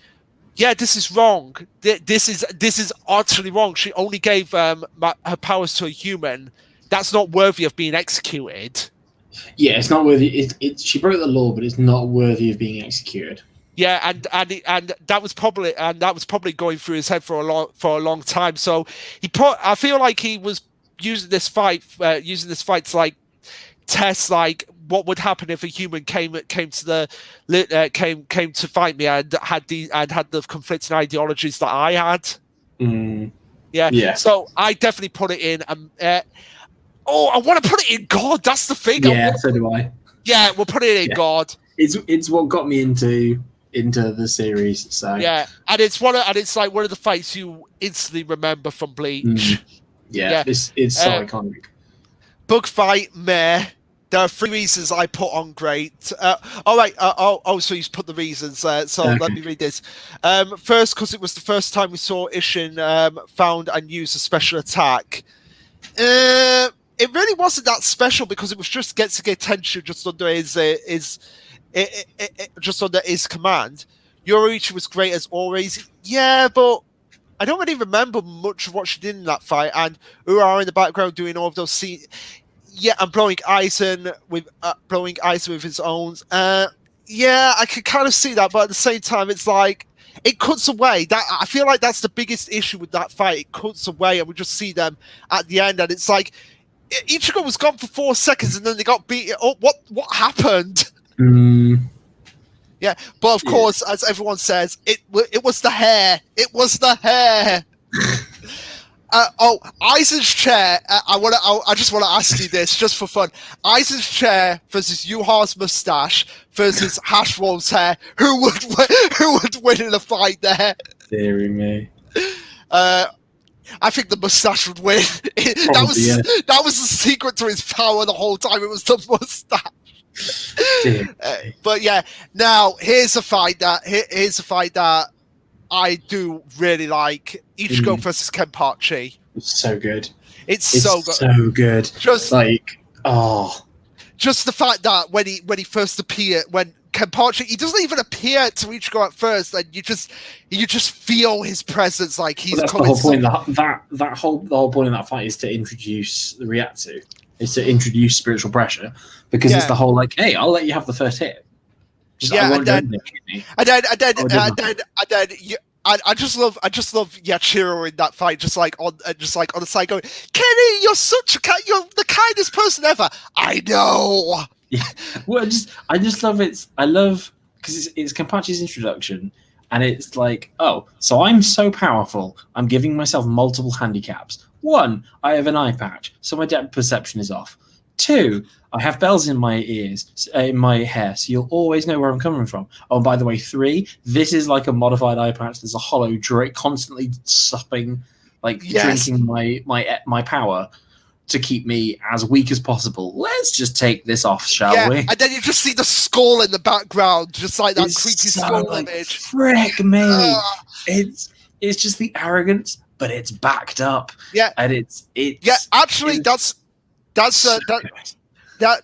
yeah, this is wrong. This is utterly wrong. She only gave her powers to a human. That's not worthy of being executed. Yeah, it's not worthy. She broke the law, but it's not worthy of being executed. Yeah, and that was probably going through his head for a long time. So I feel like he was using this fight to like test like what would happen if a human came to fight me and had the conflicting ideologies that I had. Yeah. So I definitely put it in. I want to put it in God. That's the thing. Yeah, so do I. Yeah, we'll put it in God. It's what got me into the series. So yeah, and it's one of the fights you instantly remember from Bleach. Yeah. It's so iconic. Bug fight, meh. There are 3 reasons I put on great. All right. So he's put the reasons. So let me read this. First, because it was the first time we saw Ishin found and use a special attack. It really wasn't that special because it was just Getsuge Tenshu just under his command. Yoruichi was great as always. Yeah, but I don't really remember much of what she did in that fight. And Urara in the background doing all of those scenes. Yeah, and blowing Aizen with his own. Yeah, I can kind of see that, but at the same time, it's like it cuts away. That I feel like that's the biggest issue with that fight. It cuts away, and we just see them at the end, and it's like Ichigo was gone for 4 seconds, and then they got beat. Oh, what happened? Yeah, but of course, as everyone says, it was the hair. It was the hair. Aizen's chair. I just want to ask you this, just for fun. Aizen's chair versus Yuha's mustache versus Hashwell's hair. Who would win in a fight there? Deary me. I think the mustache would win. That was the secret to his power the whole time. It was the mustache. But yeah, now here's a fight that I do really like Ichigo versus Kenpachi. It's so good. It's so good. So good. Just like, oh, just the fact that when he first appeared, when Kenpachi, he doesn't even appear to Ichigo at first, and you just feel his presence, like he's that's the coming. whole point. The whole point of that fight is to introduce the Ryatsu, is to introduce spiritual pressure, because it's the whole like, hey, I'll let you have the first hit. Just, I won't and then I just love Yachiro in that fight, just like on the side going, Kenny, you're you're the kindest person ever. I know. Yeah, well, I just love it. I love because it's Kenpachi's introduction, and it's like, oh, so I'm so powerful. I'm giving myself multiple handicaps. 1, I have an eye patch, so my depth perception is off. 2, I have bells in my ears, in my hair, so you'll always know where I'm coming from. Oh, and by the way, 3, this is like a modified eye patch. There's a hollow drink constantly supping, like drinking my power to keep me as weak as possible. Let's just take this off, shall we? And then you just see the skull in the background, just like that creepy skull image. Frick me! It's just the arrogance, but it's backed up. Yeah, and it's Actually, that's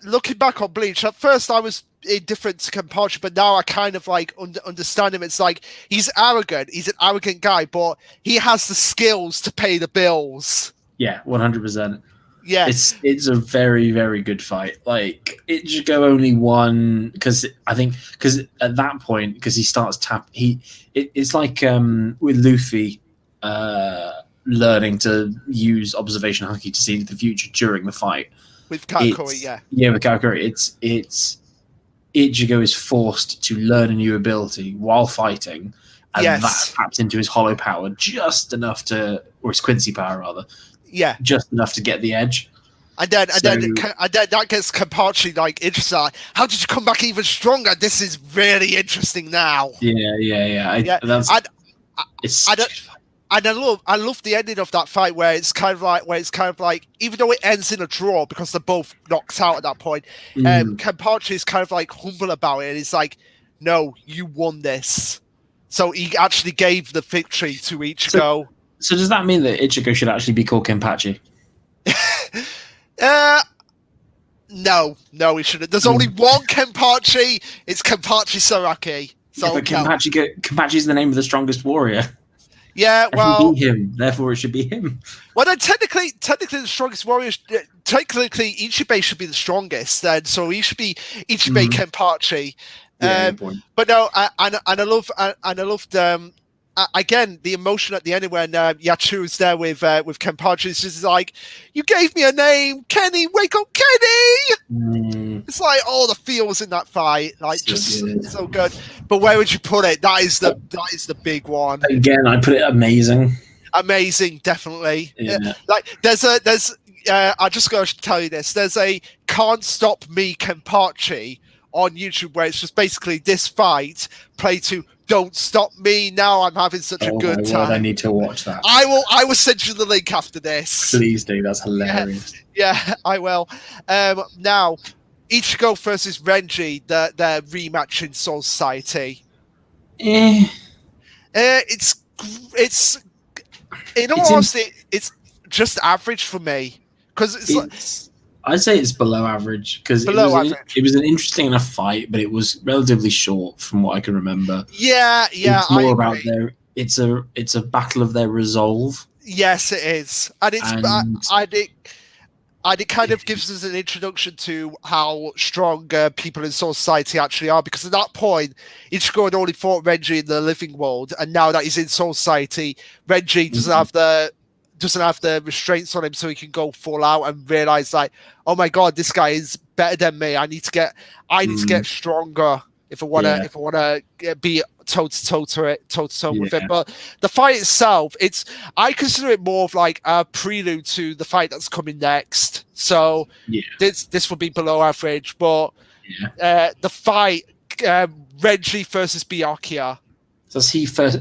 looking back on Bleach, at first I was indifferent to Kenpachi, but now I kind of like understand him. It's like he's arrogant. He's an arrogant guy, but he has the skills to pay the bills. Yeah, 100%. Yeah, it's a very, very good fight. Like, it should go only one, because at that point, because he starts it's like with Luffy learning to use observation haki to see into the future during the fight. With Katakuri, with Katakuri, it's Ichigo is forced to learn a new ability while fighting, and that taps into his hollow power just enough or his Quincy power rather. Yeah, just enough to get the edge. And then that gets Kenpachi like interested. Like, how did you come back even stronger? This is really interesting now. Yeah. I love the ending of that fight where it's kind of like even though it ends in a draw because they're both knocked out at that point, Kenpachi is kind of like humble about it. And he's like, "No, you won this." So he actually gave the victory to Ichigo. So does that mean that Ichigo should actually be called Kenpachi? No, he shouldn't. There's only one Kenpachi. It's Kenpachi Saraki. So but Kenpachi is the name of the strongest warrior. Yeah, well, be him. Therefore, it should be him. Well, then technically, the strongest warrior. Technically, Ichibei should be the strongest. Then, so he should be Ichibei Kenpachi. But no, I loved again the emotion at the end when Yachu's there with Kenpachi. It's just like, you gave me a name, Kenny. Wake up, Kenny! It's like all the feels in that fight, like so good. But where would you put it? That is the big one. Again, I put it amazing. Amazing, definitely. Yeah. Like there's I just gotta tell you this. There's a Can't Stop Me Kenpachi on YouTube where it's just basically this fight played to Don't Stop Me. Now I'm having such a good time. I need to watch that. I will send you the link after this. Please do. That's hilarious. Yeah, I will. Now, Ichigo versus Renji, their rematch in Soul Society. It's in all honesty, it's just average for me because I'd say it's below average because it was an interesting enough fight, but it was relatively short from what I can remember. Yeah, it's more about it's a battle of their resolve. Yes, it is, and it kind of gives us an introduction to how strong people in Soul Society actually are, because at that point, Ichigo had only fought Renji in the living world, and now that he's in Soul Society, Renji doesn't have the restraints on him, so he can go full out and realize like, oh my god, this guy is better than me. I need to get stronger if I want to be toe to toe with him. But the fight itself, I consider it more of like a prelude to the fight that's coming next. So this will be below average, but the fight, Renji versus Byakuya. That's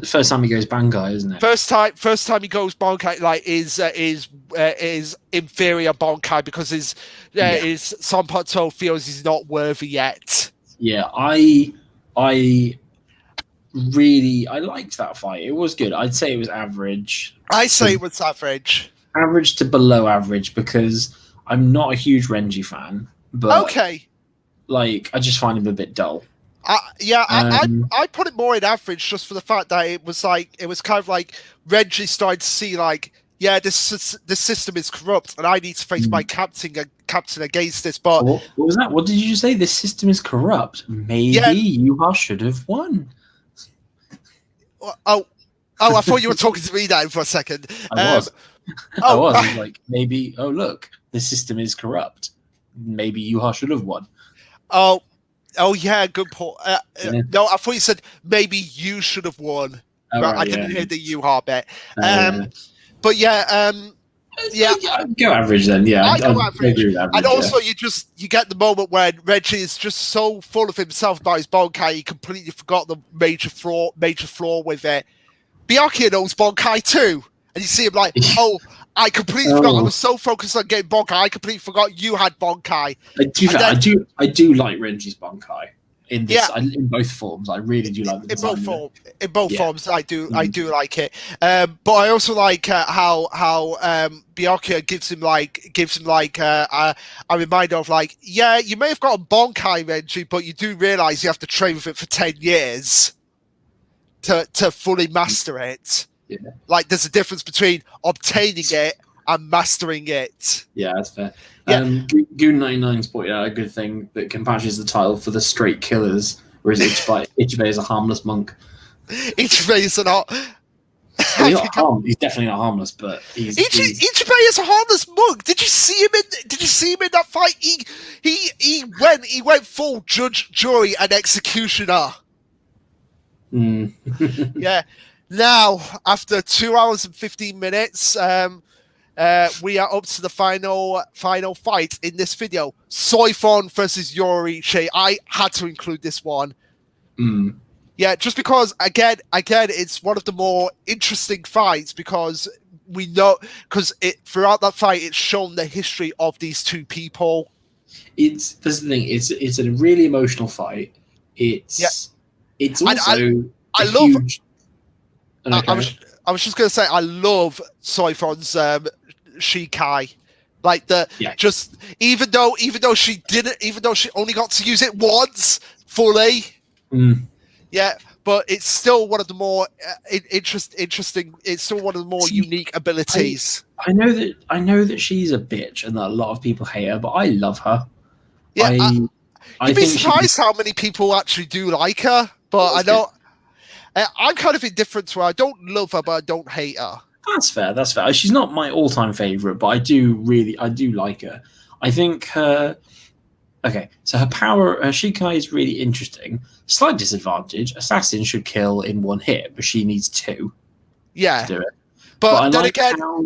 first time he goes Bankai, isn't it? First time he goes Bankai, like is inferior Bankai because his Sanpato feels he's not worthy yet. Yeah, I really, I liked that fight. It was good. I'd say it was average. I say it was average. Average to below average because I'm not a huge Renji fan, but Okay. like I just find him a bit dull. I put it more in average just for the fact that it was kind of like Reggie started to see like, yeah, this system is corrupt and I need to face my captain against this. But what was that? What did you say? This system is corrupt. Maybe Yuha should have won. Oh, I thought you were talking to me now for a second. I was. I was like, maybe. Oh, look, the system is corrupt. Maybe Yuha should have won. Oh, yeah, good point. No, I thought you said maybe you should have won. Oh, right, I didn't hear the Yuha bit. But yeah, I'd go average then. Yeah, I go average. Agree with average. And also, you get the moment when Reggie is just so full of himself about his Bonkai, he completely forgot the major flaw with it. Byakuya knows Bonkai too, and you see him like, oh, I completely forgot. I was so focused on getting Bonkai, I completely forgot you had Bonkai. I do like Renji's Bonkai in this. In both forms, I really do like the design. In both forms, I do like it. But I also like how Byakuya gives him a reminder of like, yeah, you may have got a Bonkai, Renji, but you do realize you have to train with it for 10 years to fully master it. Yeah. Like there's a difference between obtaining it and mastering it. Yeah, that's fair. Goon99's pointed out a good thing that compatches the title for the straight killers, whereas Ichibei is a harmless monk. Ichibei is not. He's definitely not harmless, but Ichibei is a harmless monk. Did you see him in that fight? He went full judge, jury, and executioner. Yeah. Now, after 2 hours and 15 minutes, we are up to the final fight in this video. Soifon versus Yoriichi. I had to include this one. Yeah, just because, again, it's one of the more interesting fights because we know, throughout that fight, it's shown the history of these two people. That's the thing. It's a really emotional fight. It's also huge. Okay. I was just going to say, I love Soifon's Shikai. Like just even though she only got to use it once fully. Yeah, but it's still one of the more interesting. It's still one of the more unique abilities. I know that she's a bitch and that a lot of people hate her, but I love her. Yeah, you'd be surprised how many people actually do like her. But I know. I'm kind of indifferent to her. I don't love her, but I don't hate her. That's fair. She's not my all-time favorite, but I do like her. I think her. Okay, so her Shikai is really interesting. Slight disadvantage: assassin should kill in one hit, but she needs two. Yeah, to do it. But I then like again, how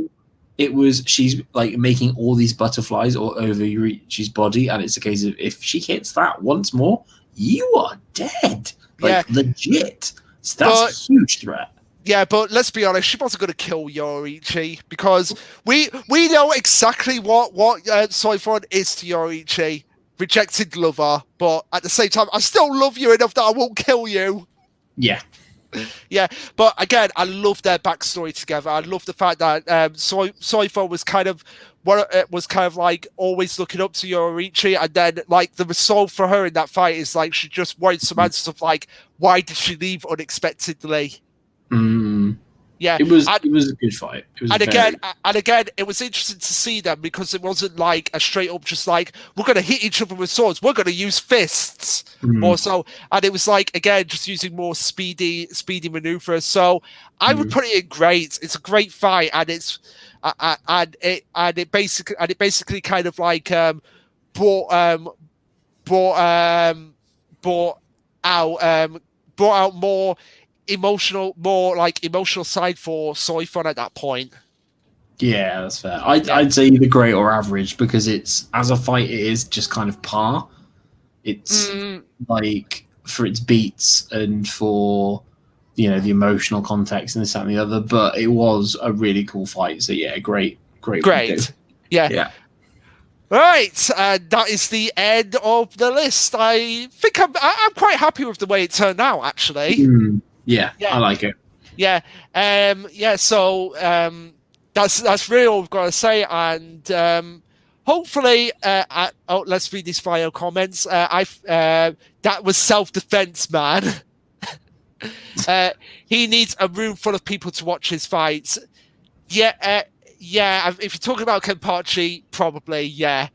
she's like making all these butterflies all over Yoriichi's body, and it's a case of if she hits that once more, you are dead. Legit. So that's a huge threat. Yeah, but let's be honest, she wasn't going to kill Yoriichi because we know exactly what Soifon is to Yoriichi. Rejected lover, but at the same time, I still love you enough that I won't kill you. Yeah. Yeah, but again, I love their backstory together. I love the fact that Soifon was kind of like always looking up to Yoriichi, and then like the resolve for her in that fight is like she just wanted some answers of like why did she leave unexpectedly. Yeah, it was a good fight. Again, it was interesting to see them because it wasn't like a straight up just like we're going to hit each other with swords. We're going to use fists more so, and it was like again just using more speedy maneuvers. So I would put it in great. It's a great fight, and it's it basically kind of like brought out more emotional side for Soifon at that point. Yeah, that's fair. I'd say either great or average because it's as a fight it is just kind of par. It's like for its beats and for the emotional context and this that, and the other, but it was a really cool fight. So yeah, great. Yeah. Right, that is the end of the list. I think I'm quite happy with the way it turned out, actually. Yeah, I like it. Yeah, yeah. So that's really all we've got to say, and hopefully, let's read these final comments. That was self-defense, man. He needs a room full of people to watch his fights. Yeah, yeah. If you're talking about Kenpachi, probably, yeah.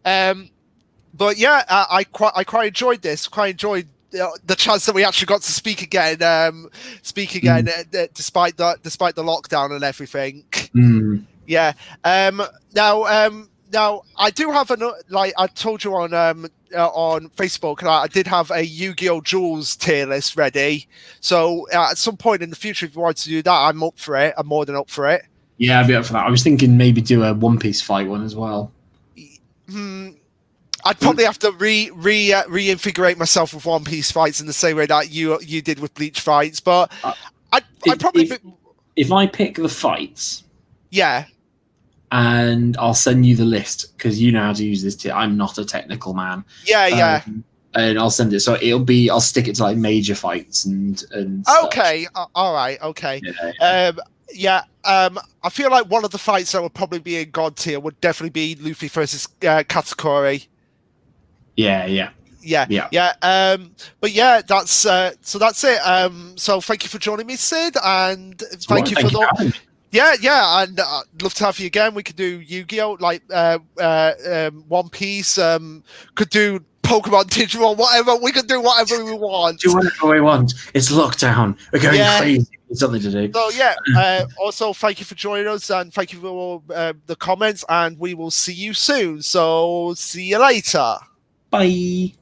But yeah, I quite enjoyed this. Quite enjoyed the chance that we actually got to speak again. Despite the lockdown and everything. Yeah. Now I do have like I told you on Facebook, I did have a Yu-Gi-Oh! Duels tier list ready. So at some point in the future, if you want to do that, I'm up for it. I'm more than up for it. Yeah, I'd be up for that. I was thinking maybe do a One Piece fight one as well. I'd probably have to reinvigorate myself with One Piece fights in the same way that you did with Bleach fights. But I'd probably if I pick the fights, yeah, and I'll send you the list because you know how to use this. I'm not a technical man. Yeah. And I'll send it. So I'll stick it to like major fights and okay, all right, okay. Yeah. I feel like one of the fights that would probably be in God tier would definitely be Luffy versus Katakuri. Yeah. But yeah, that's so that's it. So thank you for joining me, Sid, and thank you for the. Yeah, and I'd love to have you again. We could do Yu-Gi-Oh, like One Piece. Could do Pokemon Digimon, whatever. We could do whatever we want. Do whatever we want. It's lockdown. We're going crazy. There's something to do. So yeah. Also, thank you for joining us, and thank you for all the comments. And we will see you soon. So see you later. Bye.